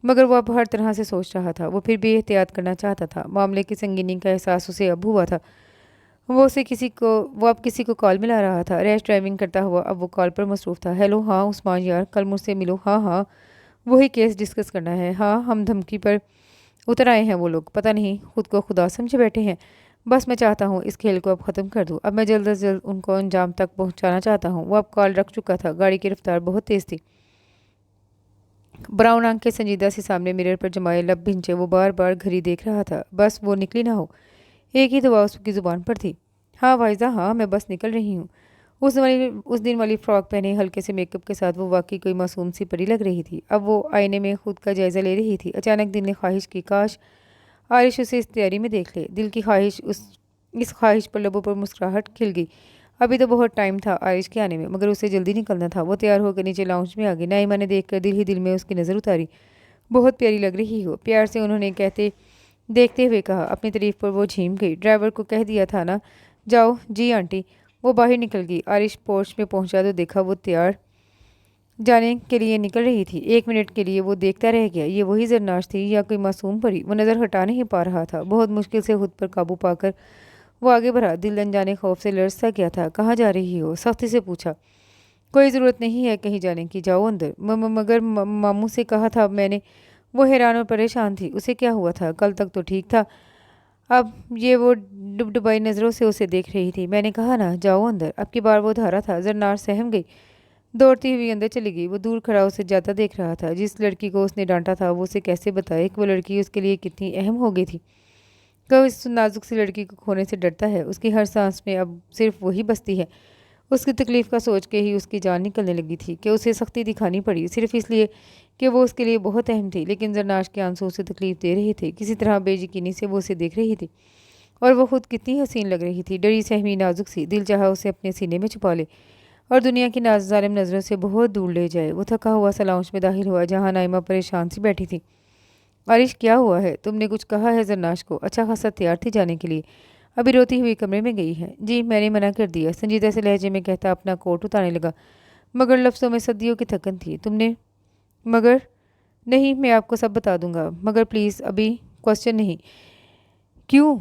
मगर वो अब हर तरह से सोच रहा था। वो फिर भी एहतियात करना चाहता था। मामले की संगीनी का एहसास उसे अब हुआ था। वो अब किसी को कॉल मिला रहा था। रैश ड्राइविंग करता हुआ अब वो कॉल पर मसरूफ़ था। हेलो, हाँ उस्मान यार, कल मुझसे मिलो। हाँ हाँ, वही केस डिस्कस करना है। हाँ, हम धमकी पर उतर आए हैं। वो लोग पता नहीं खुद को खुदा समझे बैठे हैं। बस मैं चाहता हूँ इस खेल को अब ख़त्म कर दूँ। अब मैं जल्द अज जल्द उनको अंजाम तक पहुँचाना चाहता हूँ। वो अब कॉल रख चुका था। गाड़ी की रफ्तार बहुत तेज़ थी। ब्राउन आंख के संजीदा से सामने मिरर पर जमाए लब भिंचे वो बार बार घड़ी देख रहा था, बस वो निकली ना हो। एक ही दुआ उसकी ज़ुबान पर थी, हाँ वाइजा, हाँ मैं बस निकल रही हूँ। उस दिन वाली फ्रॉक पहने हल्के से मेकअप के साथ वो वाकई कोई मासूम सी परी लग रही थी। अब वो आईने में खुद का जायज़ा ले रही थी। अचानक दिल ने ख्वाहिश की, काश आरिश उसे इस तैयारी में देख ले। दिल की ख्वाहिश इस ख्वाहिश पर लबों पर मुस्कुराहट खिल गई। अभी तो बहुत टाइम था आरिश के आने में, मगर उसे जल्दी निकलना था। वो तैयार होकर नीचे लाउंज में आ गई। नाइमा ने देखकर दिल ही दिल में उसकी नज़र उतारी। बहुत प्यारी लग रही हो, प्यार से उन्होंने देखते हुए कहा। अपनी तारीफ पर वो झीम गई। ड्राइवर को कह दिया था ना, जाओ। जी आंटी। वो बाहर निकल गई। आरिश पोर्च में पहुंचा तो देखा वो तैयार जाने के लिए निकल रही थी। 1 मिनट के लिए वो देखता रह गया। ये वही जरनाश थी या कोई मासूम परी? वो नज़र हटा नहीं पा रहा था। बहुत मुश्किल से खुद पर काबू पाकर वो आगे बढ़ा। दिल अनजाने खौफ से लरस सा गया था। कहाँ जा रही हो? सख्ती से पूछा। कोई ज़रूरत नहीं है कहीं जाने की, जाओ अंदर। मगर मामू से कहा था मैंने। वो हैरान और परेशान थी। उसे क्या हुआ था? कल तक तो ठीक था। अब ये वो डुबडुबाई नज़रों से उसे देख रही थी। मैंने कहा ना, जाओ अंदर। अब की बार वो धारा था। जरनार सहम गई, दौड़ती हुई अंदर चली गई। वो दूर खड़ा उसे जाता देख रहा था। जिस लड़की को उसने डांटा था वो उसे कैसे बताए कि वो लड़की उसके लिए कितनी अहम हो गई थी। कब इस नाजुक सी लड़की को खोने से डरता है। उसकी हर सांस में अब सिर्फ वही बसती है। उसकी तकलीफ़ का सोच के ही उसकी जान निकलने लगी थी कि उसे सख्ती दिखानी पड़ी, सिर्फ इसलिए कि वो उसके लिए बहुत अहम थी। लेकिन जरनाश के आंसू उसे तकलीफ़ दे रहे थे। किसी तरह बेयकीनी से वो उसे देख रही थी, और वो खुद कितनी हसीन लग रही थी। डरी सहमी नाजुक सी। दिल चाहा उसे अपने सीने में छुपा ले और दुनिया की जालिम नज़रों से बहुत दूर ले जाए। वो थका हुआ सा लाउंज में दाखिल हुआ, जहाँ नाइमा परेशान सी बैठी थी। आरिश, क्या हुआ है? तुमने कुछ कहा है जरनाश को? अच्छा खासा तैयार थी जाने के लिए, अभी रोती हुई कमरे में गई है। जी मैंने मना कर दिया, संजीदा से लहजे में कहता अपना कोट उतारने लगा, मगर लफ्ज़ों में सदियों की थकन थी। तुमने? मगर नहीं, मैं आपको सब बता दूंगा, मगर प्लीज़ अभी क्वेश्चन नहीं। क्यों?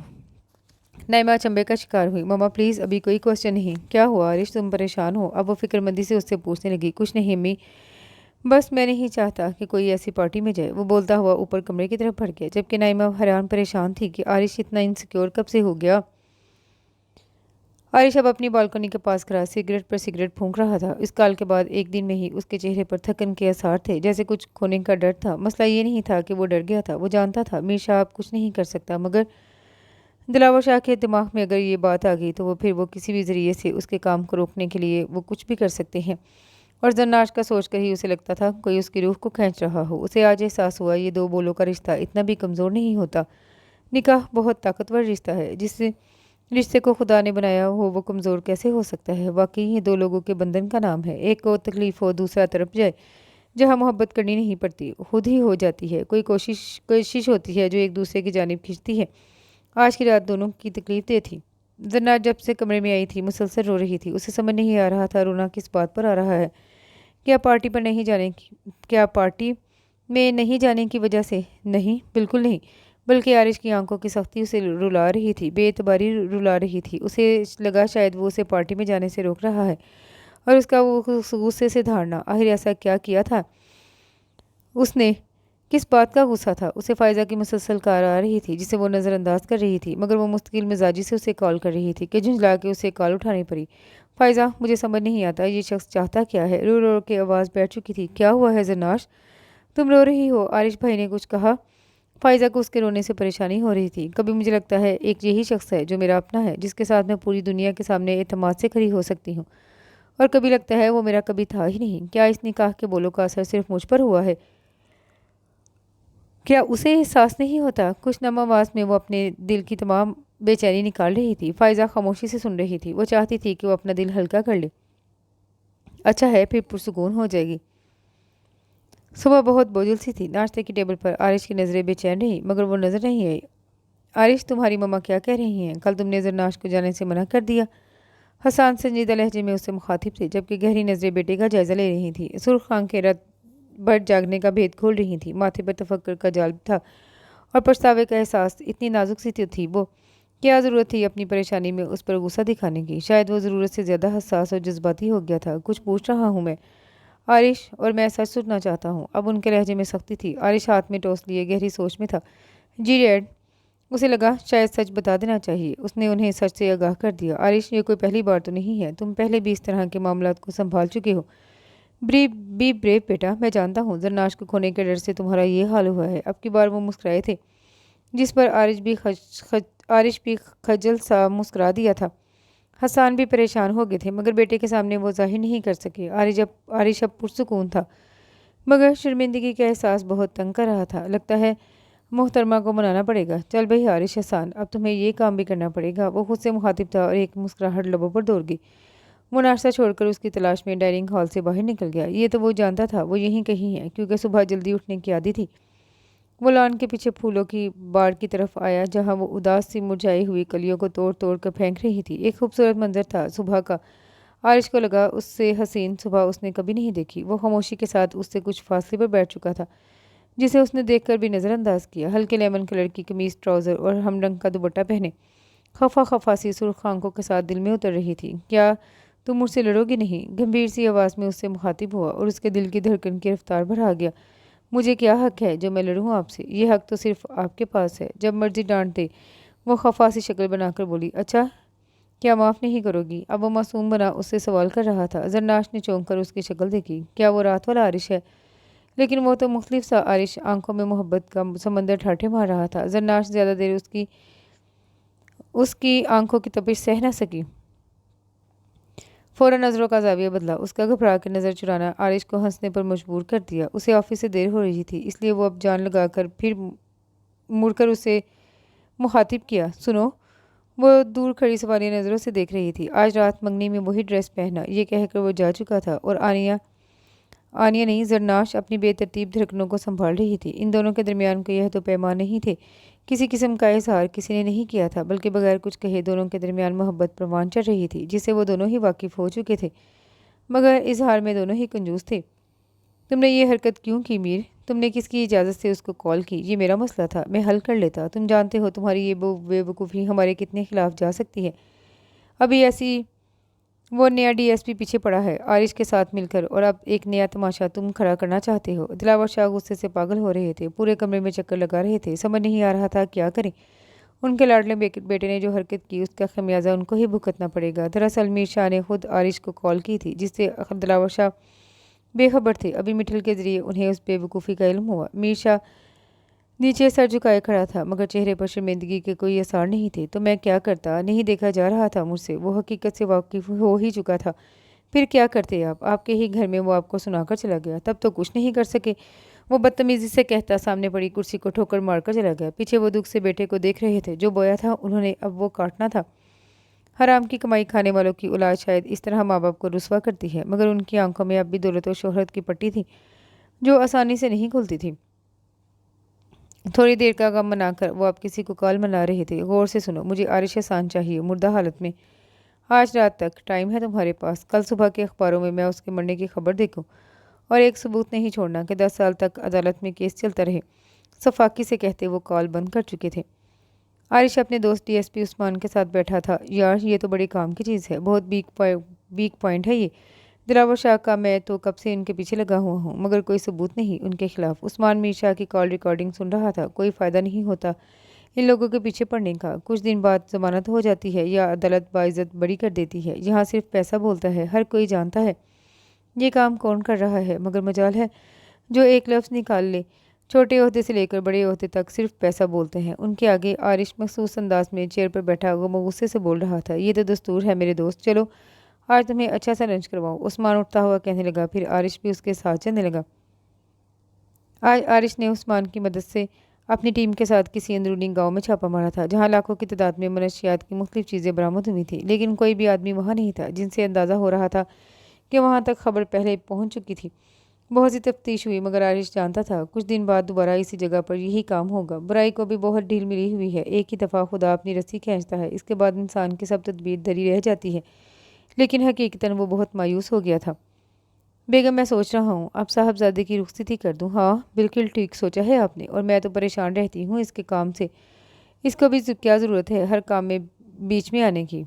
नाइमा अचंभे का शिकार हुई। मम्मा प्लीज़ अभी कोई क्वेश्चन नहीं। क्या हुआ आरिश, तुम परेशान हो? अब वो फिक्रमंदी से उससे पूछने लगी। कुछ नहीं अम्मी, बस मैं नहीं चाहता कि कोई ऐसी पार्टी में जाए। वो बोलता हुआ ऊपर कमरे की तरफ भड़क गया, जबकि नाइमा हैरान परेशान थी कि आरिश इतना इनसिक्योर कब से हो गया। आरिश अब अपनी बालकनी के पास खड़ा सिगरेट पर सिगरेट फूंक रहा था। इस काल के बाद एक दिन में ही उसके चेहरे पर थकन के आसार थे, जैसे कुछ खोने का डर था। मसला ये नहीं था कि वो डर गया था, वो जानता था मीर शाह अब कुछ नहीं कर सकता, मगर दिलावर शाह के दिमाग में अगर ये बात आ गई तो वो फिर वो किसी भी ज़रिए से उसके काम को रोकने के लिए वो कुछ भी कर सकते हैं। और जन्नाश का सोचकर ही उसे लगता था कोई उसकी रूह को खींच रहा हो। उसे आज एहसास हुआ ये दो बोलों का रिश्ता इतना भी कमज़ोर नहीं होता। निकाह बहुत ताकतवर रिश्ता है। जिस रिश्ते को खुदा ने बनाया हो वो कमज़ोर कैसे हो सकता है। वाकई ये दो लोगों के बंधन का नाम है। एक को तकलीफ़ हो दूसरा तरफ जाए। जहाँ मोहब्बत करनी नहीं पड़ती खुद ही हो जाती है। कोई कोशिश कोशिश होती है जो एक दूसरे की जानिब खींचती है। आज की रात दोनों की तकलीफ दे थी। जन्नत जब से कमरे में आई थी मुसलसल रो रही थी। उसे समझ नहीं आ रहा था रोना किस बात पर आ रहा है। क्या पार्टी पर नहीं जाने की क्या पार्टी में नहीं जाने की वजह से? नहीं, बिल्कुल नहीं। बल्कि आरिश की आंखों की सख्ती उसे रुला रही थी, बेएतबारी रुला रही थी। उसे लगा शायद वो उसे पार्टी में जाने से रोक रहा है। और उसका वो गुस्से से धारना, आखिर ऐसा क्या किया था उसने? किस बात का गुस्सा था? उसे फ़ायज़ा की मुसलसल कार आ रही थी जिसे वो नज़रअंदाज कर रही थी, मगर वो मुस्तकिल मिजाजी से उसे कॉल कर रही थी कि झुंझला के उसे कॉल उठानी पड़ी। फ़ायज़ा, मुझे समझ नहीं आता ये शख्स चाहता क्या है? रो रो के आवाज़ बैठ चुकी थी। क्या हुआ है जन्नाश? तुम रो रही हो? आरिश भाई ने कुछ कहा? फ़ायज़ा को उसके रोने से परेशानी हो रही थी। कभी मुझे लगता है एक यही शख्स है जो मेरा अपना है, जिसके साथ मैं पूरी दुनिया के सामने एतमाद से खड़ी हो सकती हूँ। और कभी लगता है वो मेरा कभी था ही नहीं। क्या इस निकाह के बोलों का असर सिर्फ मुझ पर हुआ है? क्या उसे एहसास नहीं होता? कुछ नम आवाज़ में वो अपने दिल की तमाम बेचैनी निकाल रही थी। फ़ायज़ा खामोशी से सुन रही थी। वो चाहती थी कि वो अपना दिल हल्का कर ले। अच्छा है, फिर पुरसुकून हो जाएगी। सुबह बहुत बोझिल सी थी। नाश्ते की टेबल पर आरिश की नज़रें बेचैन रही, मगर वो नज़र नहीं आई। आरिश, तुम्हारी मम्मा क्या कह रही हैं? कल तुमने जरनाश को जाने से मना कर दिया। हसन संजीदा लहजे में उससे मुखातिब थे, जबकि गहरी नज़रें बेटे का जायज़ा ले रही थी। सुर्ख आंखें रात भर जागने का भेद खोल रही थी। माथे पर तफक्कुर का जाल था और पछतावे का एहसास। इतनी नाजुक सी थी वो। क्या ज़रूरत थी अपनी परेशानी में उस पर गुस्सा दिखाने की? शायद वो ज़रूरत से ज़्यादा हसास और जज्बाती हो गया था। कुछ पूछ रहा हूँ मैं, आरिश, और मैं सच सुनना चाहता हूँ। अब उनके लहजे में सख्ती थी। आरिश हाथ में टॉस लिए गहरी सोच में था। जी डैड। उसे लगा शायद सच बता देना चाहिए। उसने उन्हें सच से आगाह कर दिया। आरिश, ये कोई पहली बार तो नहीं है। तुम पहले भी इस तरह के मामलात को संभाल चुके हो। बी ब्रेव बेटा। मैं जानता हूँ जरनाश को खोने के डर से तुम्हारा ये हाल हुआ है। अब की बार वो मुस्कुराए थे, जिस पर आरिश भी खजल सा मुस्कुरा दिया था। हसान भी परेशान हो गए थे, मगर बेटे के सामने वो जाहिर नहीं कर सके। आरिश अब पुरसुकून था, मगर शर्मिंदगी का एहसास बहुत तंग कर रहा था। लगता है मोहतरमा को मनाना पड़ेगा। चल भाई आरिश, हसान, अब तुम्हें ये काम भी करना पड़ेगा। वो खुद से मुखातिब था और एक मुस्कुराहट लबों पर दौड़ गई। वो नाश्ता छोड़कर उसकी तलाश में डाइनिंग हॉल से बाहर निकल गया। ये तो वो जानता था वो यहीं कहीं है, क्योंकि सुबह जल्दी उठने की आदत थी। वो लॉन के पीछे फूलों की बाड़ की तरफ आया, जहाँ वो उदास सी मुरझाई हुई कलियों को तोड़ तोड़ कर फेंक रही थी। एक खूबसूरत मंजर था सुबह का। आरिश को लगा उससे हसीन सुबह उसने कभी नहीं देखी। वो खामोशी के साथ उससे कुछ फासले पर बैठ चुका था, जिसे उसने देखकर भी नज़रअंदाज किया। हल्के लेमन कलर की कमीज, ट्राउज़र और हमरंग का दुपट्टा पहने खफा खफा सी सुर्ख आंखों के साथ दिल में उतर रही थी। क्या तुम मुझसे लड़ोगी नहीं? गंभीर सी आवाज़ में उससे मुखातिब हुआ और उसके दिल की धड़कन की रफ्तार बढ़ा गया। मुझे क्या हक है जो मैं लड़ूँ आपसे? ये हक तो सिर्फ आपके पास है। जब मर्जी डांट दे। वो खफा सी शक्ल बनाकर बोली। अच्छा, क्या माफ़ नहीं करोगी? अब वो मासूम बना उससे सवाल कर रहा था। जरनाश ने चौंक कर उसकी शक्ल देखी। क्या वो रात वाला आरिश है? लेकिन वो तो मुख्तलिफ सा आरिश। आंखों में मोहब्बत का समंदर ठाठे मार रहा था। जरनाश ज़्यादा देर उसकी उसकी आंखों की तपिश सह न सकी। फ़ौरन नज़रों का ज़ाविया बदला। उसका घबरा कर नज़र चुराना आरिश को हंसने पर मजबूर कर दिया। उसे ऑफिस से देर हो रही थी, इसलिए वो अब जान लगाकर फिर मुड़कर उसे मुखातिब किया। सुनो। वो दूर खड़ी सवालिया नज़रों से देख रही थी। आज रात मंगनी में वही ड्रेस पहना, ये कहकर वो जा चुका था। और आनिया आनिया नहीं, जरनाश अपनी बेतरतीब धड़कनों को संभाल रही थी। इन दोनों के दरमियान कोई तो पैमान नहीं थे। किसी किस्म का इजहार किसी ने नहीं किया था, बल्कि बगैर कुछ कहे दोनों के दरमियान मोहब्बत परवान चढ़ रही थी, जिससे वो दोनों ही वाकिफ़ हो चुके थे। मगर इजहार में दोनों ही कंजूस थे। तुमने ये हरकत क्यों की मीर? तुमने किसकी इजाज़त से उसको कॉल की? ये मेरा मसला था, मैं हल कर लेता। तुम जानते हो तुम्हारी ये बेवकूफ़ी हमारे कितने खिलाफ जा सकती है। अभी ऐसी वो नया डीएसपी पीछे पड़ा है आरिश के साथ मिलकर, और अब एक नया तमाशा तुम खड़ा करना चाहते हो। दिलावर शाह गुस्से से पागल हो रहे थे। पूरे कमरे में चक्कर लगा रहे थे। समझ नहीं आ रहा था क्या करें। उनके लाडले बेटे ने जो हरकत की उसका खमियाजा उनको ही भुगतना पड़ेगा। दरअसल मीर शाह ने खुद आरिश को कॉल की थी, जिससे दिलावर शाह बेखबर थे। अभी मिठल के ज़रिए उन्हें उस बेवकूफ़ी का इल्म हुआ। मीर शाह नीचे सर झुकाए खड़ा था, मगर चेहरे पर शर्मिंदगी के कोई आसार नहीं थे। तो मैं क्या करता? नहीं देखा जा रहा था मुझसे, वो हकीकत से वाकिफ हो ही चुका था। फिर क्या करते आप? आपके ही घर में वो आपको सुनाकर चला गया, तब तो कुछ नहीं कर सके। वो बदतमीजी से कहता सामने पड़ी कुर्सी को ठोकर मारकर चला गया। पीछे वो दुख से बेटे को देख रहे थे। जो बोया था उन्होंने अब वो काटना था। हराम की कमाई खाने वालों की औलाद शायद इस तरह माँ बाप को रुसवा करती है, मगर उनकी आंखों में अब भी दौलत और शोहरत की पट्टी थी, जो आसानी से नहीं खुलती थी। थोड़ी देर का गम मनाकर वो अब किसी को कॉल मना रहे थे। गौर से सुनो, मुझे आरिश हसान चाहिए, मुर्दा हालत में। आज रात तक टाइम है तुम्हारे पास। कल सुबह के अखबारों में मैं उसके मरने की खबर देखूं, और एक सबूत नहीं छोड़ना कि 10 साल तक अदालत में केस चलता रहे। सफाकी से कहते वो कॉल बंद कर चुके थे। आरिश अपने दोस्त डीएसपी उस्मान के साथ बैठा था। यार, ये तो बड़ी काम की चीज़ है, बहुत वीक पॉइंट है ये। दिलावर शाह का मैं तो कब से इनके पीछे लगा हुआ हूँ, मगर कोई सबूत नहीं उनके खिलाफ। उस्मान मीर शाह की कॉल रिकॉर्डिंग सुन रहा था। कोई फ़ायदा नहीं होता इन लोगों के पीछे पड़ने का। कुछ दिन बाद जमानत हो जाती है या अदालत बाइज्जत बरी कर देती है। यहाँ सिर्फ पैसा बोलता है, हर कोई जानता है ये काम कौन कर रहा है, मगर मजाल है जो एक लफ्ज़ निकाल ले। छोटे ओहदे से लेकर बड़े ओहदे तक सिर्फ पैसा बोलते हैं। उनके आगे आरिश मखसूस अंदाज में चेयर पर बैठा हुआ गुस्से से बोल रहा था। ये तो दस्तूर है मेरे दोस्त, चलो आज तुम्हें अच्छा सा लंच करवाऊँ। उस्मान उठता हुआ कहने लगा। फिर आरिश भी उसके साथ चलने लगा। आज आरिश ने उस्मान की मदद से अपनी टीम के साथ किसी अंदरूनी गांव में छापा मारा था, जहां लाखों की तादाद में मनशियात की मुख्तलिफ चीज़ें बरामद हुई थी। लेकिन कोई भी आदमी वहां नहीं था, जिनसे अंदाज़ा हो रहा था कि वहां तक खबर पहले पहुंच चुकी थी। बहुत सी तफ्तीश हुई, मगर आरिश जानता था कुछ दिन बाद दोबारा इसी जगह पर यही काम होगा। बुराई को भी बहुत ढील मिली हुई है। एक ही दफ़ा खुदा अपनी रस्सी खींचता है, इसके बाद इंसान की सब तदबीर धरी रह जाती है। लेकिन हकीकतन वो बहुत मायूस हो गया था। बेगम, मैं सोच रहा हूँ अब साहबजादे की रुखसती कर दूँ। हाँ, बिल्कुल ठीक सोचा है आपने, और मैं तो परेशान रहती हूँ इसके काम से। इसको भी क्या ज़रूरत है हर काम में बीच में आने की।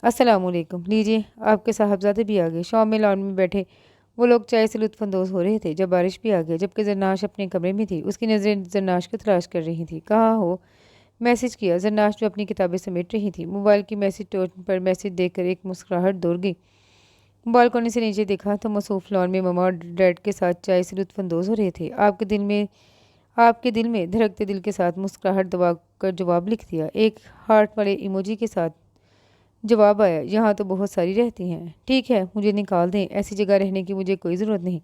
अस्सलामुअलैकुम, लीजिए आपके साहबजादे भी आ गए। शॉम में लॉन में बैठे वो लोग चाय से लुत्फानंदोज़ हो रहे थे जब बारिश भी आ गया। जबकि जरनाश अपने कमरे में थी। उसकी नज़रें जरनाश को तलाश कर रही थी। कहाँ हो? मैसेज किया। जरनाश जो अपनी किताबें समेट रही थी। मोबाइल की मैसेज टोन पर मैसेज देखकर एक मुस्कुराहट दौड़ गई। बालकनी से नीचे देखा तो मसूफ लॉन में ममा और डैड के साथ चाय से लुत्फानंदोज़ हो रहे थे। आपके दिल में धड़कते दिल के साथ मुस्कुराहट दबा कर जवाब लिख दिया। एक हार्ट वाले इमोजी के साथ जवाब आया। यहाँ तो बहुत सारी रहती हैं। ठीक है, मुझे निकाल दें, ऐसी जगह रहने की मुझे कोई ज़रूरत नहीं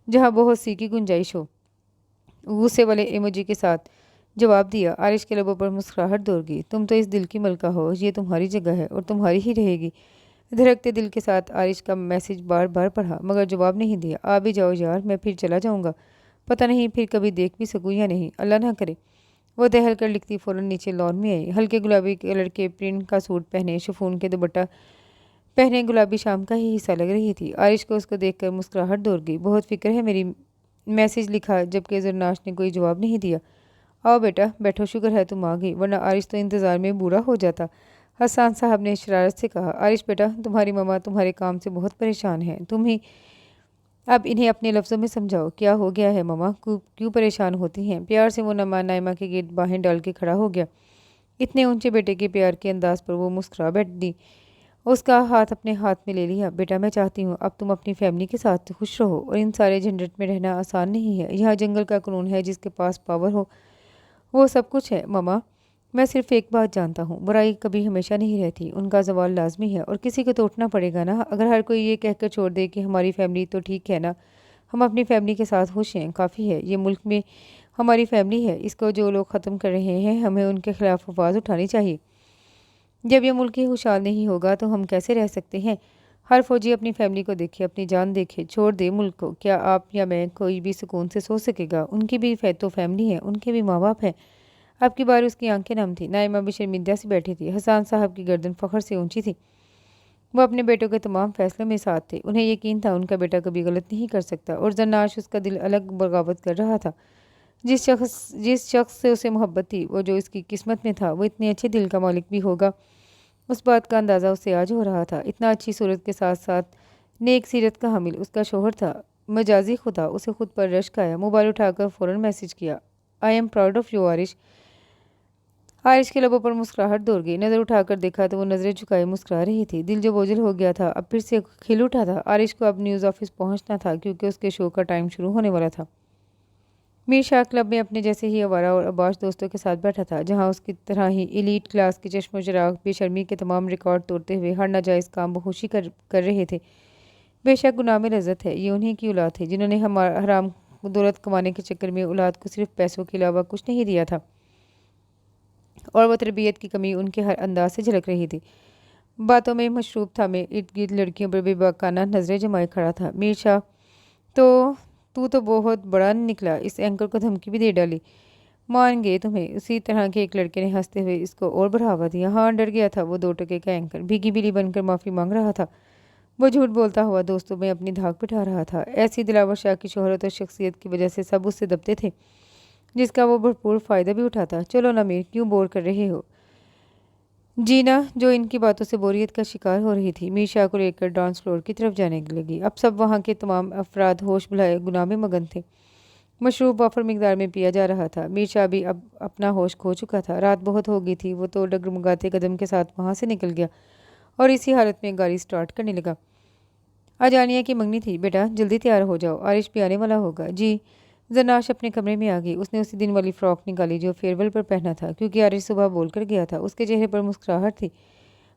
जहाँ बहुत सी की गुंजाइश हो। गुस्से वाले इमोजी के साथ जवाब दिया। आरिश के लबों पर मुस्कुराहट दौड़ गई। तुम तो इस दिल की मलका हो, ये तुम्हारी जगह है और तुम्हारी ही रहेगी। धड़कते दिल के साथ आरिश का मैसेज बार बार पढ़ा, मगर जवाब नहीं दिया। आ भी जाओ यार, मैं फिर चला जाऊँगा। पता नहीं फिर कभी देख भी सकूँ या नहीं, अल्लाह ना करे। वो दहल कर लिखती फ़ौरन नीचे लॉन में आई। हल्के गुलाबी कलर के प्रिंट का सूट पहने, शिफॉन के दुपट्टा पहने गुलाबी शाम का ही हिस्सा लग रही थी। आरिश को उसको देखकर मुस्कुराहट दौड़ गई। बहुत फिक्र है मेरी, मैसेज लिखा जबकि जरनाश ने कोई जवाब नहीं दिया। आओ बेटा बैठो, शुक्र है तुम आ गई, वरना आरिश तो इंतज़ार में बूढ़ा हो जाता। हसन साहब ने शरारत से कहा। आरिश बेटा, तुम्हारी मम्मा तुम्हारे काम से बहुत परेशान हैं। तुम ही अब इन्हें अपने लफ्ज़ों में समझाओ, क्या हो गया है मम्मा, क्यों परेशान होती हैं? प्यार से वो नाइमा के गेट बाहें डाल के खड़ा हो गया। इतने ऊंचे बेटे के प्यार के अंदाज पर वो मुस्कुरा बैठ दी। उसका हाथ अपने हाथ में ले लिया। बेटा, मैं चाहती हूँ अब तुम अपनी फैमिली के साथ खुश रहो, और इन सारे झंझट में रहना आसान नहीं है। यहाँ जंगल का कानून है, जिसके पास पावर हो वो सब कुछ है। मम्मा, मैं सिर्फ एक बात जानता हूँ, बुराई कभी हमेशा नहीं रहती, उनका ज़वाल लाजमी है, और किसी को तो उठना पड़ेगा ना। अगर हर कोई ये कहकर छोड़ दे कि हमारी फैमिली तो ठीक है ना, हम अपनी फैमिली के साथ खुश हैं, काफ़ी है। ये मुल्क में हमारी फैमिली है, इसको जो लोग ख़त्म कर रहे हैं हमें उनके खिलाफ आवाज़ उठानी चाहिए। जब ये मुल्क ही खुशहाल नहीं होगा तो हम कैसे रह सकते हैं? हर फौजी अपनी फैमिली को देखे, अपनी जान देखे, छोड़ दे मुल्क को। क्या आप या मैं कोई भी सुकून से सो सकेगा? उनकी भी तो फैमिली है, उनके भी माँ बाप हैं। अब की बार उसकी आंखें नम थी। नाइमा भी शर्मिंदा सी बैठी थी। हसन साहब की गर्दन फखर से ऊंची थी। वो अपने बेटों के तमाम फैसलों में साथ थे। उन्हें यकीन था उनका बेटा कभी गलत नहीं कर सकता, और जन्नाश उसका दिल अलग बगावत कर रहा था। जिस शख्स से उसे मोहब्बत थी, वो जो इसकी किस्मत में था, वो इतने अच्छे दिल का मालिक भी होगा, उस बात का अंदाज़ा उसे आज हो रहा था। इतना अच्छी सूरत के साथ साथ नेक सीरत का हामिल उसका शोहर था। मजाजी खुदा उसे खुद पर रश्क आया। मोबाइल उठाकर फ़ौरन मैसेज किया। I am proud of you Aarish. Aarish के लबों पर मुस्कुराहट दौड़ गई। नज़र उठाकर देखा तो वो नज़रें झुकाए मुस्कुरा रही थी। दिल जो बोझल हो गया था अब फिर से खिल उठा था। आरिश को अब न्यूज़ ऑफिस पहुंचना था, क्योंकि उसके शो का टाइम शुरू होने वाला था। मीर शाह क्लब में अपने जैसे ही आवारा और अबाश दोस्तों के साथ बैठा था, जहां उसकी तरह ही एलीट क्लास के चश्मो चराग बेशर्मी के तमाम रिकॉर्ड तोड़ते हुए हर नाजायज़ काम बखुशी कर रहे थे। बेशक गुनाह में लज्जत है, ये उन्हीं की औलाद थी जिन्होंने हमारा हराम दौलत कमाने के चक्कर में औलाद को सिर्फ पैसों के अलावा कुछ नहीं दिया था, और वह तरबियत की कमी उनके हर अंदाज से झलक रही थी। बातों में मशरूब था, में इर्द गिर्द लड़कियों पर बेबाकाना नजरें जमाए खड़ा था। मीर शाह तो तू तो बहुत बड़ा निकला, इस एंकर को धमकी भी दे डाली। मान गए तुम्हें, उसी तरह के एक लड़के ने हंसते हुए इसको और बढ़ावा दिया। हाँ, डर गया था वो 2 टके का एंकर, भीगी बिल्ली बनकर माफ़ी मांग रहा था। वो झूठ बोलता हुआ दोस्तों में अपनी धाक बिठा रहा था। ऐसी दिलावर शाह की शोहरत और शख्सियत की वजह से सब उससे दबते थे, जिसका वो भरपूर फ़ायदा भी उठाता। चलो ना मीर, क्यों बोर कर रहे हो? जीना, जो इनकी बातों से बोरियत का शिकार हो रही थी, मीर शाह को लेकर डांस फ्लोर की तरफ जाने लगी। अब सब वहाँ के तमाम अफराद होश भुलाए गुनाह में मगन थे। मशरूब वाफर मिकदार में पिया जा रहा था। मीर शाह भी अब अपना होश खो चुका था। रात बहुत हो गई थी। वो तो डगमगाते कदम के साथ वहाँ से निकल गया और इसी हालत में गाड़ी स्टार्ट करने लगा। आज आनिया की मंगनी थी, बेटा जल्दी तैयार हो जाओ, आरिश भी आने वाला होगा। जी। जरनाश अपने कमरे में आ गई। उसने उसी दिन वाली फ्रॉक निकाली जो फेयरवेल पर पहना था, क्योंकि आरिश सुबह बोल कर गया था। उसके चेहरे पर मुस्कुराहट थी।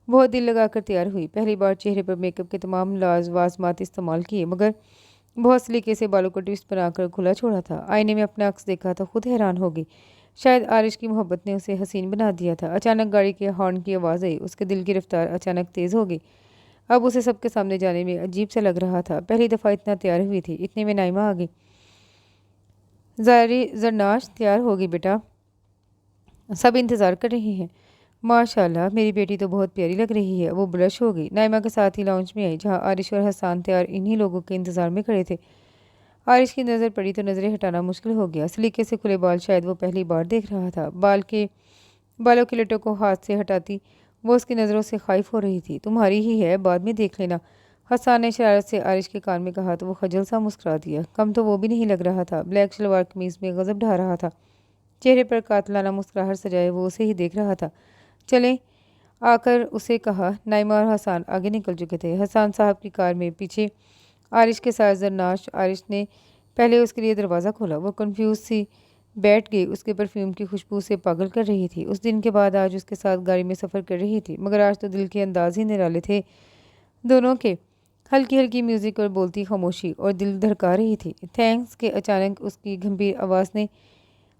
बहुत दिल लगाकर तैयार हुई। पहली बार चेहरे पर मेकअप के तमाम लाजवाजमात इस्तेमाल किए, मगर बहुत सलीके से बालों को ट्विस्ट बनाकर खुला छोड़ा था। आईने में अपना अक्स देखा तो खुद हैरान हो गई। शायद आरिश की मोहब्बत ने उसे हसीन बना दिया था। अचानक गाड़ी के हॉर्न की आवाज़ आई। उसके दिल की रफ्तार अचानक तेज़ हो गई। अब उसे सबके सामने जाने में अजीब सा लग रहा था। पहली दफ़ा इतना तैयार हुई थी। इतने में नाइमा आ गई। जरनाश तैयार होगी बेटा, सब इंतज़ार कर रहे हैं। माशाल्लाह, मेरी बेटी तो बहुत प्यारी लग रही है। वो ब्लश हो गई। नाइमा के साथ ही लाउंज में आई, जहाँ आरिश और हसान तैयार इन्हीं लोगों के इंतज़ार में खड़े थे। आरिश की नज़र पड़ी तो नज़रें हटाना मुश्किल हो गया। सलीके से खुले बाल शायद वो पहली बार देख रहा था। बालों के लटों को हाथ से हटाती वो उसकी नज़रों से खाइफ हो रही थी। तुम्हारी ही है, बाद में देख लेना, हसन ने शरारत से आरिश के कान में कहा तो वो खजल सा मुस्कुरा दिया। कम तो वो भी नहीं लग रहा था। ब्लैक शलवार कमीज में गजब ढा रहा था। चेहरे पर कातलाना मुस्कुराहट सजाए वो उसे ही देख रहा था। चले आकर उसे कहा। नाइमा और हसन आगे निकल चुके थे। हसन साहब की कार में पीछे आरिश के साथ जरनाश। आरिश ने पहले उसके लिए दरवाज़ा खोला। वो कंफ्यूज सी बैठ गई। उसके परफ्यूम की खुशबू से पागल कर रही थी। उस दिन के बाद आज उसके साथ गाड़ी में सफ़र कर रही थी, मगर आज तो दिल के अंदाज ही निराले थे दोनों के। हल्की हल्की म्यूज़िक और बोलती खामोशी और दिल धड़का रही थी। थैंक्स के अचानक उसकी गंभीर आवाज़ ने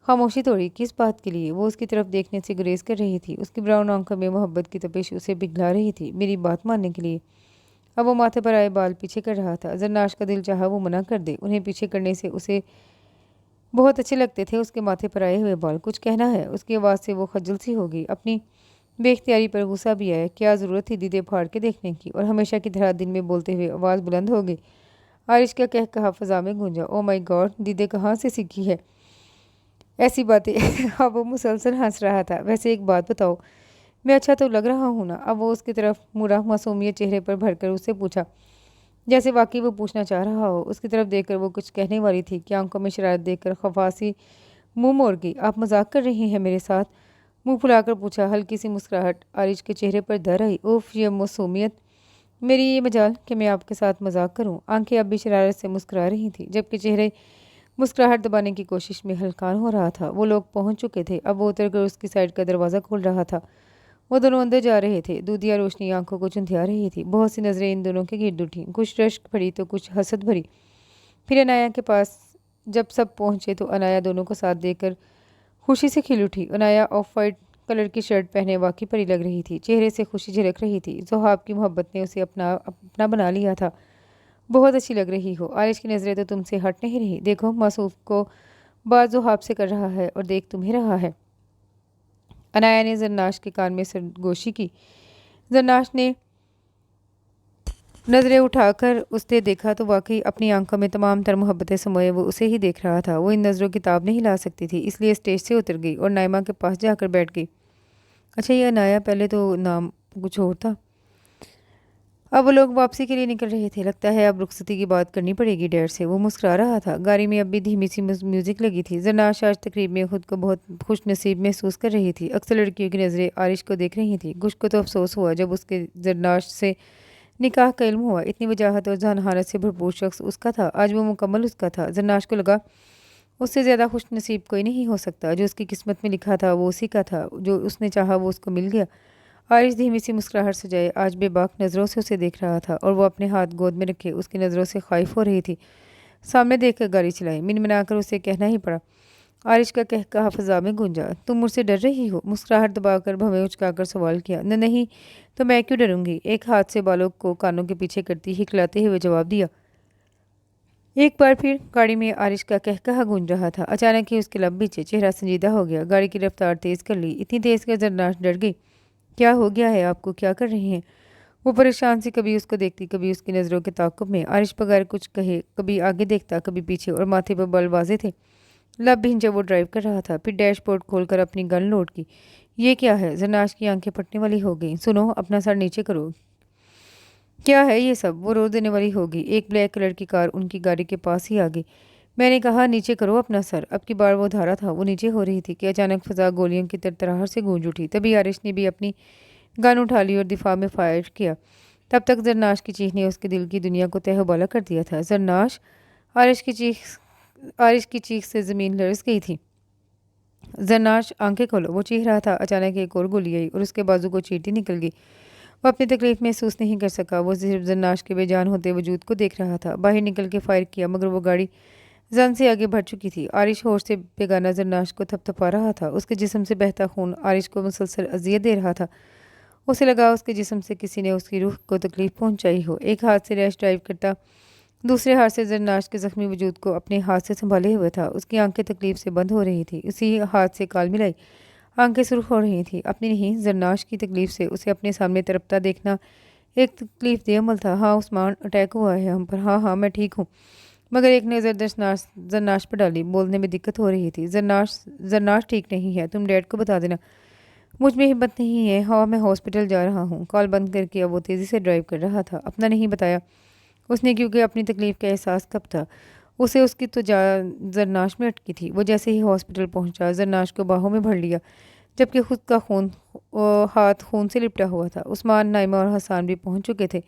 खामोशी तोड़ी। किस बात के लिए? वो उसकी तरफ देखने से गुरेज कर रही थी। उसकी ब्राउन आंखों में मोहब्बत की तपिश उसे पिघला रही थी। मेरी बात मानने के लिए। अब वो माथे पर आए बाल पीछे कर रहा था। जरनाश का दिल चाहा वो मना कर दे। उन्हें पीछे करने से उसे बहुत अच्छे लगते थे उसके माथे पर आए हुए बाल। कुछ कहना है, उसकी आवाज़ से वो खज्जल सी हो गई। अपनी बेख्तियारी पर गुस्सा भी आया। क्या ज़रूरत थी दीदे फाड़ के देखने की? और हमेशा की तरह दिन में बोलते हुए आवाज़ बुलंद हो गई। आरिश का कह कहा फ़ज़ा में गूंजा। ओ माय गॉड, दीदे कहाँ से सीखी है ऐसी बातें? अब वो मुसलसल हंस रहा था। वैसे एक बात बताओ, मैं अच्छा तो लग रहा हूँ ना? अब वो उसकी तरफ मुड़ा, मासूमियत चेहरे पर भरकर उससे पूछा, जैसे वाकई वो पूछना चाह रहा हो। उसकी तरफ देखकर वो कुछ कहने वाली थी कि आंखों में शरारत देखकर खफासी मुंह मोड़ गई। आप मजाक कर रही हैं मेरे साथ? मुंह फुलाकर पूछा। हल्की सी मुस्कुराहट आरिश के चेहरे पर दर आई। उफ, ये मासूमियत, मेरी ये मजाल कि मैं आपके साथ मजाक करूं। आंखें अब भी शरारत से मुस्कुरा रही थी, जबकि चेहरे मुस्कुराहट दबाने की कोशिश में हल्कान हो रहा था। वो लोग पहुंच चुके थे। अब वो उतरकर उसकी साइड का दरवाज़ा खोल रहा था। वो दोनों अंदर जा रहे थे। दूधिया रोशनी आंखों को चुंधिया रही थी। बहुत सी नज़रें इन दोनों के गिर्द उठीं, कुछ रश्क भरी तो कुछ हसद भरी। फिर अनाया के पास जब सब पहुंचे तो अनाया दोनों को साथ देकर खुशी से खिल उठी। अनाया ऑफ वाइट कलर की शर्ट पहने वाकई परी लग रही थी। चेहरे से खुशी झलक रही थी। ज़ोहाब की मोहब्बत ने उसे अपना अपना बना लिया था। बहुत अच्छी लग रही हो। आरिश की नज़रें तो तुमसे हट नहीं रही। देखो, मासूफ को बात ज़ोहाब से कर रहा है और देख तुम्हें रहा है। अनाया ने जरनाश के कान में सरगोशी की। जरनाश ने नज़रें उठाकर उसने देखा तो वाकई अपनी आंखों में तमाम तर मोहब्बतें समोए वो उसे ही देख रहा था। वो इन नज़रों की ताब नहीं ला सकती थी, इसलिए स्टेज से उतर गई और नाइमा के पास जाकर बैठ गई। अच्छा, ये अनाया, पहले तो नाम कुछ और था। अब वो लोग वापसी के लिए निकल रहे थे। लगता है अब रुखसती की बात करनी पड़ेगी डैड से। वो मुस्कुरा रहा था। गाड़ी में अब भी धीमी सी म्यूज़िक लगी थी। जरनाश आज तकरीब में खुद को बहुत खुश नसीब महसूस कर रही थी। अक्सर लड़कियों की नज़रें आरिश को देख रही थी। कुछ को तो अफसोस हुआ जब उसके जरनाश से निकाह का इल्म हुआ। इतनी वजाहत और जहानहारत से भरपूर शख्स उसका था। आज वो मुकम्मल उसका था। जरनाश को लगा اس سے زیادہ خوش نصیب کوئی نہیں ہو سکتا۔ جو اس کی قسمت میں لکھا تھا وہ اسی کا تھا، جو اس نے چاہا وہ اس کو مل گیا۔ عارش دھیمی سی مسکراہٹ سجائے آج بے باک نظروں سے اسے دیکھ رہا تھا اور وہ اپنے ہاتھ گود میں رکھے اس کی نظروں سے خائف ہو رہی تھی۔ سامنے دیکھ کر گاڑی چلائی، منمنا کر اسے کہنا ہی پڑا۔ عارش کا کہا فضا میں گونجا، تم مجھ سے ڈر رہی ہو؟ مسکراہٹ دبا کر بھویں اچکا کر سوال کیا۔ نہیں تو میں کیوں ڈروں گی؟ ایک ہاتھ سے بالوں کو کانوں کے پیچھے کرتی ہکلاتے ہوئے جواب دیا۔ ایک بار پھر گاڑی میں عارش کا کہا گونج رہا تھا۔ اچانک ہی اس کے لب بیچے، چہرہ سنجیدہ ہو گیا، گاڑی کی رفتار تیز کر لی، اتنی تیز کہ زرناش ڈر گئی۔ کیا ہو گیا ہے آپ کو؟ کیا کر رہی ہیں؟ وہ پریشان سی کبھی اس کو دیکھتی، کبھی اس کی نظروں کے تعاقب میں۔ عارش بغیر کچھ کہے کبھی آگے دیکھتا کبھی پیچھے، اور ماتھے پر بال واضح تھے، لب بھینچے وہ ڈرائیو کر رہا تھا۔ پھر ڈیش بورڈ کھول کر اپنی گن لوڈ کی۔ یہ کیا ہے؟ زرناش کی آنکھیں پھٹنے والی ہو گئیں۔ سنو، اپنا سر نیچے کرو۔ کیا ہے یہ سب؟ وہ رو دینے والی ہوگی۔ ایک بلیک کلر کی کار ان کی گاڑی کے پاس ہی آ گئی۔ میں نے کہا نیچے کرو اپنا سر۔ اب کی بار وہ دھارا تھا وہ نیچے ہو رہی تھی کہ اچانک فضا گولیوں کی ترتراہٹ سے گونج اٹھی۔ تبھی عارش نے بھی اپنی گن اٹھا لی اور دفاع میں فائر کیا۔ تب تک زرناش کی چیخ نے اس کے دل کی دنیا کو تہہ و بالا کر دیا تھا۔ زرناش! عارش کی چیخ سے زمین لرز گئی تھی۔ زرناش آنکھیں کھولو! وہ چیخ رہا تھا۔ اچانک ایک اور گولی آئی اور اس کے بازو کو چیرتی نکل گئی۔ وہ اپنی تکلیف محسوس نہیں کر سکا، وہ صرف زرناش کے بے جان ہوتے وجود کو دیکھ رہا تھا۔ باہر نکل کے فائر کیا مگر وہ گاڑی زن سے آگے بڑھ چکی تھی۔ عارش ہوش سے بیگانہ زرناش کو تھپتھپا رہا تھا، اس کے جسم سے بہتا خون عارش کو مسلسل اذیت دے رہا تھا۔ اسے لگا اس کے جسم سے کسی نے اس کی روح کو تکلیف پہنچائی ہو۔ ایک ہاتھ سے ریش ڈرائیو کرتا، دوسرے ہاتھ سے زرناش کے زخمی وجود کو اپنے ہاتھ سے سنبھالے ہوئے تھا۔ اس کی آنکھیں تکلیف سے بند ہو رہی تھی، اسی ہاتھ سے کال ملائی آنکھیں سرخ ہو رہی تھیں۔ اپنی نہیں، زرناش کی تکلیف سے اسے اپنے سامنے تڑپتا دیکھنا ایک تکلیف دہ عمل تھا۔ ہاں عثمان، اٹیک ہوا ہے ہم پر۔ ہاں میں ٹھیک ہوں۔ مگر ایک نظر زرناش پر ڈالی، بولنے میں دقت ہو رہی تھی۔ زرناش ٹھیک نہیں ہے، تم ڈیڈ کو بتا دینا۔ مجھ میں ہمت نہیں ہے۔ ہاں میں ہاسپٹل جا رہا ہوں۔ کال بند کر کے اب وہ تیزی سے ڈرائیو کر رہا تھا۔ اپنا نہیں بتایا اس نے، کیونکہ اپنی تکلیف کا احساس کب تھا اسے؟ اس کی تو زرناش میں اٹکی تھی۔ وہ جیسے ہی ہاسپٹل پہنچا زرناش کو باہوں میں بھر لیا، جبکہ خود کا ہاتھ خون سے لپٹا ہوا تھا۔ عثمان، نائمہ اور حسان بھی پہنچ چکے تھے۔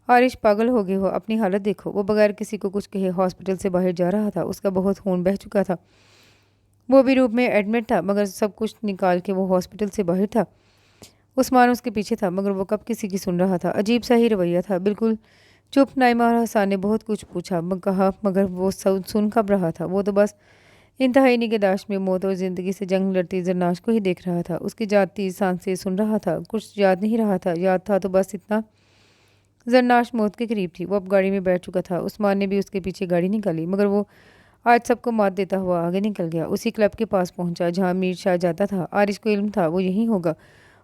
عارش، پاگل ہو گئے ہو؟ اپنی حالت دیکھو۔ وہ بغیر کسی کو کچھ کہے ہاسپٹل سے باہر جا رہا تھا۔ اس کا بہت خون بہہ چکا تھا، وہ بھی روم میں ایڈمٹ تھا، مگر سب کچھ نکال کے وہ ہاسپٹل سے باہر تھا۔ عثمان اس کے پیچھے تھا، مگر وہ کب کسی کی سن رہا تھا؟ عجیب سا ہی رویہ تھا، بالکل چپ۔ نائمہ اور حسان نے بہت کچھ پوچھا کہا، مگر وہ سن کب رہا تھا؟ وہ تو بس انتہائی نگہداشت میں موت اور زندگی سے جنگ لڑتی زرناش کو ہی دیکھ رہا تھا۔ اس کی جاتی سانسیں سن رہا تھا، کچھ یاد نہیں رہا تھا۔ یاد تھا تو بس اتنا، زرناش موت کے قریب تھی، وہ اب گاڑی میں بیٹھ چکا تھا۔ عثمان نے بھی اس کے پیچھے گاڑی نکالی، مگر وہ آج سب کو مات دیتا ہوا آگے نکل گیا۔ اسی کلب کے پاس پہنچا جہاں میر شاہ جاتا تھا۔ عارش کو علم تھا وہ یہیں ہوگا۔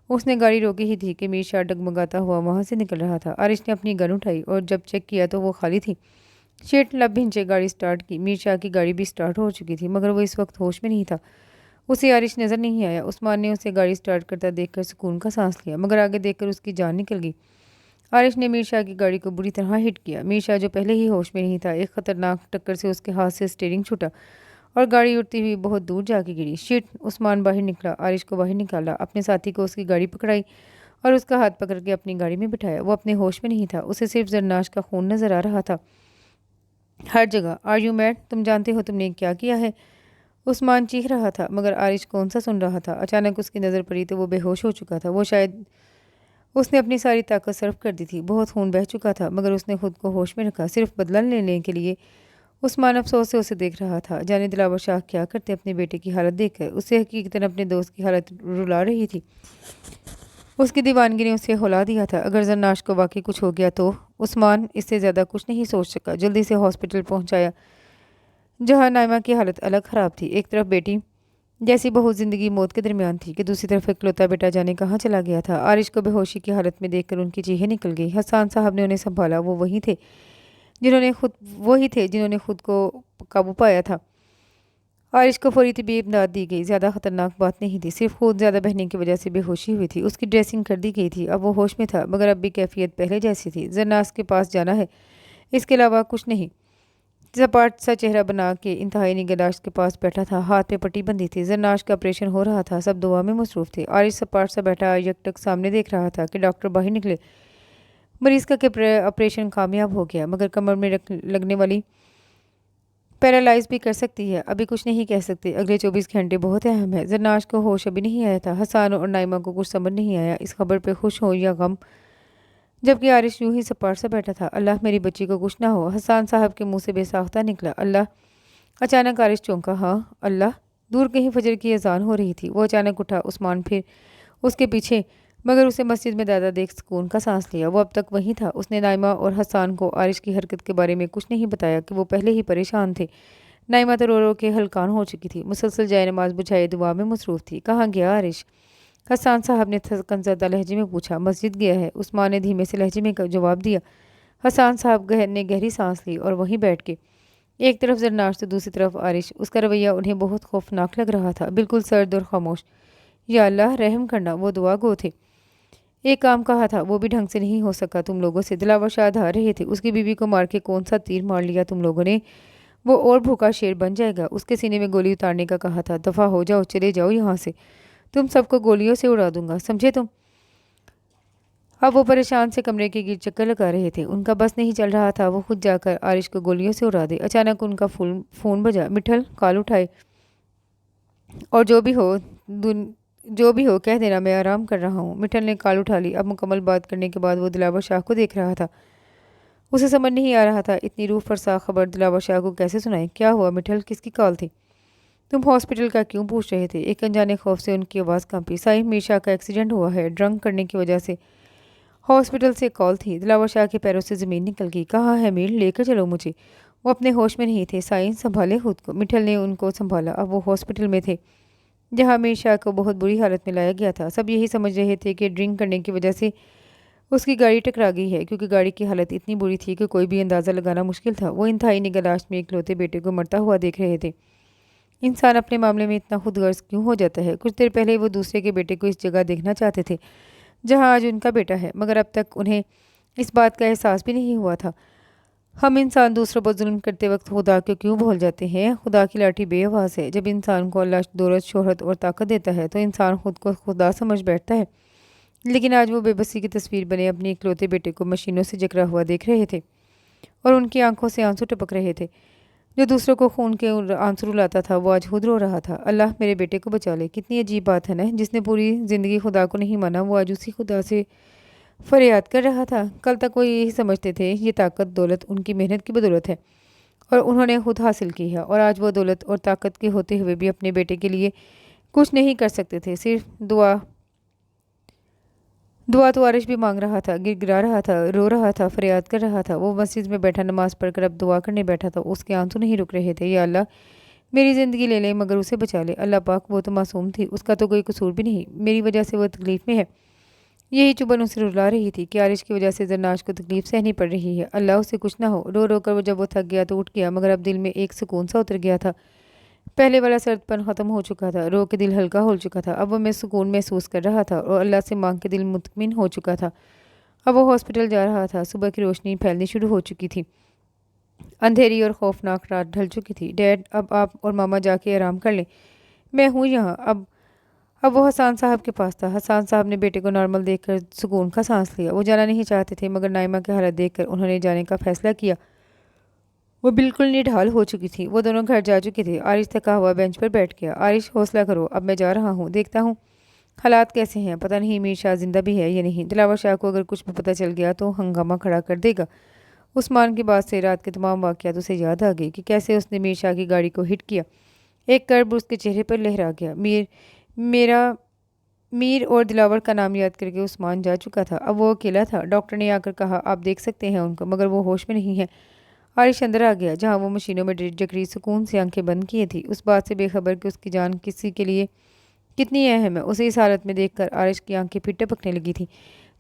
اس نے گاڑی روکی ہی تھی کہ میر شاہ ڈگمگاتا ہوا وہاں سے نکل رہا تھا۔ عارش نے اپنی گن اٹھائی اور جب چیک کیا تو وہ خالی تھی۔ شیٹ، لب بھینچے گاڑی سٹارٹ کی۔ میر شاہ کی گاڑی بھی سٹارٹ ہو چکی تھی، مگر وہ اس وقت ہوش میں نہیں تھا۔ اسے عارش نظر نہیں آیا۔ عثمان نے اسے گاڑی سٹارٹ کرتا دیکھ کر سکون کا سانس لیا، مگر آگے دیکھ کر اس کی جان نکل گئی۔ عارش نے میر شاہ کی گاڑی کو بری طرح ہٹ کیا۔ میر شاہ جو پہلے ہی ہوش میں نہیں تھا، ایک خطرناک ٹکر سے اس کے ہاتھ سے اسٹیئرنگ چھوٹا اور گاڑی اڑتی ہوئی بہت دور جا کے گری۔ شٹ! عثمان باہر نکلا، عارش کو باہر نکالا، اپنے ساتھی کو اس کی گاڑی پکڑائی اور اس کا ہاتھ پکڑ کے اپنی گاڑی میں بٹھایا۔ وہ اپنے ہوش میں نہیں تھا، اسے صرف زرناش کا خون نظر آ رہا تھا ہر جگہ۔ Are you mad? تم جانتے ہو تم نے کیا کیا ہے؟ عثمان چیخ رہا تھا، مگر عارش کون سا سن رہا تھا۔ اچانک اس کی نظر پڑی تو وہ بے ہوش ہو چکا تھا۔ وہ شاید اس نے اپنی ساری طاقت صرف کر دی تھی، بہت خون بہہ چکا تھا، مگر اس نے خود کو ہوش میں رکھا صرف بدلہ لینے کے لیے۔ عثمان افسوس سے اسے دیکھ رہا تھا، جانے دلاور شاہ کیا کرتے اپنے بیٹے کی حالت دیکھ کر۔ اسے حقیقتاً اپنے دوست کی حالت رلا رہی تھی۔ اس کی دیوانگی نے اسے ہلا دیا تھا۔ اگر زرناش کو واقعی کچھ ہو گیا تو؟ عثمان اس سے زیادہ کچھ نہیں سوچ سکا، جلدی سے ہاسپٹل پہنچایا جہاں نائمہ کی حالت الگ خراب تھی۔ ایک طرف بیٹی جیسی بہت زندگی موت کے درمیان تھی کہ دوسری طرف اکلوتا بیٹا جانے کہاں چلا گیا تھا۔ عارش کو بے ہوشی کی حالت میں دیکھ کر ان کی چیخیں نکل گئی۔ حسان صاحب نے انہیں سنبھالا، وہ وہی تھے جنہوں نے خود کو قابو پایا تھا۔ عارش کو فوری طبی امداد دی گئی۔ زیادہ خطرناک بات نہیں تھی، صرف خون زیادہ بہنے کی وجہ سے بے ہوشی ہوئی تھی۔ اس کی ڈریسنگ کر دی گئی تھی، اب وہ ہوش میں تھا، مگر اب بھی کیفیت پہلے جیسی تھی۔ زرناش کے پاس جانا ہے، اس کے علاوہ کچھ نہیں۔ سپاٹ سا چہرہ بنا کے انتہائی نگہداشت کے پاس بیٹھا تھا، ہاتھ پہ پٹی بندھی تھی۔ زرناش کا آپریشن ہو رہا تھا، سب دعا میں مصروف تھے۔ عارش سپاٹ سا بیٹھا یکٹک سامنے دیکھ رہا تھا کہ ڈاکٹر باہر نکلے۔ مریض کا آپریشن کامیاب ہو گیا، مگر کمر میں لگنے والی पैरालाइज भी कर सकती है। अभी कुछ नहीं कह सकते। अगले 24 घंटे बहुत अहम है। जरनाश को होश अभी नहीं आया था। हसन और नाइमा को कुछ समझ नहीं आया, इस खबर पे खुश हो या गम, जबकि आरिश यूं ही सपाट सा बैठा था। अल्लाह मेरी बच्ची को कुछ ना हो। हसन साहब के मुंह से बेसाख्ता निकला, अल्लाह। अचानक आरिश चौंका, हाँ अल्लाह। दूर कहीं फजर की अजान हो रही थी। वो अचानक उठा। उस्मान फिर उसके पीछे, मगर उसे मस्जिद में दादा देख सुकून का सांस लिया। वो अब तक वहीं था। उसने नाइमा और हसान को आरिश की हरकत के बारे में कुछ नहीं बताया कि वो पहले ही परेशान थे। नाइमा तो रो रो के हलकान हो चुकी थी, मुसलसल जाए नमाज बुझाए दुआ में मसरूफ थी। कहाँ गया आरिश? हसान साहब ने कंजरदा लहजे में पूछा। मस्जिद गया है, उस्मान ने धीमे से लहजे में जवाब दिया। हसान साहब ने गहरी सांस ली और वहीं बैठ के, एक तरफ जरनाश तो दूसरी तरफ आरिश। उसका रवैया उन्हें बहुत खौफनाक लग रहा था, बिल्कुल सर्द और खामोश। या अल्लाह रहम करना, वो दुआ गो थे। एक काम कहा था, वो भी ढंग से नहीं हो सका तुम लोगों से। दिलावर शाह आ रहे थे, उसकी बीवी को मार के कौन सा तीर मार लिया तुम लोगों ने। वो और भूखा शेर बन जाएगा। उसके सीने में गोली उतारने का कहा था। दफा हो जाओ, चले जाओ यहाँ से, तुम सबको गोलियों से उड़ा दूंगा, समझे तुम। अब वो परेशान से कमरे के गिर चक्कर लगा रहे थे। उनका बस नहीं चल रहा था वो खुद जाकर आरिश को गोलियों से उड़ा दे। अचानक उनका फोन बजा। मिठल, कॉल उठाए और जो भी हो कह देना मैं आराम कर रहा हूँ। मिठल ने कॉल उठा ली। अब मुकम्मल बात करने के बाद वो दिलावर शाह को देख रहा था। उसे समझ नहीं आ रहा था इतनी रूह फरसा खबर दिलावर शाह को कैसे सुनाए। क्या हुआ मिठल, किसकी कॉल थी? तुम हॉस्पिटल का क्यों पूछ रहे थे? एक अनजाने खौफ से उनकी आवाज़ कांपी। साईं मीर शाह का एक्सीडेंट हुआ है, ड्रंक करने की वजह से। हॉस्पिटल से कॉल थी। दिलावर शाह के पैरों से ज़मीन निकल गई। कहाँ है मीर, लेकर चलो मुझे। वो अपने होश में नहीं थे। साईं संभाले खुद को। मिठल ने उनको संभाला। अब वो हॉस्पिटल में थे जहाँ मीर शाह को बहुत बुरी हालत में लाया गया था। सब यही समझ रहे थे कि ड्रिंक करने की वजह से उसकी गाड़ी टकरा गई है, क्योंकि गाड़ी की हालत इतनी बुरी थी कि कोई भी अंदाज़ा लगाना मुश्किल था। वो इंतहाई निगहदाश्त में इकलौते बेटे को मरता हुआ देख रहे थे। इंसान अपने मामले में इतना खुदगर्ज क्यों हो जाता है? कुछ देर पहले वो दूसरे के बेटे को इस जगह देखना चाहते थे जहाँ आज उनका बेटा है, मगर अब तक उन्हें इस बात का एहसास भी नहीं हुआ था। हम इंसान दूसरों पर जुल्म करते वक्त खुदा को क्यों भूल जाते हैं? खुदा की लाठी बेआवाज़ है। जब इंसान को अल्लाह दौलत, शोहरत और ताकत देता है तो इंसान खुद को खुदा समझ बैठता है। लेकिन आज वो बेबसी की तस्वीर बने अपने इकलौते बेटे को मशीनों से जकड़ा हुआ देख रहे थे और उनकी आंखों से आंसू टपक रहे थे। जो दूसरों को खून के आंसू रुलाता था वो आज खुद रो रहा था। अल्लाह मेरे बेटे को बचा ले। कितनी अजीब बात है ना, जिसने पूरी ज़िंदगी खुदा को नहीं माना वो आज उसी खुदा से फरियाद कर रहा था। कल तक वो यही समझते थे ये ताकत दौलत उनकी मेहनत की बदौलत है और उन्होंने खुद हासिल की है, और आज वो दौलत और ताकत के होते हुए भी अपने बेटे के लिए कुछ नहीं कर सकते थे। सिर्फ दुआ दुआ तो आरिश भी मांग रहा था, गिड़गिड़ा रहा था, रो रहा था, फरियाद कर रहा था। वो मस्जिद में बैठा नमाज पढ़कर अब दुआ करने बैठा था। उसके आंसू नहीं रुक रहे थे। या अल्लाह मेरी ज़िंदगी ले ले मगर उसे बचा ले। अल्लाह पाक, वो तो मासूम थी, उसका तो कोई कसूर भी नहीं। मेरी वजह से वो तकलीफ़ में है। यही चुभन उसे रुला रही थी कि आरिश की वजह से जरनाश को तकलीफ सहनी पड़ रही है। अल्लाह उसे कुछ ना हो। रो रो कर वो जब वो थक गया तो उठ गया, मगर अब दिल में एक सुकून सा उतर गया था। पहले वाला सर्दपन ख़त्म हो चुका था। रो के दिल हल्का हो चुका था। अब वो मैं सुकून महसूस कर रहा था और अल्लाह से मांग के दिल मुतमिन हो चुका था। अब वो हॉस्पिटल जा रहा था। सुबह की रोशनी फैलनी शुरू हो चुकी थी। अंधेरी और खौफनाक रात ढल चुकी थी। डैड, अब आप और मामा जाके आराम कर लें, मैं हूँ यहाँ। अब वो हसान साहब के पास था। हसान साहब ने बेटे को नॉर्मल देखकर सुकून का सांस लिया। वो जाना नहीं चाहते थे, मगर नाइमा की हालत देखकर उन्होंने जाने का फैसला किया। वो बिल्कुल निढाल हो चुकी थी। वो दोनों घर जा चुके थे। आरिश थका हुआ बेंच पर बैठ गया। आरिश, हौसला करो, अब मैं जा रहा हूँ, देखता हूँ हालात कैसे हैं। पता नहीं मीर शाह जिंदा भी है या नहीं। दिलावर शाह को अगर कुछ भी पता चल गया तो हंगामा खड़ा कर देगा। उस्मान की बात से रात के तमाम वाक़यात उसे याद आ गई कि कैसे उसने मीर शाह की गाड़ी को हिट किया। एक कर्ब उसके चेहरे पर लहरा गया। मीर और दिलावर का नाम याद करके उस्मान जा चुका था। अब वो अकेला था। डॉक्टर ने आकर कहा, आप देख सकते हैं उनको, मगर वो होश में नहीं है। आरिश अंदर आ गया, जहाँ वो मशीनों में जकड़ी सुकून से आंखें बंद किए थी, उस बात से बेखबर कि उसकी जान किसी के लिए कितनी अहम है। उसे इस हालत में देखकर आरिश की आंखें फिर टपकने लगी थी।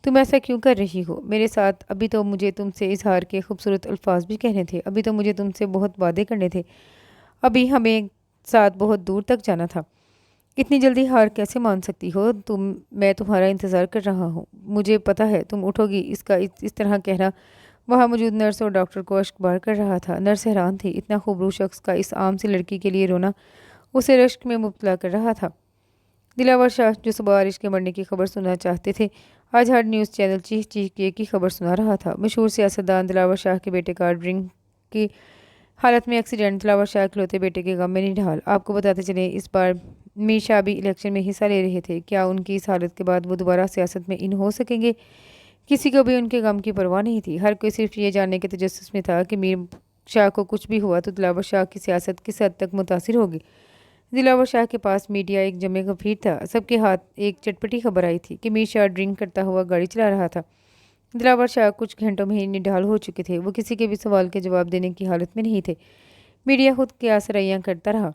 तुम ऐसा क्यों कर रही हो मेरे साथ? अभी तो मुझे तुमसे इजहार के खूबसूरत अल्फाज भी कहने थे। अभी तो मुझे तुमसे बहुत वादे करने थे। अभी हमें साथ बहुत दूर तक जाना था। इतनी जल्दी हार कैसे मान सकती हो तुम? मैं तुम्हारा इंतज़ार कर रहा हूँ। मुझे पता है तुम उठोगी। इसका इस तरह कहना वहाँ मौजूद नर्स और डॉक्टर को अश्कबार कर रहा था। नर्स हैरान थी। इतना खूबरू शख्स का इस आम सी लड़की के लिए रोना उसे रश्क में मुब्तला कर रहा था। दिलावर शाह, जो सुबह आरिश के मरने की खबर सुनना चाहते थे, आज हर न्यूज़ चैनल चीख चीख के एक ही खबर सुना रहा था। मशहूर सियासतदान दिलावर शाह के बेटे का ड्रिंक की हालत में एक्सीडेंट, दिलावर शाह इकलौते बेटे के गम में निढाल। आपको बताते चले, इस बार मीर शाह भी इलेक्शन में हिस्सा ले रहे थे। क्या उनकी इस हालत के बाद वो दोबारा सियासत में इन हो सकेंगे? किसी को भी उनके गम की परवाह नहीं थी। हर कोई सिर्फ ये जानने के तजस्सुस में था कि मीर शाह को कुछ भी हुआ तो दिलावर शाह की सियासत किस हद तक मुतासिर होगी। दिलावर शाह के पास मीडिया एक जमे गंभीर था। सबके हाथ एक चटपटी खबर आई थी कि मीर शाह ड्रिंक करता हुआ गाड़ी चला रहा था। दिलावर शाह कुछ घंटों में ही निढाल हो चुके थे। वो किसी के भी सवाल के जवाब देने की हालत में नहीं थे। मीडिया खुद क्या सरैयाँ करता रहा,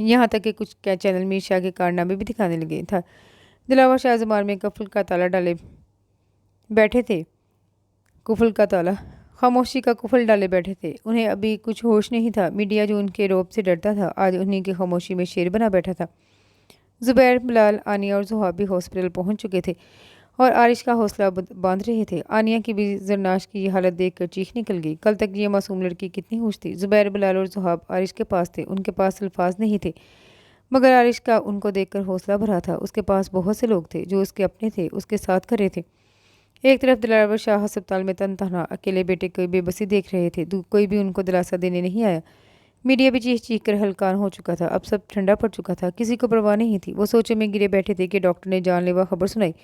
यहाँ तक कि कुछ क्या चैनल मीर शाह के कारनामे भी दिखाने लगे था। दिलावर शाह ज़ुबान में कफल का ताला डाले बैठे थे। कुफल का ताला खामोशी का कुफल डाले बैठे थे। उन्हें अभी कुछ होश नहीं था। मीडिया जो उनके रौब से डरता था, आज उन्हीं की खामोशी में शेर बना बैठा था। ज़ुबैर, बिलाल, आनिया और ज़ुहाब भी हॉस्पिटल पहुंच चुके थे और आरिश का हौसला बांध रहे थे। आनिया की भी जरनाश की ये हालत देखकर चीख निकल गई। कल तक ये मासूम लड़की कितनी खुश थी। ज़ुबैर, बिलाल और ज़ुहाब आरिश के पास थे। उनके पास अल्फाज नहीं थे, मगर आरिश का उनको देखकर हौसला भरा था। उसके पास बहुत से लोग थे जो उसके अपने थे, उसके साथ खड़े थे। एक तरफ दिलावर शाह अस्पताल में तनहा अकेले बेटे की बेबसी देख रहे थे। कोई भी उनको दिलासा देने नहीं आया। मीडिया भी चीख चीख कर हलकान हो चुका था। अब सब ठंडा पड़ चुका था। किसी को परवाह नहीं थी। वो सोचे में गिरे बैठे थे कि डॉक्टर ने जानलेवा खबर सुनाई।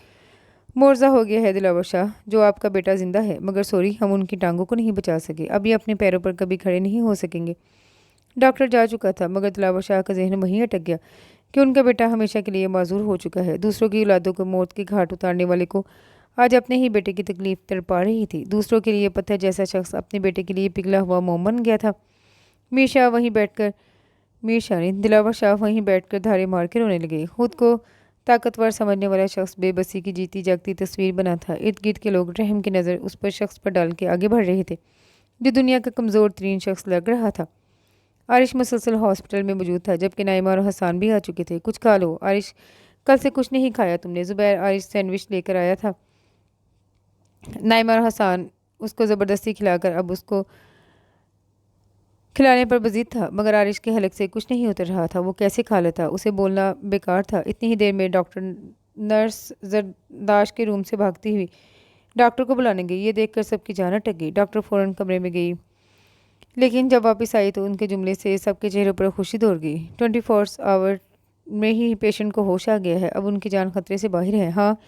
मोर्जा हो गया है दिलावर शाह, जो आपका बेटा जिंदा है, मगर सॉरी, हम उनकी टांगों को नहीं बचा सके। अब ये अपने पैरों पर कभी खड़े नहीं हो सकेंगे। डॉक्टर जा चुका था, मगर दिलावर शाह का जहन वहीं अटक गया कि उनका बेटा हमेशा के लिए माजूर हो चुका है। दूसरों की औलादों को मौत के घाट उतारने वाले को आज अपने ही बेटे की तकलीफ तड़पा रही थी। दूसरों के लिए पत्थर जैसा शख्स अपने बेटे के लिए पिघला हुआ मोम बन गया था। मीर शाह वहीं बैठकर मीर शाह ने दिलावर शाह वहीं बैठकर धारे मार के रोने लगे। खुद को ताकतवर समझने वाला शख्स बेबसी की जीती जागती तस्वीर बना था। इर्द गिर्द के लोग रहम की नज़र उस पर शख्स पर डाल के आगे बढ़ रहे थे जो दुनिया का कमज़ोर तरीन शख्स लग रहा था। आरिश मुसलसल हॉस्पिटल में मौजूद था, जबकि नाइमा और हसान भी आ चुके थे। कुछ खा लो आरिश, कल से कुछ नहीं खाया तुमने। ज़ुबैर आरिश सैंडविच लेकर आया था। नाइमा और हसान उसको ज़बरदस्ती खिलाकर अब उसको खिलाने पर मजीद था, मगर आरिश के हलक से कुछ नहीं उतर रहा था। वो कैसे खा लेता? उसे बोलना बेकार था। इतनी ही देर में डॉक्टर नर्स जरदाश के रूम से भागती हुई डॉक्टर को बुलाने गई। ये देखकर सबकी जान अटक गई। डॉक्टर फ़ौरन कमरे में गई, लेकिन जब वापस आई तो उनके जुमले से सबके चेहरों पर खुशी दौड़ गई। 24 आवर में ही पेशेंट को होश आ गया है। अब उनकी जान खतरे से बाहर है। हाँ,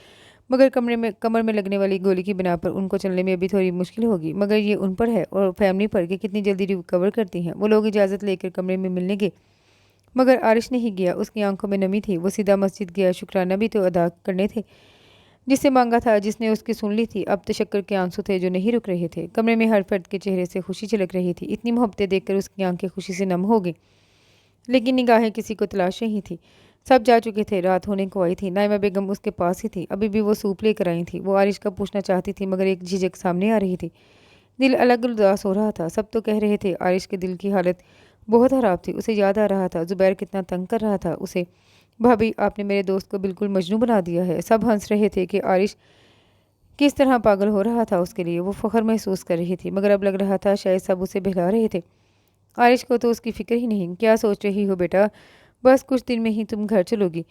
मगर कमर में लगने वाली गोली की बिना पर उनको चलने में अभी थोड़ी मुश्किल होगी, मगर ये उन पर है और फैमिली पर कि कितनी जल्दी रिकवर करती हैं। वो लोग इजाज़त लेकर कमरे में मिलने गए, मगर आरिश नहीं गया। उसकी आंखों में नमी थी। वो सीधा मस्जिद गया। शुक्राना भी तो अदा करने थे जिससे मांगा था, जिसने उसकी सुन ली थी। अब तशक्कर के आंसू थे जो नहीं रुक रहे थे। कमरे में हर फर्द के चेहरे से खुशी झलक रही थी। इतनी मोहब्बतें देखकर उसकी आंखें खुशी से नम हो गई, लेकिन निगाहें किसी को तलाश नहीं थी। सब जा चुके थे। रात होने को आई थी। नाइमा बेगम उसके पास ही थी। अभी भी वो सूप लेकर आई थी। वो आरिश का पूछना चाहती थी, मगर एक झिझक सामने आ रही थी। दिल अलग उदास हो रहा था। सब तो कह रहे थे आरिश के दिल की हालत बहुत ख़राब थी। उसे याद आ रहा था ज़ुबैर कितना तंग कर रहा था उसे। भाभी, आपने मेरे दोस्त को बिल्कुल मजनू बना दिया है। सब हंस रहे थे कि आरिश किस तरह पागल हो रहा था उसके लिए। वो फ़ख्र महसूस कर रही थी, मगर अब लग रहा था शायद सब उसे बहला रहे थे। आरिश को तो उसकी फ़िक्र ही नहीं। क्या सोच रही हो बेटा, बस कुछ दिन में ही तुम घर चलोगी,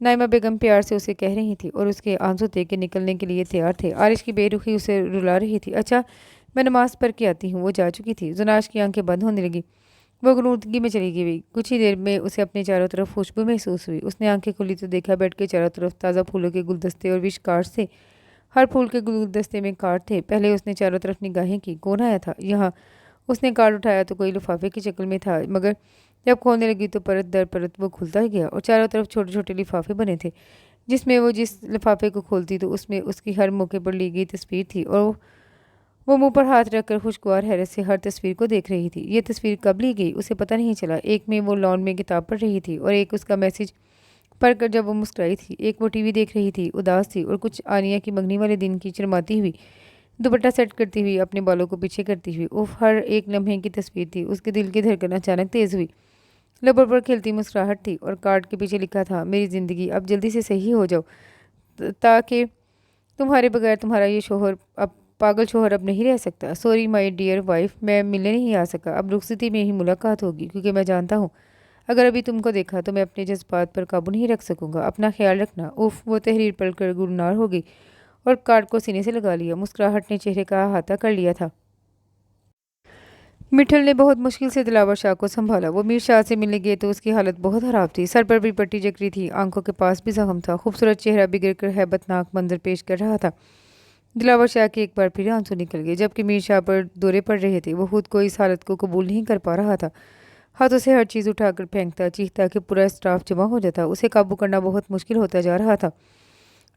नाइमा बेगम प्यार से उसे कह रही थी और उसके आंसू दे के निकलने के लिए तैयार थे। आरिश की बेरुखी उसे रुला रही थी। अच्छा, मैं नमाज़ पढ़ के आती हूँ। वो जा चुकी थी। जुनाश की आंखें बंद होने लगी। वो गनूदगी में चली गई। कुछ ही देर में उसे अपने चारों तरफ खुशबू महसूस हुई। उसने आंखें खोली तो देखा बेड के चारों तरफ ताज़ा फूलों के गुलदस्ते और विश कार्ड्स थे। हर फूल के गुलदस्ते में कार्ड थे। पहले उसने चारों तरफ निगाहें की, कौन आया था यहाँ। उसने कार्ड उठाया तो कोई लिफाफे की शक्ल में था, मगर जब खोलने लगी तो परत दर परत वो खुलता गया और चारों तरफ छोटे छोटे लिफाफे बने थे, जिसमें वो जिस लिफाफे को खोलती तो उसमें उसकी हर मौके पर ली गई तस्वीर थी। और वो मुंह पर हाथ रखकर खुशगवार हैरत से हर तस्वीर को देख रही थी। ये तस्वीर कब ली गई उसे पता नहीं चला। एक में वो लॉन में किताब पढ़ रही थी और एक उसका मैसेज पढ़कर जब वो मुस्कुराई थी। एक वो टीवी देख रही थी उदास थी और कुछ आनिया की मंगनी वाले दिन की शर्माती हुई, दुपट्टा सेट करती हुई, अपने बालों को पीछे करती हुई। उफ, हर एक लम्हे की तस्वीर थी। उसके दिल की धड़कन अचानक तेज़ हुई। लबों पर खिलती मुस्कुराहट थी और कार्ड के पीछे लिखा था, मेरी ज़िंदगी अब जल्दी से सही हो जाओ ताकि तुम्हारे बगैर तुम्हारा ये शोहर अब पागल शोहर अब नहीं रह सकता। सॉरी माय डियर वाइफ, मैं मिलने नहीं आ सका। अब रुखसती में ही मुलाकात होगी, क्योंकि मैं जानता हूँ अगर अभी तुमको देखा तो मैं अपने जज्बात पर काबू नहीं रख सकूंगा। अपना ख्याल रखना। उफ, वो तहरीर पढ़कर गुरनार हो गई और कार्ड को सीने से लगा लिया। मुस्कुराहट ने चेहरे का अहाता कर लिया था। मिठल ने बहुत मुश्किल से दिलावर शाह को संभाला। वो मीर शाह से मिलने गए तो उसकी हालत बहुत खराब थी। सर पर भी पट्टी जकड़ी थी, आंखों के पास भी जख्म था। खूबसूरत चेहरा बिगड़ कर हैबतनाक मंजर पेश कर रहा था। दिलावर शाह के एक बार फिर आंसू निकल गए। जबकि मीर शाह पर दौरे पड़ रहे थे, वो खुद को इस हालत को कबूल नहीं कर पा रहा था। हाथों से हर चीज़ उठाकर फेंकता, चीखता कि पूरा स्टाफ जमा हो जाता। उसे काबू करना बहुत मुश्किल होता जा रहा था।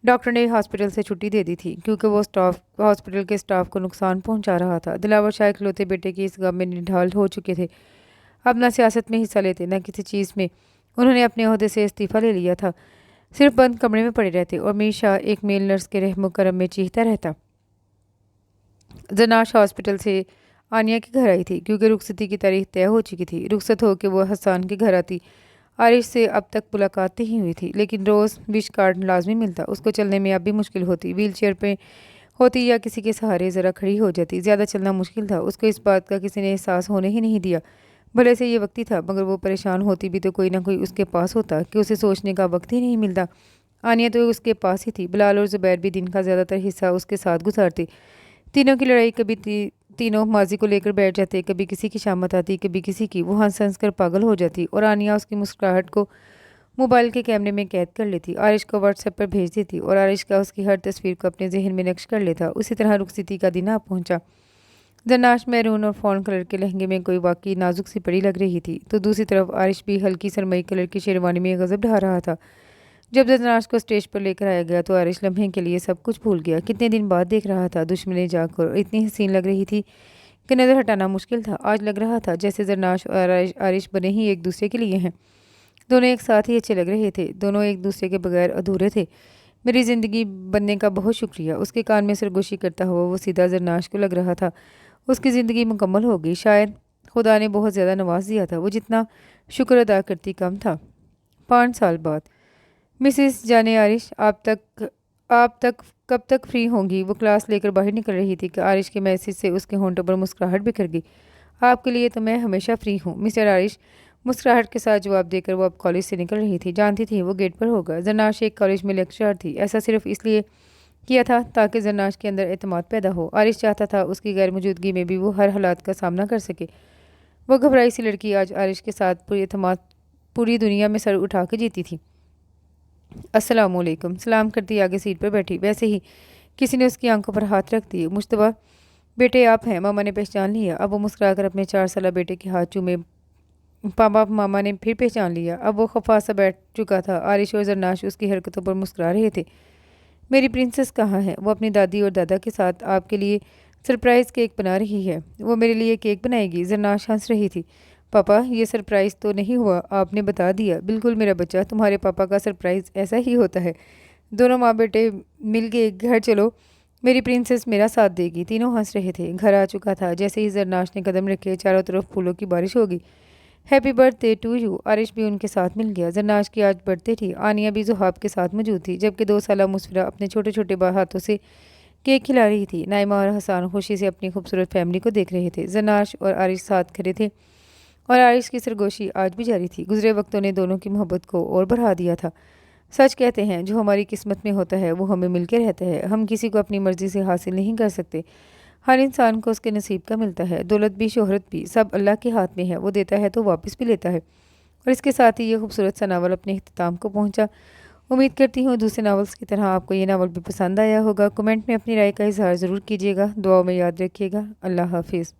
डॉक्टर ने हॉस्पिटल से छुट्टी दे दी थी क्योंकि वो स्टाफ हॉस्पिटल के स्टाफ को नुकसान पहुंचा रहा था। दिलावर शाह इकलौते बेटे की इस गम में निढाल हो चुके थे। अब न सियासत में हिस्सा लेते न किसी चीज़ में। उन्होंने अपने ओहदे से इस्तीफ़ा ले लिया था। सिर्फ बंद कमरे में पड़े रहते और मीर शाह एक मेल नर्स के रहमो करम में चीखता रहता। जनाश हॉस्पिटल से आनिया के घर आई थी क्योंकि रुखसती की तारीख तय हो चुकी थी। रुखसत हो के वो हसन के घर आती। आरिश से अब तक मुलाकात नहीं हुई थी, लेकिन रोज़ विश कार्ड लाजमी मिलता। उसको चलने में अब भी मुश्किल होती। व्हील चेयर पे होती या किसी के सहारे ज़रा खड़ी हो जाती। ज़्यादा चलना मुश्किल था। उसको इस बात का किसी ने एहसास होने ही नहीं दिया। भले से ये वक्त ही था, मगर वो परेशान होती भी तो कोई ना कोई उसके पास होता कि उसे सोचने का वक्त ही नहीं मिलता। आनिया तो उसके पास ही थी। बिलाल और ज़ुबैर भी दिन का ज़्यादातर हिस्सा उसके साथ गुजारते। तीनों की लड़ाई कभी तीनों माजी को लेकर बैठ जाते। कभी किसी की शामत आती, कभी किसी की। वो हंस हंस कर पागल हो जाती और आनिया उसकी मुस्कुराहट को मोबाइल के कैमरे में कैद कर लेती। आरिश को व्हाट्सएप पर भेज देती और आरिश का उसकी हर तस्वीर को अपने जहन में नक्श कर लेता। उसी तरह रुखसती का दिन आ पहुंचा। जन्नाश मैरून और फॉन कलर के लहंगे में कोई वाकई नाजुक सी पड़ी लग रही थी, तो दूसरी तरफ आरिश भी हल्की सरमई कलर की शेरवानी में गजब ढा रहा था। जब जन्नाश को स्टेज पर लेकर आया गया तो आरिश लम्हे के लिए सब कुछ भूल गया। कितने दिन बाद देख रहा था दुश्मनी जाकर, और इतनी हसीन लग रही थी कि नज़र हटाना मुश्किल था। आज लग रहा था जैसे जन्नाश और आरिश बने ही एक दूसरे के लिए हैं। दोनों एक साथ ही अच्छे लग रहे थे। दोनों एक दूसरे के बगैर अधूरे थे। मेरी ज़िंदगी बनने का बहुत शुक्रिया। उसके कान में सरगोशी करता हुआ वो सीधा जन्नाश को लग रहा था। उसकी ज़िंदगी मुकम्मल हो गई। शायद खुदा ने बहुत ज़्यादा नवाज दिया था। वो जितना शुक्र अदा करती कम था। 5 साल बाद। मिसिस जाने आरिश, आप तक कब तक फ्री होंगी? वो क्लास लेकर बाहर निकल रही थी कि आरिश के मैसेज से उसके होंठों पर मुस्कुराहट बिखर गई। आपके लिए तो मैं हमेशा फ्री हूँ मिस्टर आरिश। मुस्कुराहट के साथ जवाब देकर वो अब कॉलेज से निकल रही थी। जानती थी वो गेट पर होगा। जन्नाश एक कॉलेज में लेक्चरर थी। ऐसा सिर्फ इसलिए किया था ताकि जन्नाश के अंदर एतमाद पैदा हो। आरिश चाहता था उसकी गैर मौजूदगी में भी वो हर हालात का सामना कर सके। वो घबराई सी लड़की आज आरिश के साथ पूरी एतमाद पूरी दुनिया में सर उठा के जीती थी। अस्सलामुअलैकुम सलाम करती आगे सीट पर बैठी। वैसे ही किसी ने उसकी आंखों पर हाथ रख दिए। मुश्तबा बेटे आप हैं, मामा ने पहचान लिया। अब वो मुस्कुराकर अपने 4 साल बेटे के हाथ चूमे। पापा मामा ने फिर पहचान लिया। अब वो खफा सा बैठ चुका था। आरिश और जन्नाश उसकी हरकतों पर मुस्कुरा रहे थे। मेरी प्रिंसेस कहाँ है? वो अपनी दादी और दादा के साथ आपके लिए सरप्राइज़ केक बना रही है। वो मेरे लिए केक बनाएगी। जन्नाश हंस रही थी। पापा ये सरप्राइज़ तो नहीं हुआ, आपने बता दिया। बिल्कुल मेरा बच्चा, तुम्हारे पापा का सरप्राइज़ ऐसा ही होता है। दोनों माँ बेटे मिल गए। घर चलो, मेरी प्रिंसेस मेरा साथ देगी। तीनों हंस रहे थे। घर आ चुका था। जैसे ही जरनाश ने कदम रखे चारों तरफ फूलों की बारिश होगी। Happy birthday to you. Arish भी उनके साथ मिल गया। जरनाश की आज बर्थडे थी। आनिया भी जुहाब के साथ मौजूद थी, जबकि 2 साला मुसफिरा अपने छोटे छोटे हाथों से केक खिला रही थी। नाइमा और हसान खुशी से अपनी खूबसूरत फैमिली को देख रहे थे। जरनाश और आरिश साथ खड़े थे और आरिश की सरगोशी आज भी जारी थी। गुजरे वक्तों ने दोनों की मोहब्बत को और बढ़ा दिया था। सच कहते हैं जो हमारी किस्मत में होता है वो हमें मिलकर रहता है। हम किसी को अपनी मर्जी से हासिल नहीं कर सकते। हर इंसान को उसके नसीब का मिलता है। दौलत भी, शोहरत भी, सब अल्लाह के हाथ में है। वो देता है तो वापस भी लेता है। और इसके साथ ही ये खूबसूरत सा नावल अपने इख्तिताम को पहुंचा। उम्मीद करती हूँ दूसरे नावल्स की तरह आपको ये नावल भी पसंद आया होगा। कमेंट में अपनी राय का इजहार ज़रूर कीजिएगा। दुआओं में याद रखिएगा। अल्लाह हाफिज़।